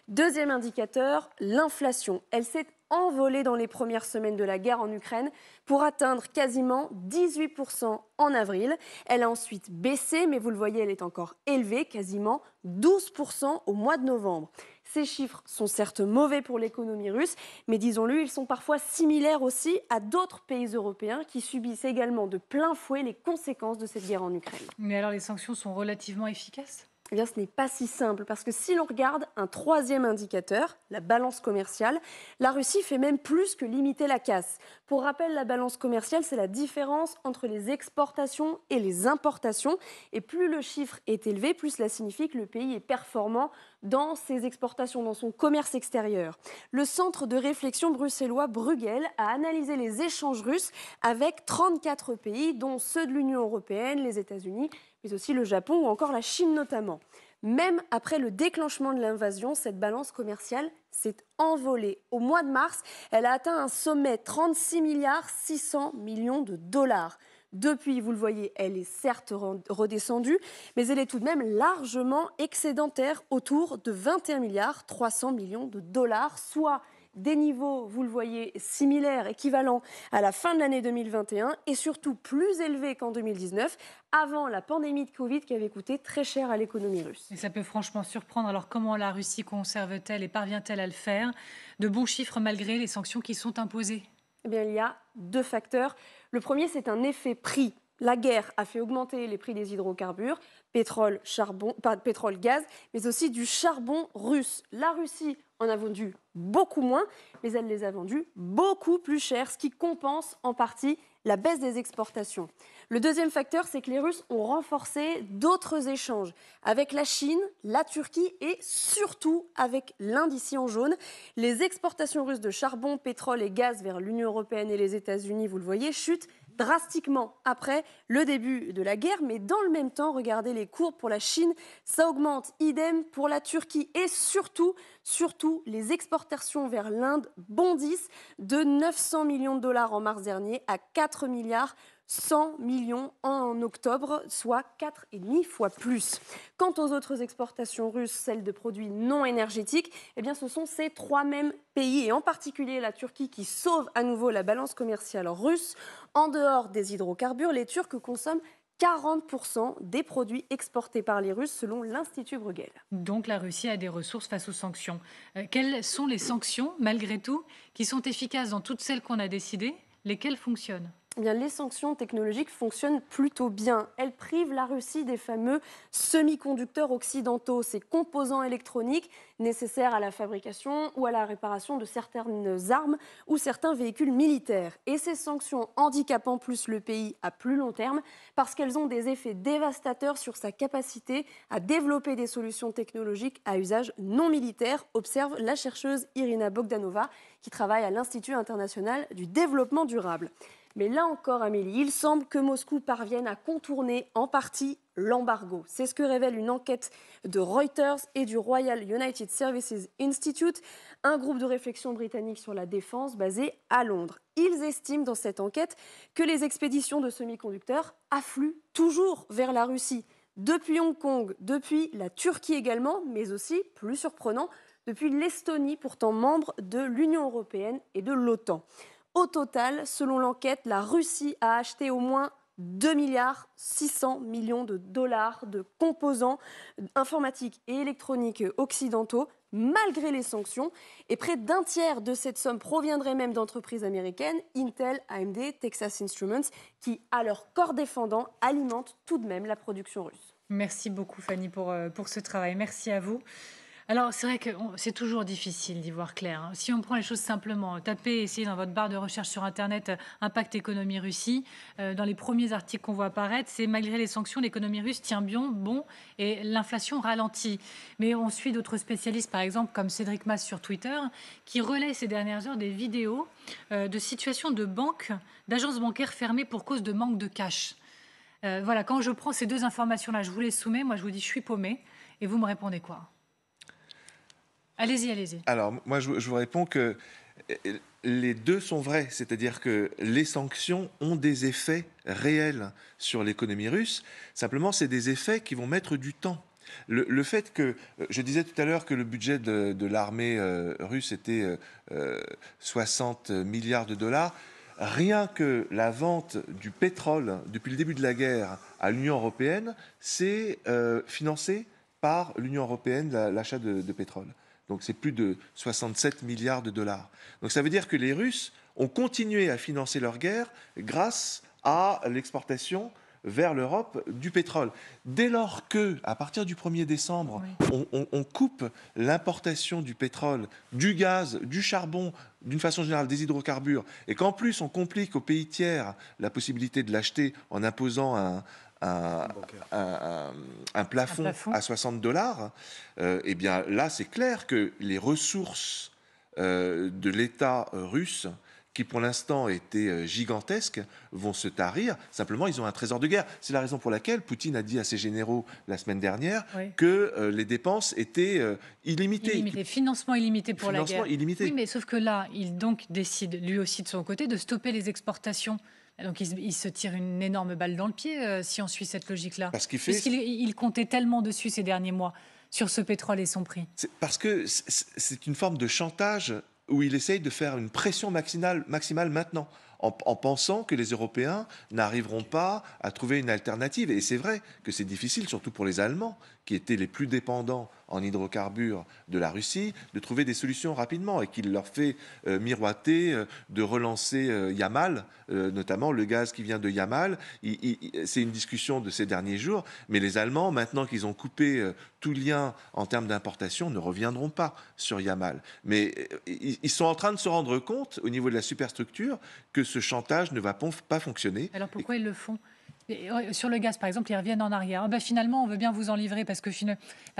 Deuxième indicateur, l'inflation. Elle s'est envolée dans les premières semaines de la guerre en Ukraine pour atteindre quasiment 18% en avril. Elle a ensuite baissé, mais vous le voyez, elle est encore élevée, quasiment 12% au mois de novembre. Ces chiffres sont certes mauvais pour l'économie russe, mais disons-le, ils sont parfois similaires aussi à d'autres pays européens qui subissent également de plein fouet les conséquences de cette guerre en Ukraine. Mais alors les sanctions sont relativement efficaces ? Eh bien, ce n'est pas si simple, parce que si l'on regarde un troisième indicateur, la balance commerciale, la Russie fait même plus que limiter la casse. Pour rappel, la balance commerciale, c'est la différence entre les exportations et les importations. Et plus le chiffre est élevé, plus cela signifie que le pays est performant dans ses exportations, dans son commerce extérieur. Le centre de réflexion bruxellois Bruegel a analysé les échanges russes avec 34 pays, dont ceux de l'Union européenne, les États-Unis, mais aussi le Japon ou encore la Chine notamment. Même après le déclenchement de l'invasion, cette balance commerciale s'est envolée. Au mois de mars, elle a atteint un sommet, 36 milliards 600 millions de dollars. Depuis, vous le voyez, elle est certes redescendue, mais elle est tout de même largement excédentaire, autour de 21 milliards 300 millions de dollars, soit des niveaux, vous le voyez, similaires, équivalents à la fin de l'année 2021 et surtout plus élevés qu'en 2019, avant la pandémie de Covid qui avait coûté très cher à l'économie russe. Et ça peut franchement surprendre. Alors comment la Russie conserve-t-elle et parvient-elle à le faire? De bons chiffres malgré les sanctions qui sont imposées? Eh bien, il y a deux facteurs. Le premier, c'est un effet prix. La guerre a fait augmenter les prix des hydrocarbures, pétrole, gaz, mais aussi du charbon russe. La Russie en a vendu beaucoup moins, mais elle les a vendus beaucoup plus cher, ce qui compense en partie la baisse des exportations. Le deuxième facteur, c'est que les Russes ont renforcé d'autres échanges avec la Chine, la Turquie et surtout avec l'Inde ici en jaune. Les exportations russes de charbon, pétrole et gaz vers l'Union européenne et les États-Unis, vous le voyez, chutent drastiquement après le début de la guerre. Mais dans le même temps, regardez les courbes pour la Chine, ça augmente. Idem pour la Turquie. Et surtout, les exportations vers l'Inde bondissent de 900 millions de dollars en mars dernier à 4 milliards 100 millions en octobre, soit 4,5 fois plus. Quant aux autres exportations russes, celles de produits non énergétiques, eh bien ce sont ces trois mêmes pays, et en particulier la Turquie, qui sauve à nouveau la balance commerciale russe. En dehors des hydrocarbures, les Turcs consomment 40% des produits exportés par les Russes, selon l'Institut Bruegel. Donc la Russie a des ressources face aux sanctions. Quelles sont les sanctions, malgré tout, qui sont efficaces dans toutes celles qu'on a décidées? Lesquelles fonctionnent? Eh bien, les sanctions technologiques fonctionnent plutôt bien. Elles privent la Russie des fameux semi-conducteurs occidentaux, ces composants électroniques nécessaires à la fabrication ou à la réparation de certaines armes ou certains véhicules militaires. Et ces sanctions handicapent en plus le pays à plus long terme parce qu'elles ont des effets dévastateurs sur sa capacité à développer des solutions technologiques à usage non militaire, observe la chercheuse Irina Bogdanova qui travaille à l'Institut international du développement durable. Mais là encore, Amélie, il semble que Moscou parvienne à contourner en partie l'embargo. C'est ce que révèle une enquête de Reuters et du Royal United Services Institute, un groupe de réflexion britannique sur la défense basé à Londres. Ils estiment dans cette enquête que les expéditions de semi-conducteurs affluent toujours vers la Russie, depuis Hong Kong, depuis la Turquie également, mais aussi, plus surprenant, depuis l'Estonie, pourtant membre de l'Union européenne et de l'OTAN. Au total, selon l'enquête, la Russie a acheté au moins 2 milliards 600 millions de dollars de composants informatiques et électroniques occidentaux, malgré les sanctions. Et près d'un tiers de cette somme proviendrait même d'entreprises américaines, Intel, AMD, Texas Instruments, qui, à leur corps défendant, alimentent tout de même la production russe. Merci beaucoup, Fanny, pour ce travail. Merci à vous. Alors, c'est vrai que c'est toujours difficile d'y voir clair. Si on prend les choses simplement, tapez, essayez dans votre barre de recherche sur Internet « Impact économie Russie ». Dans les premiers articles qu'on voit apparaître, c'est malgré les sanctions, l'économie russe tient bien bon et l'inflation ralentit. Mais on suit d'autres spécialistes, par exemple, comme Cédric Masse sur Twitter, qui relaie ces dernières heures des vidéos de situations de banques, d'agences bancaires fermées pour cause de manque de cash. Voilà, quand je prends ces deux informations-là, je vous les soumets, moi je vous dis je suis paumé, et vous me répondez quoi ? Allez-y. Alors, moi, je vous réponds que les deux sont vrais. C'est-à-dire que les sanctions ont des effets réels sur l'économie russe. Simplement, c'est des effets qui vont mettre du temps. Le fait que, je disais tout à l'heure que le budget de l'armée russe était 60 milliards de dollars, rien que la vente du pétrole depuis le début de la guerre à l'Union européenne, c'est financé par l'Union européenne, l'achat de pétrole. Donc c'est plus de 67 milliards de dollars. Donc ça veut dire que les Russes ont continué à financer leur guerre grâce à l'exportation vers l'Europe du pétrole. Dès lors que, à partir du 1er décembre, on coupe l'importation du pétrole, du gaz, du charbon, d'une façon générale des hydrocarbures, et qu'en plus on complique aux pays tiers la possibilité de l'acheter en imposant un plafond à 60 dollars, eh bien là c'est clair que les ressources de l'État russe qui pour l'instant étaient gigantesques, vont se tarir. Simplement, ils ont un trésor de guerre. C'est la raison pour laquelle Poutine a dit à ses généraux la semaine dernière que les dépenses étaient illimitées. Financement illimité pour la guerre. Illimité. Oui, mais sauf que là, il donc décide, lui aussi de son côté, de stopper les exportations. Donc il se tire une énorme balle dans le pied si on suit cette logique-là. Puisqu'il comptait tellement dessus ces derniers mois, sur ce pétrole et son prix. Parce que c'est une forme de chantage où il essaye de faire une pression maximale maintenant, en pensant que les Européens n'arriveront pas à trouver une alternative. Et c'est vrai que c'est difficile, surtout pour les Allemands, qui étaient les plus dépendants en hydrocarbures de la Russie, de trouver des solutions rapidement, et qu'il leur fait miroiter de relancer Yamal, notamment le gaz qui vient de Yamal. C'est une discussion de ces derniers jours, mais les Allemands, maintenant qu'ils ont coupé tout lien en termes d'importation, ne reviendront pas sur Yamal. Mais ils sont en train de se rendre compte, au niveau de la superstructure, que ce chantage ne va pas fonctionner. Alors pourquoi ils le font ? Sur le gaz, par exemple, ils reviennent en arrière. Finalement, on veut bien vous en livrer parce que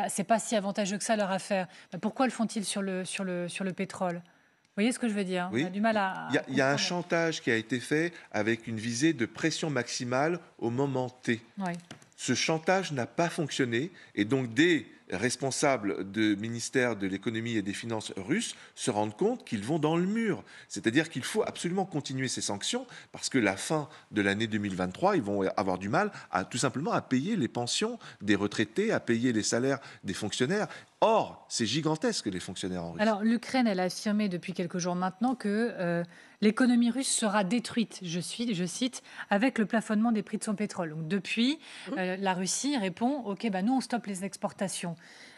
c'est pas si avantageux que ça leur affaire. Pourquoi le font-ils sur le pétrole ? Vous voyez ce que je veux dire ? Oui. On a du mal à Il y a un chantage qui a été fait avec une visée de pression maximale au moment T. Oui. Ce chantage n'a pas fonctionné et donc des responsables du ministère de l'économie et des finances russes se rendent compte qu'ils vont dans le mur. C'est-à-dire qu'il faut absolument continuer ces sanctions parce que la fin de l'année 2023, ils vont avoir du mal tout simplement à payer les pensions des retraités, à payer les salaires des fonctionnaires. Or, c'est gigantesque les fonctionnaires en Russie. Alors, l'Ukraine, elle a affirmé depuis quelques jours maintenant que l'économie russe sera détruite, je cite, avec le plafonnement des prix de son pétrole. Donc, depuis, la Russie répond « Ok, nous, on stoppe les exportations ».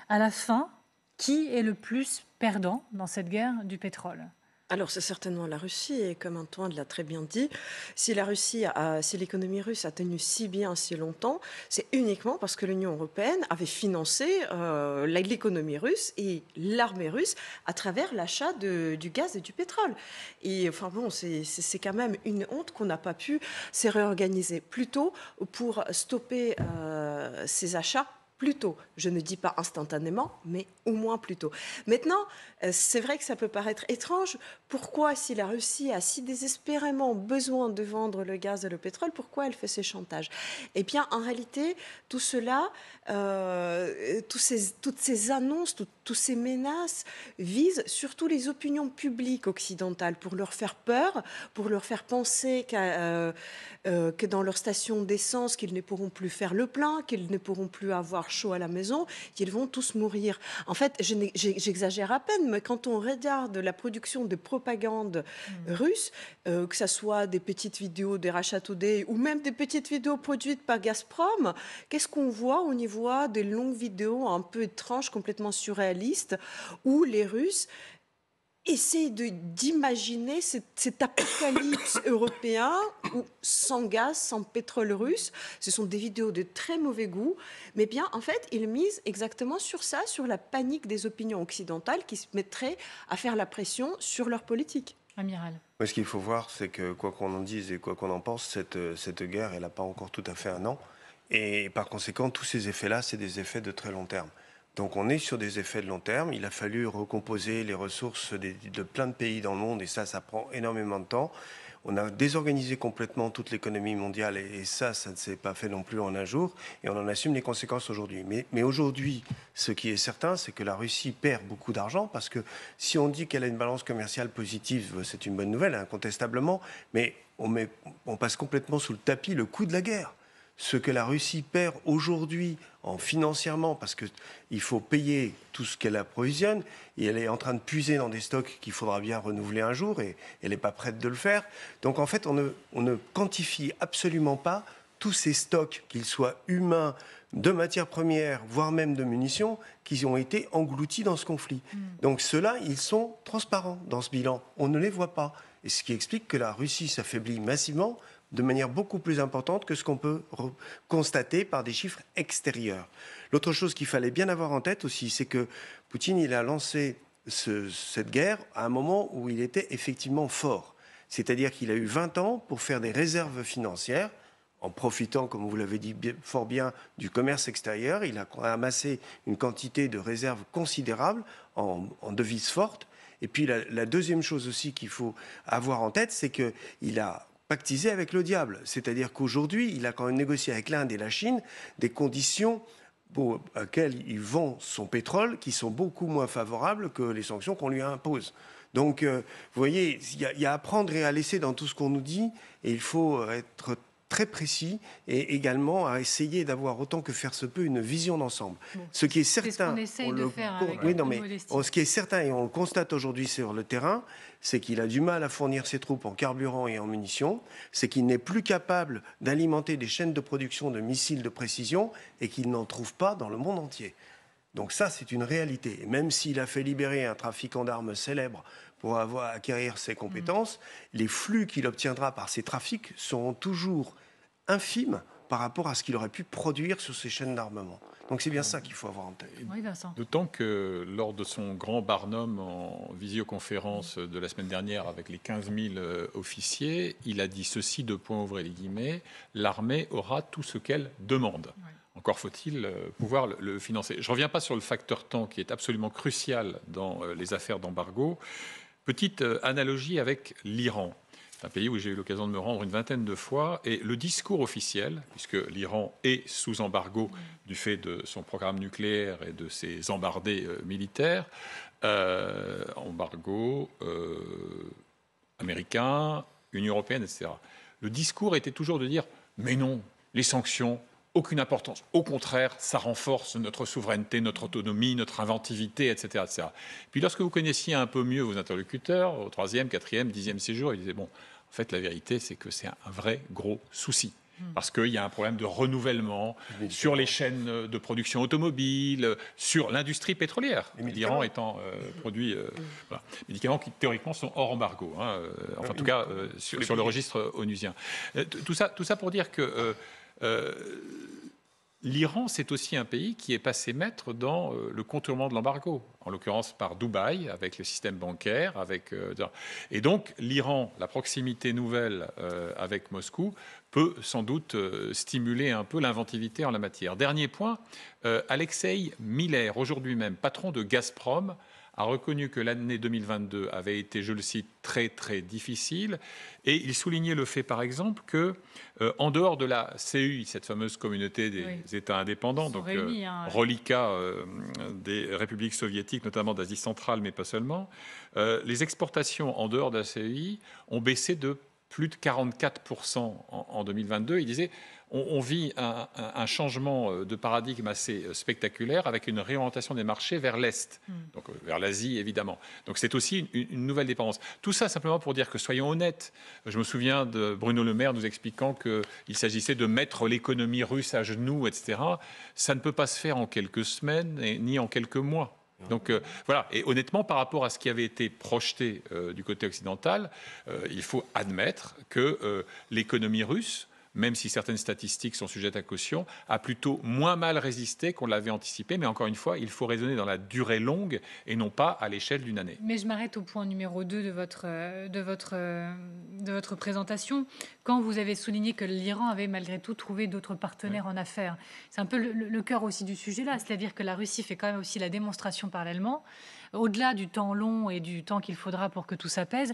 À la fin, qui est le plus perdant dans cette guerre du pétrole ? Alors, c'est certainement la Russie, et comme Antoine l'a très bien dit, si l'économie russe a tenu si bien si longtemps, c'est uniquement parce que l'Union européenne avait financé l'économie russe et l'armée russe à travers l'achat du gaz et du pétrole. Et enfin bon, c'est quand même une honte qu'on n'a pas pu se réorganiser plus tôt pour stopper ces achats. Plus tôt. Je ne dis pas instantanément, mais au moins plus tôt. Maintenant, c'est vrai que ça peut paraître étrange. Pourquoi, si la Russie a si désespérément besoin de vendre le gaz et le pétrole, pourquoi elle fait ces chantages ? Eh bien, en réalité, tout cela, toutes ces annonces, toutes ces menaces visent surtout les opinions publiques occidentales pour leur faire peur, pour leur faire penser que dans leur station d'essence, qu'ils ne pourront plus faire le plein, qu'ils ne pourront plus avoir chaud à la maison, qu'ils vont tous mourir. En fait, j'exagère à peine, mais quand on regarde la production de propagande russe, que ce soit des petites vidéos des Russia Today ou même des petites vidéos produites par Gazprom, qu'est-ce qu'on voit ? On y voit des longues vidéos un peu étranges, complètement surréalistes, où les Russes essaye d'imaginer cet apocalypse européen où sans gaz, sans pétrole russe. Ce sont des vidéos de très mauvais goût, mais bien en fait, ils misent exactement sur ça, sur la panique des opinions occidentales qui se mettraient à faire la pression sur leur politique. Amiral. Ce qu'il faut voir, c'est que quoi qu'on en dise et quoi qu'on en pense, cette guerre, elle n'a pas encore tout à fait un an. Et par conséquent, tous ces effets-là, c'est des effets de très long terme. Donc on est sur des effets de long terme. Il a fallu recomposer les ressources de plein de pays dans le monde et ça prend énormément de temps. On a désorganisé complètement toute l'économie mondiale et ça ne s'est pas fait non plus en un jour et on en assume les conséquences aujourd'hui. Mais aujourd'hui, ce qui est certain, c'est que la Russie perd beaucoup d'argent parce que si on dit qu'elle a une balance commerciale positive, c'est une bonne nouvelle, incontestablement, mais on passe complètement sous le tapis le coût de la guerre. Ce que la Russie perd aujourd'hui financièrement, parce qu'il faut payer tout ce qu'elle approvisionne, et elle est en train de puiser dans des stocks qu'il faudra bien renouveler un jour, et elle n'est pas prête de le faire. Donc en fait, on ne quantifie absolument pas tous ces stocks, qu'ils soient humains, de matières premières, voire même de munitions, qui ont été engloutis dans ce conflit. Donc ceux-là, ils sont transparents dans ce bilan. On ne les voit pas. Et ce qui explique que la Russie s'affaiblit massivement, de manière beaucoup plus importante que ce qu'on peut constater par des chiffres extérieurs. L'autre chose qu'il fallait bien avoir en tête aussi, c'est que Poutine, il a lancé cette guerre à un moment où il était effectivement fort. C'est-à-dire qu'il a eu 20 ans pour faire des réserves financières, en profitant, comme vous l'avez dit fort bien, du commerce extérieur. Il a amassé une quantité de réserves considérable en devises fortes. Et puis la deuxième chose aussi qu'il faut avoir en tête, c'est qu'il a pactisé avec le diable. C'est-à-dire qu'aujourd'hui, il a quand même négocié avec l'Inde et la Chine des conditions pour lesquelles il vend son pétrole qui sont beaucoup moins favorables que les sanctions qu'on lui impose. Donc, vous voyez, il y a à prendre et à laisser dans tout ce qu'on nous dit, et il faut être très précis et également à essayer d'avoir autant que faire se peut une vision d'ensemble. Bon, ce qui est certain, ce qu'on essaye de faire avec ce qui est certain et on le constate aujourd'hui sur le terrain, c'est qu'il a du mal à fournir ses troupes en carburant et en munitions, c'est qu'il n'est plus capable d'alimenter des chaînes de production de missiles de précision et qu'il n'en trouve pas dans le monde entier. Donc ça, c'est une réalité. Et même s'il a fait libérer un trafiquant d'armes célèbre pour acquérir ses compétences, les flux qu'il obtiendra par ces trafics seront toujours infimes par rapport à ce qu'il aurait pu produire sur ces chaînes d'armement. Donc c'est bien ça qu'il faut avoir en tête. Oui, Vincent. D'autant que lors de son grand Barnum en visioconférence de la semaine dernière avec les 15 000 officiers, il a dit ceci, 2 points ouvrés les guillemets, l'armée aura tout ce qu'elle demande. Ouais. Encore faut-il pouvoir le financer. Je ne reviens pas sur le facteur temps qui est absolument crucial dans les affaires d'embargo. Petite analogie avec l'Iran. C'est un pays où j'ai eu l'occasion de me rendre une vingtaine de fois. Et le discours officiel, puisque l'Iran est sous embargo du fait de son programme nucléaire et de ses embardés militaires, embargo américain, Union européenne, etc. Le discours était toujours de dire « mais non, les sanctions, aucune importance. Au contraire, ça renforce notre souveraineté, notre autonomie, notre inventivité, etc., etc. » Puis lorsque vous connaissiez un peu mieux vos interlocuteurs, au 3e, 4e, 10e séjour, ils disaient « bon, en fait, la vérité, c'est que c'est un vrai gros souci. » Parce qu'il y a un problème de renouvellement sur les chaînes de production automobile, sur l'industrie pétrolière, l'Iran étant produit... voilà. Médicaments qui, théoriquement, sont hors embargo, hein, enfin, en tout cas, sur le registre onusien. Tout ça pour dire que l'Iran, c'est aussi un pays qui est passé maître dans le contournement de l'embargo, en l'occurrence par Dubaï, avec le système bancaire. Et donc, l'Iran, la proximité nouvelle avec Moscou, peut sans doute stimuler un peu l'inventivité en la matière. Dernier point, Alexei Miller, aujourd'hui même, patron de Gazprom, a reconnu que l'année 2022 avait été, je le cite, très très difficile. Et il soulignait le fait, par exemple, que en dehors de la CEI, cette fameuse communauté des États indépendants, donc reliquat des républiques soviétiques, notamment d'Asie centrale, mais pas seulement, les exportations en dehors de la CEI ont baissé de plus de 44% en 2022. Il disait on vit un changement de paradigme assez spectaculaire avec une réorientation des marchés vers l'Est, donc vers l'Asie évidemment. Donc c'est aussi une nouvelle dépendance. Tout ça simplement pour dire que, soyons honnêtes, je me souviens de Bruno Le Maire nous expliquant qu'il s'agissait de mettre l'économie russe à genoux, etc. Ça ne peut pas se faire en quelques semaines ni en quelques mois. Donc voilà, et honnêtement, par rapport à ce qui avait été projeté du côté occidental, il faut admettre que l'économie russe, même si certaines statistiques sont sujettes à caution, a plutôt moins mal résisté qu'on l'avait anticipé. Mais encore une fois, il faut raisonner dans la durée longue et non pas à l'échelle d'une année. Mais je m'arrête au point numéro 2 de votre présentation, quand vous avez souligné que l'Iran avait malgré tout trouvé d'autres partenaires en affaires. C'est un peu le cœur aussi du sujet là, c'est-à-dire que la Russie fait quand même aussi la démonstration parallèlement, au-delà du temps long et du temps qu'il faudra pour que tout s'apaise.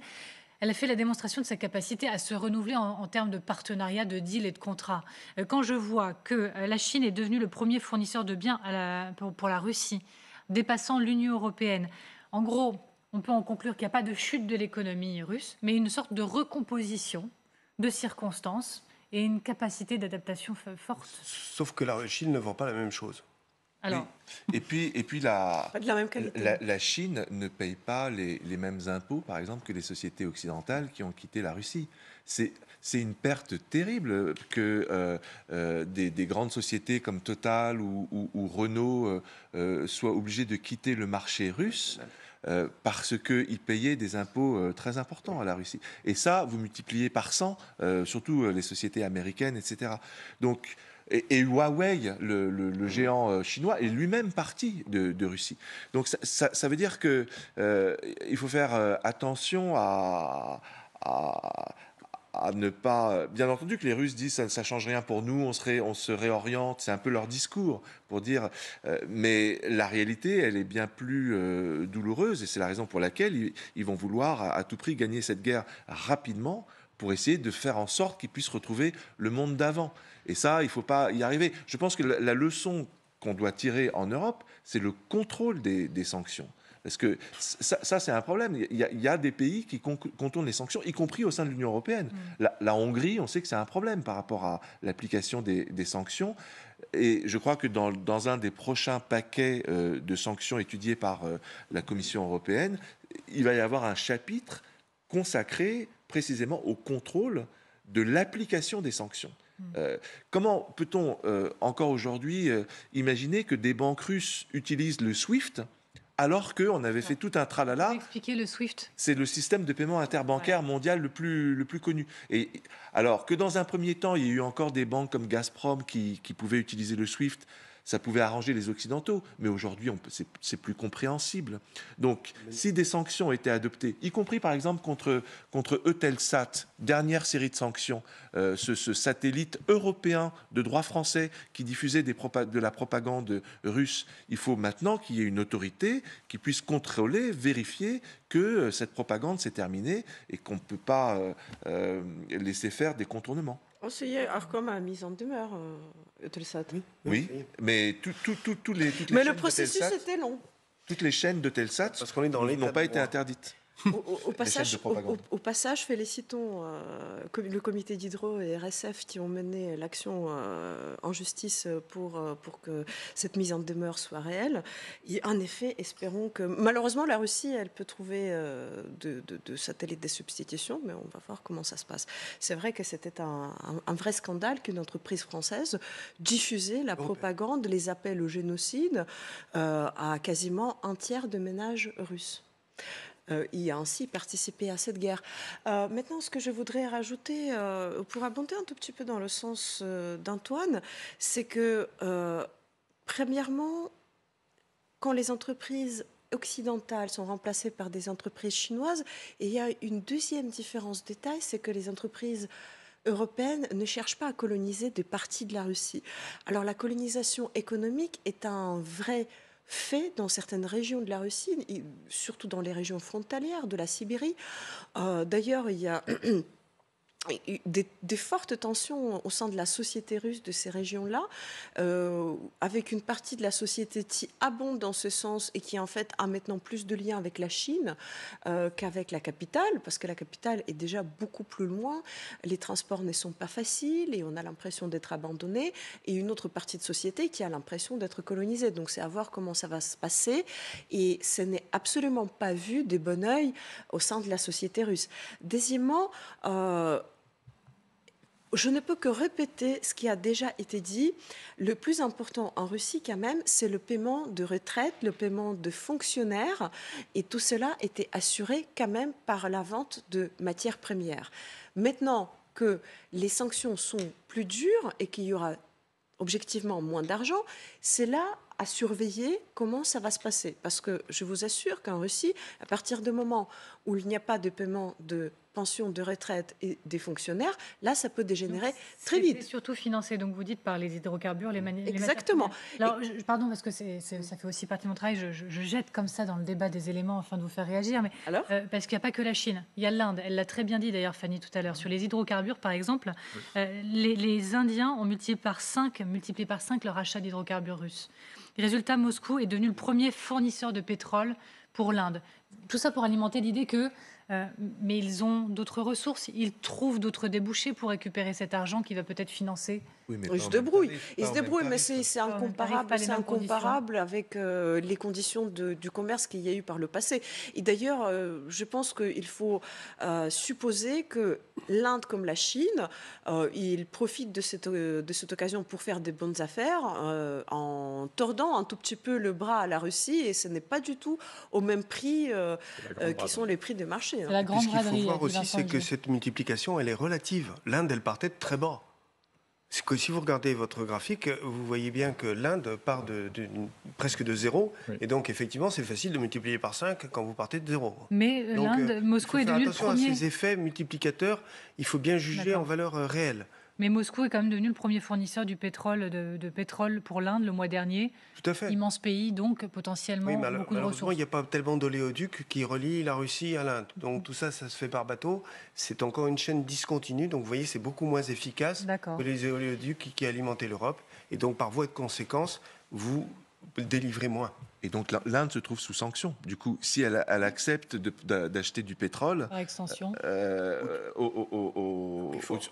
Elle a fait la démonstration de sa capacité à se renouveler en termes de partenariat, de deal et de contrat. Quand je vois que la Chine est devenue le premier fournisseur de biens pour la Russie, dépassant l'Union européenne, en gros, on peut en conclure qu'il n'y a pas de chute de l'économie russe, mais une sorte de recomposition de circonstances et une capacité d'adaptation forte. Sauf que la Chine ne vend pas la même chose. Alors, et puis pas de la même qualité. La Chine ne paye pas les mêmes impôts, par exemple, que les sociétés occidentales qui ont quitté la Russie. C'est une perte terrible que des grandes sociétés comme Total ou Renault soient obligées de quitter le marché russe parce qu'ils payaient des impôts très importants à la Russie. Et ça, vous multipliez par 100, surtout les sociétés américaines, etc. Donc, et Huawei, le géant chinois, est lui-même parti de Russie. Donc ça veut dire que il faut faire attention à à ne pas... Bien entendu que les Russes disent ça ne change rien pour nous, on se réoriente, c'est un peu leur discours pour dire... mais la réalité, elle est bien plus douloureuse et c'est la raison pour laquelle ils vont vouloir à tout prix gagner cette guerre rapidement pour essayer de faire en sorte qu'ils puissent retrouver le monde d'avant. Et ça, il ne faut pas y arriver. Je pense que la leçon qu'on doit tirer en Europe, c'est le contrôle des sanctions. Parce que ça c'est un problème. Il y a des pays qui contournent les sanctions, y compris au sein de l'Union européenne. La Hongrie, on sait que c'est un problème par rapport à l'application des sanctions. Et je crois que dans un des prochains paquets de sanctions étudiés par la Commission européenne, il va y avoir un chapitre consacré précisément au contrôle de l'application des sanctions. Comment peut-on encore aujourd'hui imaginer que des banques russes utilisent le SWIFT alors qu'on avait fait tout un tralala? Expliquer le SWIFT. C'est le système de paiement interbancaire mondial le plus connu. Et alors que dans un premier temps, il y a eu encore des banques comme Gazprom qui pouvaient utiliser le SWIFT, ça pouvait arranger les Occidentaux, mais aujourd'hui, c'est plus compréhensible. Donc, si des sanctions étaient adoptées, y compris par exemple contre Eutelsat, dernière série de sanctions, ce satellite européen de droit français qui diffusait de la propagande russe, il faut maintenant qu'il y ait une autorité qui puisse contrôler, vérifier que cette propagande s'est terminée et qu'on ne peut pas laisser faire des contournements. Il y a Arcom a mise en demeure Eutelsat. Oui, mais toutes les mais chaînes le processus était long. Toutes les chaînes de Telsat n'ont pas été interdites. Au passage, félicitons le comité d'Hydro et RSF qui ont mené l'action en justice pour que cette mise en demeure soit réelle. Et en effet, espérons que... Malheureusement, la Russie, elle peut trouver de satellites des substitutions, mais on va voir comment ça se passe. C'est vrai que c'était un vrai scandale qu'une entreprise française diffusait la propagande, les appels au génocide à quasiment un tiers de ménages russes. Il a ainsi participé à cette guerre. Maintenant, ce que je voudrais rajouter, pour abonder un tout petit peu dans le sens d'Antoine, c'est que, premièrement, quand les entreprises occidentales sont remplacées par des entreprises chinoises, et il y a une deuxième différence de taille, c'est que les entreprises européennes ne cherchent pas à coloniser des parties de la Russie. Alors, la colonisation économique est un vrai fait dans certaines régions de la Russie, surtout dans les régions frontalières de la Sibérie. D'ailleurs, il y a des fortes tensions au sein de la société russe de ces régions-là, avec une partie de la société qui abonde dans ce sens et qui en fait a maintenant plus de liens avec la Chine qu'avec la capitale, parce que la capitale est déjà beaucoup plus loin, les transports ne sont pas faciles et on a l'impression d'être abandonné, et une autre partie de société qui a l'impression d'être colonisée. Donc c'est à voir comment ça va se passer, et ce n'est absolument pas vu de bon œil au sein de la société russe. Deuxièmement, je ne peux que répéter ce qui a déjà été dit. Le plus important en Russie, quand même, c'est le paiement de retraite, le paiement de fonctionnaires. Et tout cela était assuré quand même par la vente de matières premières. Maintenant que les sanctions sont plus dures et qu'il y aura objectivement moins d'argent, c'est là à surveiller comment ça va se passer. Parce que je vous assure qu'en Russie, à partir du moment où il n'y a pas de paiement de pension de retraite et des fonctionnaires, là, ça peut dégénérer très vite. C'est surtout financé, donc vous dites, par les hydrocarbures, les Exactement. Alors, pardon, parce que ça fait aussi partie de mon travail, je jette comme ça dans le débat des éléments afin de vous faire réagir, mais parce qu'il n'y a pas que la Chine, il y a l'Inde, elle l'a très bien dit d'ailleurs, Fanny, tout à l'heure, sur les hydrocarbures, par exemple, les Indiens ont multiplié par 5 leur achat d'hydrocarbures russes. Résultat, Moscou est devenu le premier fournisseur de pétrole pour l'Inde. Tout ça pour alimenter l'idée que mais ils ont d'autres ressources, ils trouvent d'autres débouchés pour récupérer cet argent qui va peut-être financer. Oui, mais ils se débrouillent, mais c'est incomparable avec les conditions du commerce qu'il y a eu par le passé. Et d'ailleurs, je pense qu'il faut supposer que l'Inde comme la Chine, ils profitent de cette occasion pour faire des bonnes affaires en tordant un tout petit peu le bras à la Russie, et ce n'est pas du tout au même prix qui sont les prix des marchés. C'est la grande Ce qu'il faut braderie, voir aussi, c'est que cette multiplication, elle est relative. L'Inde, elle partait de très bas. C'est que si vous regardez votre graphique, vous voyez bien que l'Inde part presque de zéro. Oui. Et donc, effectivement, c'est facile de multiplier par 5 quand vous partez de zéro. Mais l'Inde, Moscou est devenu le premier. Attention à ces effets multiplicateurs. Il faut bien juger en valeur réelle. Mais Moscou est quand même devenu le premier fournisseur du pétrole, de pétrole pour l'Inde le mois dernier. Tout à fait. Immense pays, donc potentiellement beaucoup de ressources. Il n'y a pas tellement d'oléoducs qui relient la Russie à l'Inde. Donc tout ça, ça se fait par bateau. C'est encore une chaîne discontinue. Donc vous voyez, c'est beaucoup moins efficace que les oléoducs qui alimentaient l'Europe. Et donc par voie de conséquence, vous délivrez moins. Et donc l'Inde se trouve sous sanction. Du coup, si elle accepte d'acheter du pétrole par extension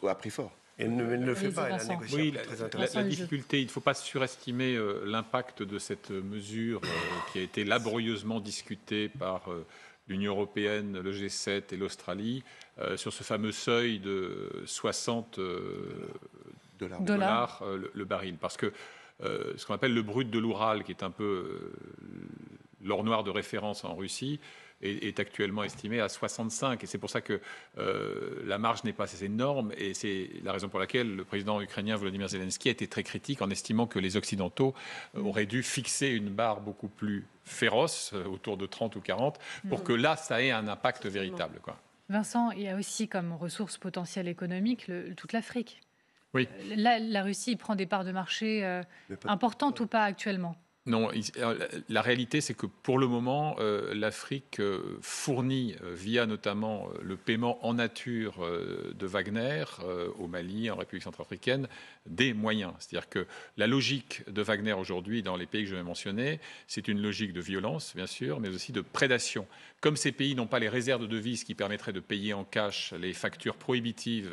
à prix fort. Elle ne le fait pas, elle a négocié. Oui, la difficulté, il ne faut pas surestimer l'impact de cette mesure qui a été laborieusement discutée par l'Union européenne, le G7 et l'Australie sur ce fameux seuil de 60 dollars le baril. Parce que ce qu'on appelle le brut de l'Oural, qui est un peu l'or noir de référence en Russie, est actuellement estimé à 65. Et c'est pour ça que la marge n'est pas assez énorme. Et c'est la raison pour laquelle le président ukrainien Volodymyr Zelensky a été très critique en estimant que les Occidentaux auraient dû fixer une barre beaucoup plus féroce, autour de 30 ou 40, pour que là, ça ait un impact véritable, quoi. Vincent, il y a aussi comme ressource potentielle économique toute l'Afrique. Oui. La Russie prend des parts de marché importantes ou pas actuellement? Non, la réalité, c'est que pour le moment, l'Afrique fournit, via notamment le paiement en nature de Wagner au Mali, en République centrafricaine, des moyens. C'est-à-dire que la logique de Wagner aujourd'hui, dans les pays que je vais mentionner, c'est une logique de violence, bien sûr, mais aussi de prédation. Comme ces pays n'ont pas les réserves de devises qui permettraient de payer en cash les factures prohibitives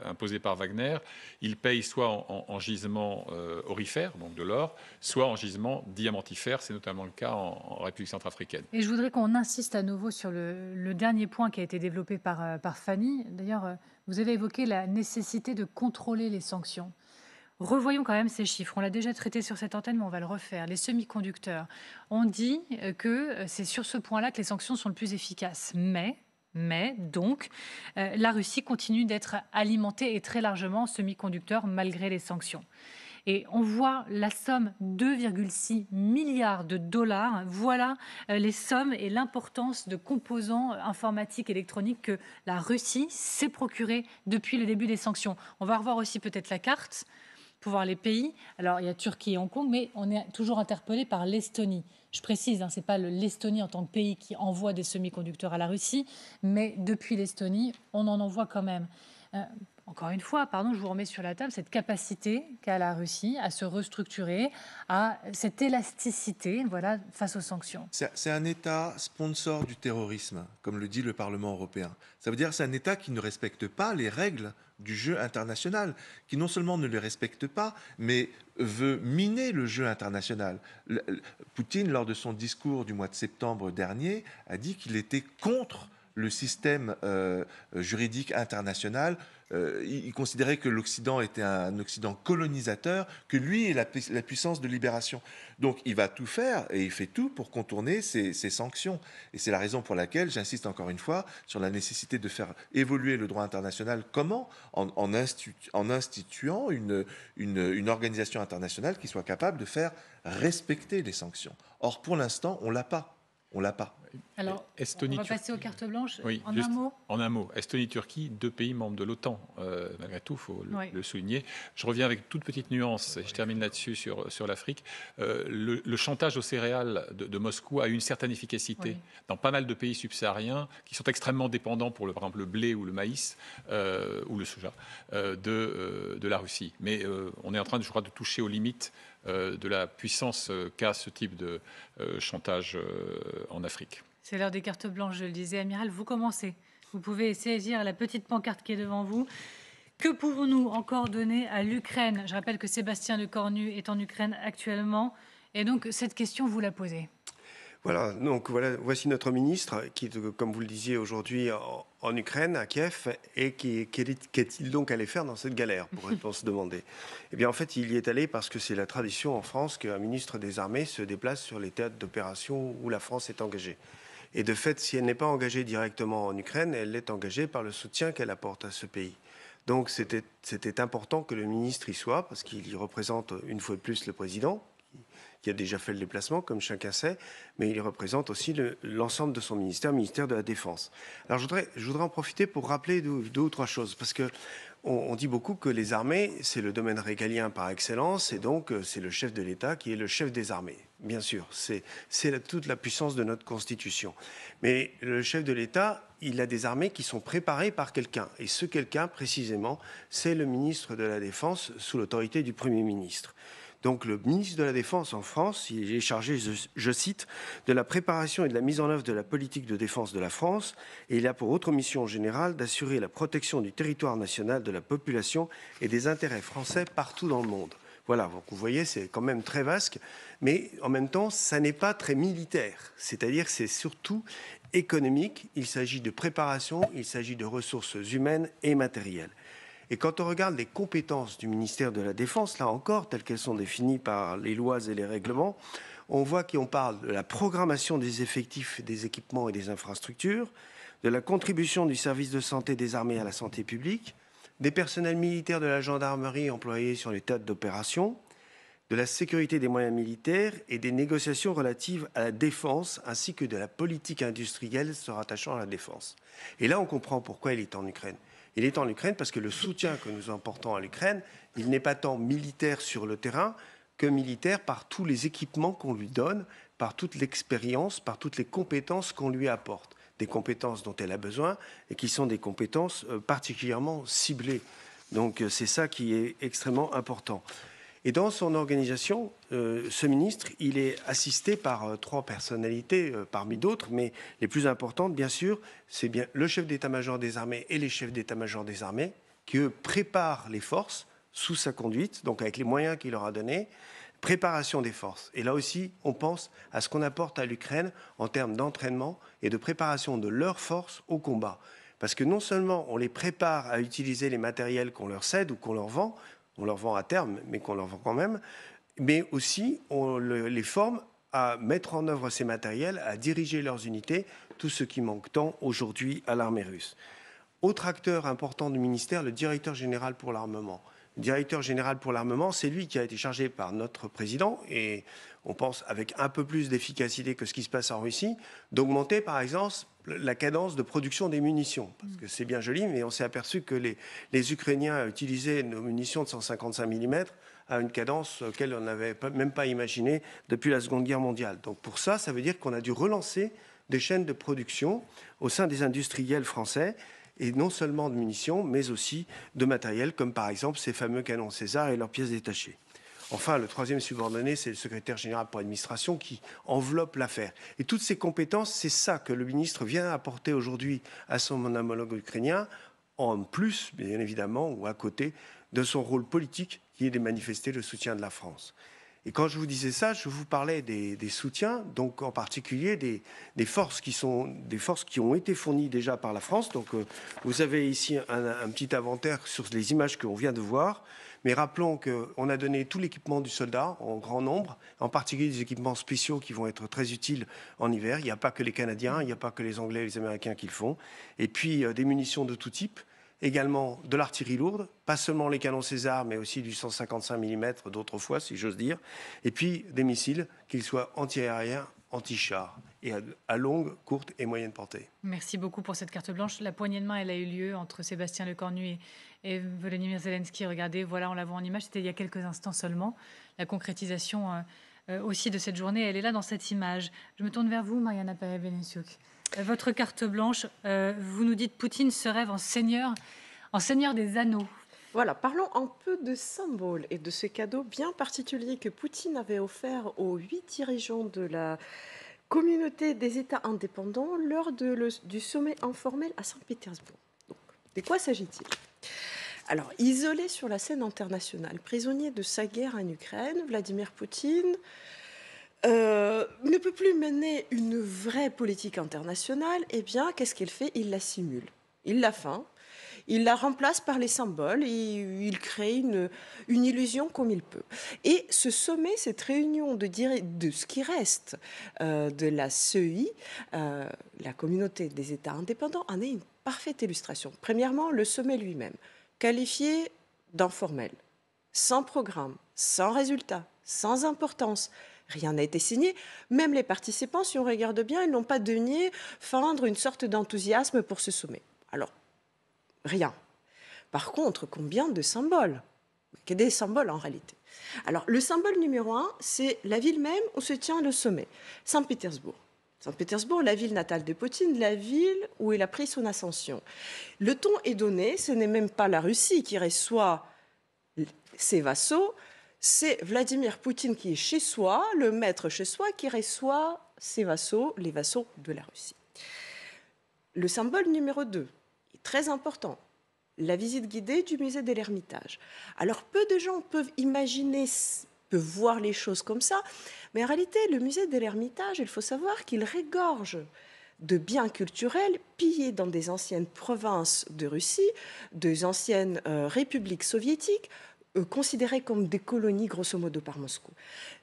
imposées par Wagner, ils payent soit en gisement aurifère, donc de l'or, soit en gisement diamantifère. C'est notamment le cas en République centrafricaine. Et je voudrais qu'on insiste à nouveau sur le dernier point qui a été développé par Fanny. D'ailleurs, vous avez évoqué la nécessité de contrôler les sanctions. Revoyons quand même ces chiffres. On l'a déjà traité sur cette antenne, mais on va le refaire. Les semi-conducteurs. On dit que c'est sur ce point-là que les sanctions sont le plus efficaces. Mais donc, la Russie continue d'être alimentée et très largement en semi-conducteurs malgré les sanctions. Et on voit la somme 2,6 milliards de dollars. Voilà les sommes et l'importance de composants informatiques électroniques que la Russie s'est procurée depuis le début des sanctions. On va revoir aussi peut-être la carte pour voir les pays. Alors, il y a Turquie et Hong Kong, mais on est toujours interpellé par l'Estonie. Je précise, ce n'est pas l'Estonie en tant que pays qui envoie des semi-conducteurs à la Russie, mais depuis l'Estonie, on en envoie quand même. Encore une fois, je vous remets sur la table cette capacité qu'a la Russie à se restructurer, à cette élasticité face aux sanctions. C'est un État sponsor du terrorisme, comme le dit le Parlement européen. Ça veut dire que c'est un État qui ne respecte pas les règles du jeu international, qui non seulement ne les respecte pas, mais veut miner le jeu international. Poutine, lors de son discours du mois de septembre dernier, a dit qu'il était contre le système juridique international. Il considérait que l'Occident était un Occident colonisateur, que lui est la puissance de libération. Donc il va tout faire, et il fait tout pour contourner ces sanctions. Et c'est la raison pour laquelle j'insiste encore une fois sur la nécessité de faire évoluer le droit international. Comment ? En instituant une organisation internationale qui soit capable de faire respecter les sanctions. Or, pour l'instant, on ne l'a pas. Alors, Estonie, on va passer aux cartes blanches. Oui, un mot. En un mot. Estonie-Turquie, 2 pays membres de l'OTAN. Malgré tout, il faut le souligner. Je reviens avec toute petite nuance, et je termine là-dessus sur l'Afrique. Le chantage aux céréales de Moscou a eu une certaine efficacité dans pas mal de pays subsahariens qui sont extrêmement dépendants pour, par exemple, le blé ou le maïs, ou le soja, de la Russie. Mais on est en train, je crois, de toucher aux limites de la puissance qu'a ce type de chantage en Afrique. C'est l'heure des cartes blanches, je le disais. Amiral, vous commencez. Vous pouvez saisir la petite pancarte qui est devant vous. Que pouvons-nous encore donner à l'Ukraine ? Je rappelle que Sébastien Lecornu est en Ukraine actuellement. Et donc, cette question, vous la posez. Voilà, donc voici notre ministre qui, comme vous le disiez aujourd'hui, en Ukraine, à Kiev, et qu'est-il donc allé faire dans cette galère, pourrait-on se demander. Eh bien, en fait, il y est allé parce que c'est la tradition en France qu'un ministre des Armées se déplace sur les théâtres d'opération où la France est engagée. Et de fait, si elle n'est pas engagée directement en Ukraine, elle est engagée par le soutien qu'elle apporte à ce pays. Donc c'était important que le ministre y soit, parce qu'il y représente une fois de plus le président, qui a déjà fait le déplacement, comme chacun sait, mais il représente aussi l'ensemble de son ministère, le ministère de la Défense. Alors je voudrais en profiter pour rappeler deux ou trois choses, parce que on dit beaucoup que les armées, c'est le domaine régalien par excellence, et donc c'est le chef de l'État qui est le chef des armées. Bien sûr, c'est toute la puissance de notre Constitution. Mais le chef de l'État, il a des armées qui sont préparées par quelqu'un. Et ce quelqu'un, précisément, c'est le ministre de la Défense sous l'autorité du Premier ministre. Donc le ministre de la Défense en France, il est chargé, je cite, de la préparation et de la mise en œuvre de la politique de défense de la France, et il a pour autre mission générale d'assurer la protection du territoire national, de la population et des intérêts français partout dans le monde. Voilà, donc vous voyez, c'est quand même très vaste, mais en même temps, ça n'est pas très militaire, c'est-à-dire que c'est surtout économique, il s'agit de préparation, il s'agit de ressources humaines et matérielles. Et quand on regarde les compétences du ministère de la Défense, là encore, telles qu'elles sont définies par les lois et les règlements, on voit qu'on parle de la programmation des effectifs, des équipements et des infrastructures, de la contribution du service de santé des armées à la santé publique, des personnels militaires de la gendarmerie employés sur les théâtres d'opération, de la sécurité des moyens militaires et des négociations relatives à la défense, ainsi que de la politique industrielle se rattachant à la défense. Et là, on comprend pourquoi il est en Ukraine. Il est en Ukraine parce que le soutien que nous apportons à l'Ukraine, il n'est pas tant militaire sur le terrain que militaire par tous les équipements qu'on lui donne, par toute l'expérience, par toutes les compétences qu'on lui apporte. Des compétences dont elle a besoin et qui sont des compétences particulièrement ciblées. Donc c'est ça qui est extrêmement important. Et dans son organisation, ce ministre, il est assisté par trois personnalités parmi d'autres, mais les plus importantes, bien sûr, c'est bien le chef d'état-major des armées et les chefs d'état-major des armées qui, eux, préparent les forces sous sa conduite, donc avec les moyens qu'il leur a donnés, préparation des forces. Et là aussi, on pense à ce qu'on apporte à l'Ukraine en termes d'entraînement et de préparation de leurs forces au combat. Parce que non seulement on les prépare à utiliser les matériels qu'on leur cède ou qu'on leur vend à terme, mais qu'on leur vend quand même, mais aussi on les forme à mettre en œuvre ces matériels, à diriger leurs unités, tout ce qui manque tant aujourd'hui à l'armée russe. Autre acteur important du ministère, le directeur général pour l'armement. Le directeur général pour l'armement, c'est lui qui a été chargé par notre président, et on pense avec un peu plus d'efficacité que ce qui se passe en Russie, d'augmenter par exemple la cadence de production des munitions. Parce que c'est bien joli, mais on s'est aperçu que les Ukrainiens utilisaient nos munitions de 155 mm à une cadence auquel on n'avait même pas imaginé depuis la Seconde Guerre mondiale. Donc pour ça, ça veut dire qu'on a dû relancer des chaînes de production au sein des industriels français, et non seulement de munitions, mais aussi de matériel, comme par exemple ces fameux canons César et leurs pièces détachées. Enfin, le troisième subordonné, c'est le secrétaire général pour l'administration qui enveloppe l'affaire. Et toutes ces compétences, c'est ça que le ministre vient apporter aujourd'hui à son homologue ukrainien, en plus, bien évidemment, ou à côté de son rôle politique, qui est de manifester le soutien de la France. Et quand je vous disais ça, je vous parlais des soutiens, donc en particulier des forces qui ont été fournies déjà par la France. Donc vous avez ici un petit inventaire sur les images qu'on vient de voir. Mais rappelons qu'on a donné tout l'équipement du soldat en grand nombre, en particulier des équipements spéciaux qui vont être très utiles en hiver. Il n'y a pas que les Canadiens, il n'y a pas que les Anglais et les Américains qui le font. Et puis des munitions de tout type. Également de l'artillerie lourde, pas seulement les canons César, mais aussi du 155 mm d'autrefois, si j'ose dire, et puis des missiles, qu'ils soient anti-aériens, anti-chars, et à longue, courte et moyenne portée. Merci beaucoup pour cette carte blanche. La poignée de main, elle a eu lieu entre Sébastien Lecornu et Volodymyr Zelensky. Regardez, voilà, on la voit en image, c'était il y a quelques instants seulement. La concrétisation aussi de cette journée, elle est là dans cette image. Je me tourne vers vous, Mariana Pérez-Benessiuk. Votre carte blanche, vous nous dites Poutine se rêve en seigneur des anneaux. Voilà, parlons un peu de symboles et de ce cadeau bien particulier que Poutine avait offert aux 8 dirigeants de la communauté des États indépendants lors du sommet informel à Saint-Pétersbourg. Donc, de quoi s'agit-il ? Alors, isolé sur la scène internationale, prisonnier de sa guerre en Ukraine, Vladimir Poutine ne peut plus mener une vraie politique internationale. Eh bien, qu'est-ce qu'il fait ? Il la simule. Il la feint. Il la remplace par les symboles et il crée une illusion comme il peut. Et ce sommet, cette réunion de ce qui reste de la CEI, la communauté des États indépendants, en est une parfaite illustration. Premièrement, le sommet lui-même. qualifié d'informel, sans programme, sans résultat, sans importance. Rien n'a été signé. Même les participants, si on regarde bien, ils n'ont pas daigné feindre une sorte d'enthousiasme pour ce sommet. Alors, rien. Par contre, combien de symboles? Il y a des symboles en réalité. Alors, le symbole numéro 1, c'est la ville même où se tient le sommet, Saint-Pétersbourg. Saint-Pétersbourg, la ville natale de Poutine, la ville où il a pris son ascension. Le ton est donné, ce n'est même pas la Russie qui reçoit ses vassaux, c'est Vladimir Poutine qui est chez soi, le maître chez soi, qui reçoit ses vassaux, les vassaux de la Russie. Le symbole numéro 2 est très important, la visite guidée du musée de l'Ermitage. Alors peu de gens peuvent imaginer, peuvent voir les choses comme ça, mais en réalité, le musée de l'Ermitage, il faut savoir qu'il regorge de biens culturels pillés dans des anciennes provinces de Russie, des anciennes républiques soviétiques, considérées comme des colonies grosso modo par Moscou.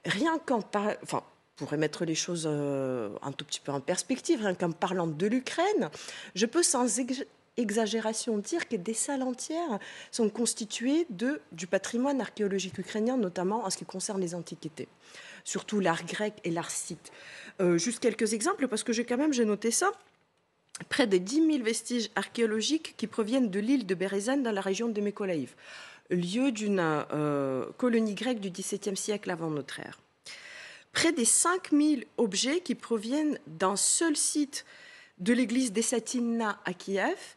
Rien qu'en pour remettre les choses un tout petit peu en perspective, rien qu'en parlant de l'Ukraine, je peux sans exagération dire que des salles entières sont constituées du patrimoine archéologique ukrainien, notamment en ce qui concerne les antiquités, surtout l'art grec et l'art scythe. Juste quelques exemples, parce que j'ai noté ça. Près de 10 000 vestiges archéologiques qui proviennent de l'île de Berezan dans la région de Mykolaïv, lieu d'une colonie grecque du XVIIe siècle avant notre ère. Près des 5 000 objets qui proviennent d'un seul site de l'église d'Essatina à Kiev,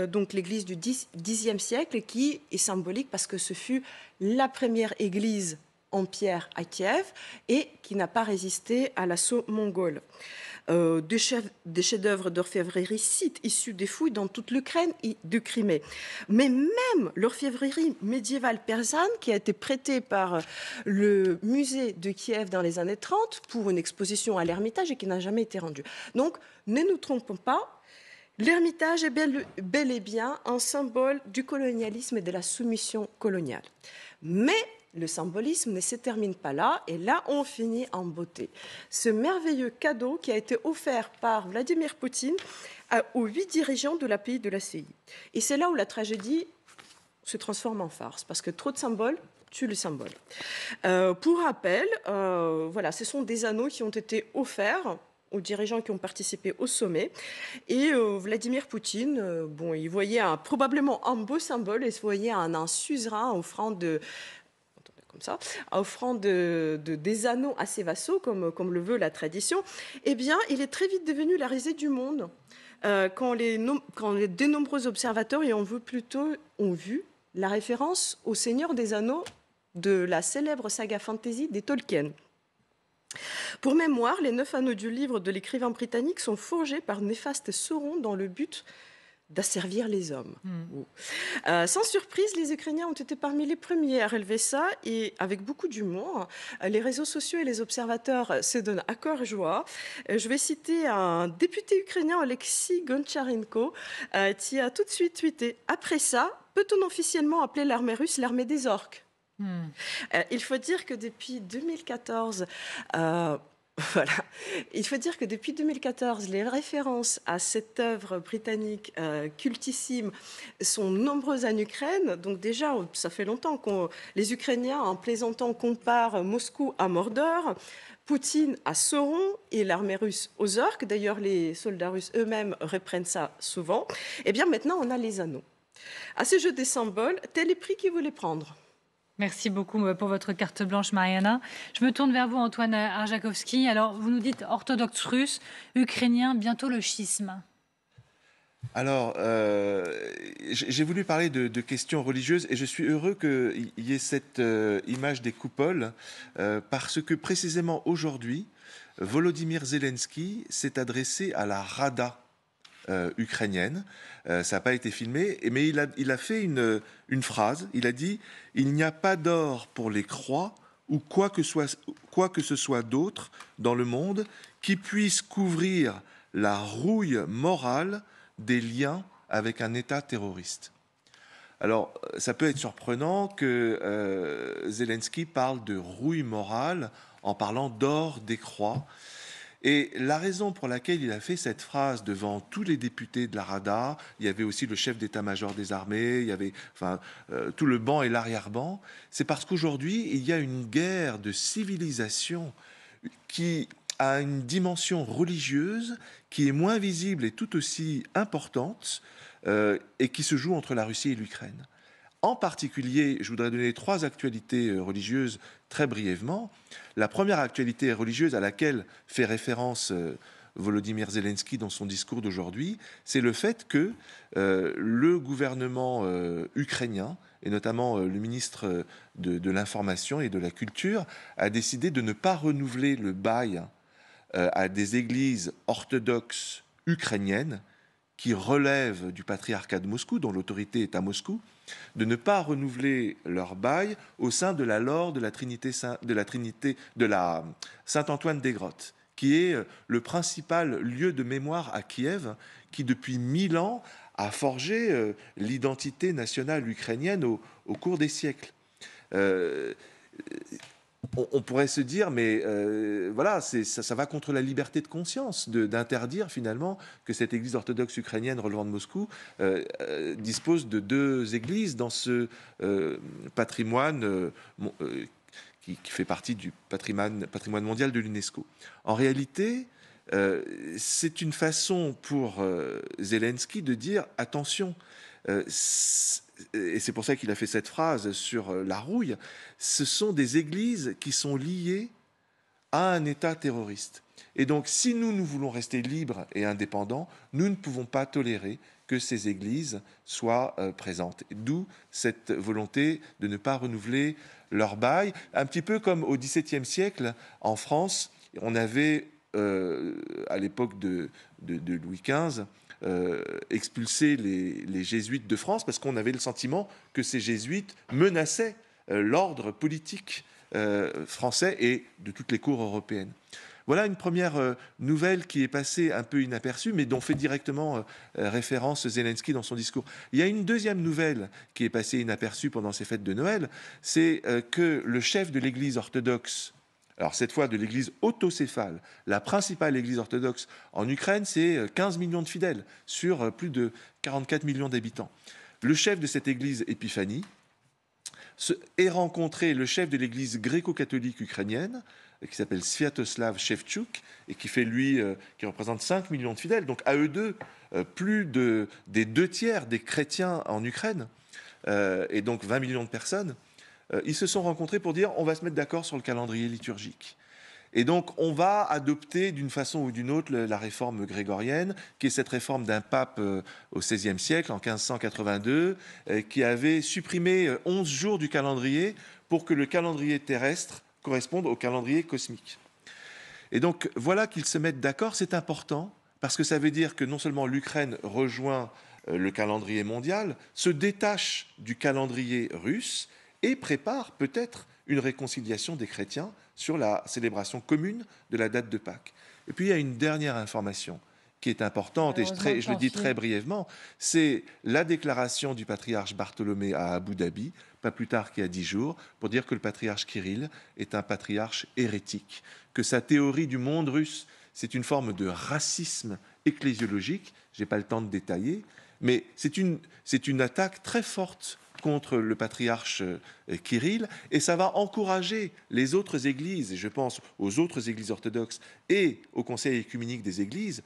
donc l'église du Xe siècle, qui est symbolique parce que ce fut la première église en pierre à Kiev et qui n'a pas résisté à l'assaut mongol. Des chefs-d'œuvre d'orfèvrerie scythe issus des fouilles dans toute l'Ukraine et de Crimée. Mais même l'orfèvrerie médiévale persane qui a été prêtée par le musée de Kiev dans les années 30 pour une exposition à l'Ermitage et qui n'a jamais été rendue. Donc, ne nous trompons pas, l'Ermitage est bel et bien un symbole du colonialisme et de la soumission coloniale. Mais le symbolisme ne se termine pas là, et là, on finit en beauté. Ce merveilleux cadeau qui a été offert par Vladimir Poutine aux 8 dirigeants de la pays de la CI. Et c'est là où la tragédie se transforme en farce, parce que trop de symboles tue le symbole. Pour rappel, ce sont des anneaux qui ont été offerts aux dirigeants qui ont participé au sommet. Et Vladimir Poutine, il voyait probablement un beau symbole et se voyait un suzerain offrant des anneaux à ses vassaux, comme le veut la tradition. Eh bien, il est très vite devenu la risée du monde quand de nombreux observateurs ont vu la référence au Seigneur des Anneaux de la célèbre saga fantasy des Tolkien. Pour mémoire, les 9 anneaux du livre de l'écrivain britannique sont forgés par néfaste Sauron dans le but d'asservir les hommes. Sans surprise, les Ukrainiens ont été parmi les premiers à relever ça, et avec beaucoup d'humour. Les réseaux sociaux et les observateurs se donnent à cœur joie. Je vais citer un député ukrainien, Alexis Goncharenko, qui a tout de suite tweeté « Après ça, peut-on officiellement appeler l'armée russe l'armée des orques ?» Il faut dire que depuis 2014... Il faut dire que depuis 2014, les références à cette œuvre britannique cultissime sont nombreuses en Ukraine. Donc déjà, ça fait longtemps que les Ukrainiens, en plaisantant, comparent Moscou à Mordor, Poutine à Sauron et l'armée russe aux orques. D'ailleurs, les soldats russes eux-mêmes reprennent ça souvent. Eh bien, maintenant, on a les anneaux. À ce jeu des symboles, tel est prix qu'ils voulaient prendre. Merci beaucoup pour votre carte blanche, Mariana. Je me tourne vers vous, Antoine Arjakovski. Alors, vous nous dites orthodoxe russe, ukrainien, bientôt le schisme. Alors, j'ai voulu parler de questions religieuses et je suis heureux qu'il y ait cette image des coupoles parce que précisément aujourd'hui, Volodymyr Zelensky s'est adressé à la Rada ukrainienne. Ça n'a pas été filmé, mais il a fait une phrase. Il a dit « Il n'y a pas d'or pour les croix ou quoi que ce soit d'autre dans le monde qui puisse couvrir la rouille morale des liens avec un État terroriste. » Alors, ça peut être surprenant que Zelensky parle de rouille morale en parlant d'or des croix. Et la raison pour laquelle il a fait cette phrase devant tous les députés de la Rada, il y avait aussi le chef d'état-major des armées, il y avait tout le banc et l'arrière-banc, c'est parce qu'aujourd'hui, il y a une guerre de civilisation qui a une dimension religieuse qui est moins visible et tout aussi importante et qui se joue entre la Russie et l'Ukraine. En particulier, je voudrais donner 3 actualités religieuses très brièvement. La première actualité religieuse à laquelle fait référence Volodymyr Zelensky dans son discours d'aujourd'hui, c'est le fait que le gouvernement ukrainien, et notamment le ministre de l'Information et de la Culture, a décidé de ne pas renouveler le bail à des églises orthodoxes ukrainiennes qui relèvent du patriarcat de Moscou, dont l'autorité est à Moscou, de ne pas renouveler leur bail au sein de la Lore de la Saint-Antoine des Grottes, qui est le principal lieu de mémoire à Kiev, qui depuis 1000 ans a forgé l'identité nationale ukrainienne au cours des siècles. On pourrait se dire, mais voilà, ça va contre la liberté de conscience d'interdire finalement que cette église orthodoxe ukrainienne relevant de Moscou dispose de 2 églises dans ce patrimoine qui fait partie du patrimoine mondial de l'UNESCO. En réalité, c'est une façon pour Zelensky de dire attention. Et c'est pour ça qu'il a fait cette phrase sur la rouille, ce sont des églises qui sont liées à un État terroriste. Et donc, si nous voulons rester libres et indépendants, nous ne pouvons pas tolérer que ces églises soient présentes. D'où cette volonté de ne pas renouveler leur bail. Un petit peu comme au XVIIe siècle, en France, on avait, à l'époque de Louis XV, expulser les jésuites de France parce qu'on avait le sentiment que ces jésuites menaçaient l'ordre politique français et de toutes les cours européennes. Voilà une première nouvelle qui est passée un peu inaperçue, mais dont fait directement référence Zelensky dans son discours. Il y a une deuxième nouvelle qui est passée inaperçue pendant ces fêtes de Noël, c'est que le chef de l'Église orthodoxe, alors cette fois de l'église autocéphale, la principale église orthodoxe en Ukraine, c'est 15 millions de fidèles sur plus de 44 millions d'habitants. Le chef de cette église, Épiphanie, est rencontré le chef de l'église gréco-catholique ukrainienne, qui s'appelle Sviatoslav Shevchuk, et qui fait qui représente 5 millions de fidèles. Donc à eux deux, plus des 2 tiers des chrétiens en Ukraine, et donc 20 millions de personnes. Ils se sont rencontrés pour dire on va se mettre d'accord sur le calendrier liturgique. Et donc on va adopter d'une façon ou d'une autre la réforme grégorienne, qui est cette réforme d'un pape au XVIe siècle, en 1582, qui avait supprimé 11 jours du calendrier pour que le calendrier terrestre corresponde au calendrier cosmique. Et donc voilà qu'ils se mettent d'accord, c'est important, parce que ça veut dire que non seulement l'Ukraine rejoint le calendrier mondial, se détache du calendrier russe, et prépare peut-être une réconciliation des chrétiens sur la célébration commune de la date de Pâques. Et puis il y a une dernière information qui est importante, et je le dis très brièvement, c'est la déclaration du patriarche Bartholomé à Abu Dhabi, pas plus tard qu'il y a 10 jours, pour dire que le patriarche Kirill est un patriarche hérétique, que sa théorie du monde russe, c'est une forme de racisme ecclésiologique, je n'ai pas le temps de détailler, mais c'est une attaque très forte contre le patriarche Kirill, et ça va encourager les autres églises, et je pense aux autres églises orthodoxes et au Conseil œcuménique des églises,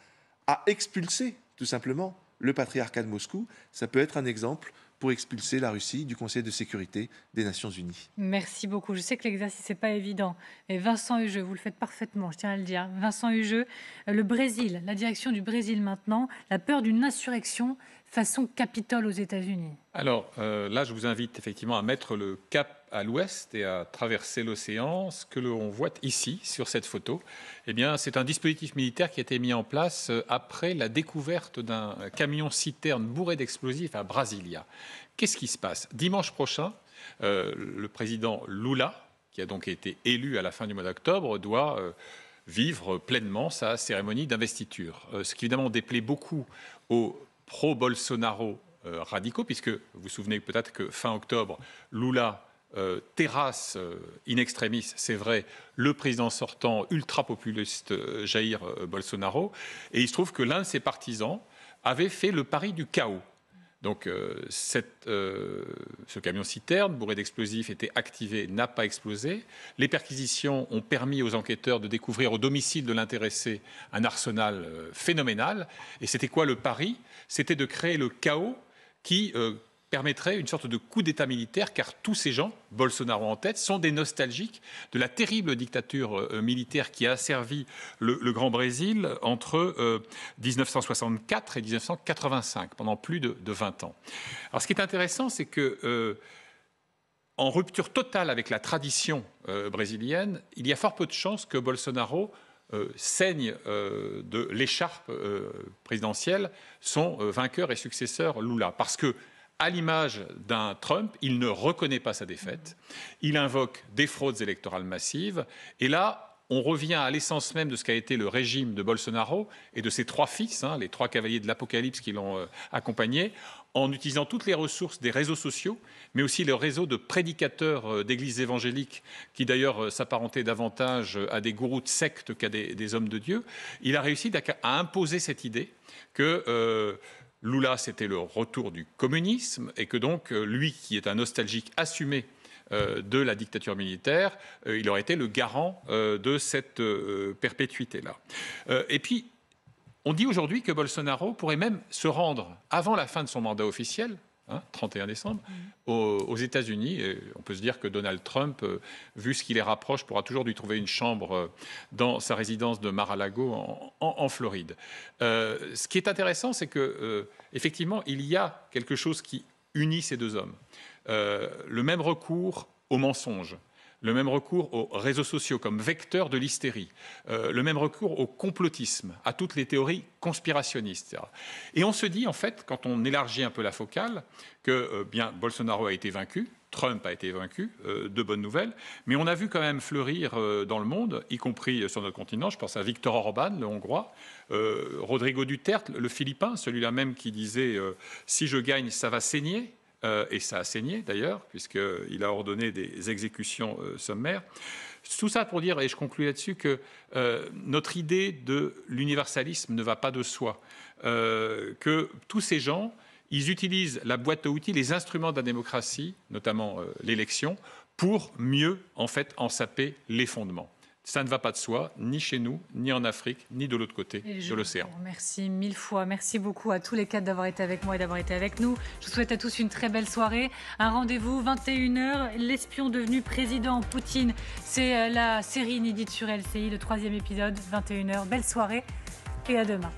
à expulser tout simplement le patriarcat de Moscou. Ça peut être un exemple pour expulser la Russie du Conseil de sécurité des Nations Unies. Merci beaucoup. Je sais que l'exercice n'est pas évident. Et Vincent Hugeux, vous le faites parfaitement, je tiens à le dire. Vincent Hugeux, le Brésil, la direction du Brésil maintenant, la peur d'une insurrection façon Capitole aux États-Unis. Alors là, je vous invite effectivement à mettre le cap à l'ouest et à traverser l'océan. Ce que l'on voit ici, sur cette photo, eh bien, c'est un dispositif militaire qui a été mis en place après la découverte d'un camion-citerne bourré d'explosifs à Brasilia. Qu'est-ce qui se passe? Dimanche prochain, le président Lula, qui a donc été élu à la fin du mois d'octobre, doit vivre pleinement sa cérémonie d'investiture. Ce qui évidemment déplaît beaucoup aux pro-Bolsonaro radicaux, puisque vous vous souvenez peut-être que fin octobre, Lula terrasse in extremis, c'est vrai, le président sortant ultra-populiste Jair Bolsonaro. Et il se trouve que l'un de ses partisans avait fait le pari du chaos. Donc ce camion-citerne bourré d'explosifs était activé, n'a pas explosé. Les perquisitions ont permis aux enquêteurs de découvrir au domicile de l'intéressé un arsenal phénoménal. Et c'était quoi le pari? C'était de créer le chaos qui permettrait une sorte de coup d'État militaire, car tous ces gens, Bolsonaro en tête, sont des nostalgiques de la terrible dictature militaire qui a asservi le Grand Brésil entre 1964 et 1985, pendant plus de 20 ans. Alors ce qui est intéressant, c'est que en rupture totale avec la tradition brésilienne, il y a fort peu de chances que Bolsonaro saigne de l'écharpe présidentielle son vainqueur et successeur Lula. Parce que à l'image d'un Trump, il ne reconnaît pas sa défaite, il invoque des fraudes électorales massives, et là, on revient à l'essence même de ce qu'a été le régime de Bolsonaro et de ses 3 fils, les 3 cavaliers de l'Apocalypse qui l'ont accompagné, en utilisant toutes les ressources des réseaux sociaux, mais aussi le réseau de prédicateurs d'églises évangéliques, qui d'ailleurs s'apparentaient davantage à des gourous de sectes qu'à des hommes de Dieu. Il a réussi à imposer cette idée que Lula, c'était le retour du communisme et que donc lui, qui est un nostalgique assumé de la dictature militaire, il aurait été le garant de cette perpétuité-là. Et puis, on dit aujourd'hui que Bolsonaro pourrait même se rendre avant la fin de son mandat officiel, 31 décembre, aux États-Unis. Et on peut se dire que Donald Trump, vu ce qui les rapproche, pourra toujours lui trouver une chambre dans sa résidence de Mar-a-Lago en Floride. Ce qui est intéressant, c'est que effectivement, il y a quelque chose qui unit ces deux hommes. Le même recours au mensonge, le même recours aux réseaux sociaux comme vecteur de l'hystérie, le même recours au complotisme, à toutes les théories conspirationnistes. Et on se dit, en fait, quand on élargit un peu la focale, que bien Bolsonaro a été vaincu, Trump a été vaincu, de bonnes nouvelles, mais on a vu quand même fleurir dans le monde, y compris sur notre continent, je pense à Viktor Orban, le Hongrois, Rodrigo Duterte, le Philippin, celui-là même qui disait « si je gagne, ça va saigner ». Et ça a saigné d'ailleurs, puisqu'il a ordonné des exécutions sommaires. Tout ça pour dire, et je conclue là-dessus, que notre idée de l'universalisme ne va pas de soi. Que tous ces gens, ils utilisent la boîte à outils, les instruments de la démocratie, notamment l'élection, pour mieux en fait en saper les fondements. Ça ne va pas de soi, ni chez nous, ni en Afrique, ni de l'autre côté de l'océan. Merci 1000 fois. Merci beaucoup à tous les 4 d'avoir été avec moi et d'avoir été avec nous. Je vous souhaite à tous une très belle soirée. Un rendez-vous, 21h, l'espion devenu président Poutine. C'est la série inédite sur LCI, le 3e épisode, 21h. Belle soirée et à demain.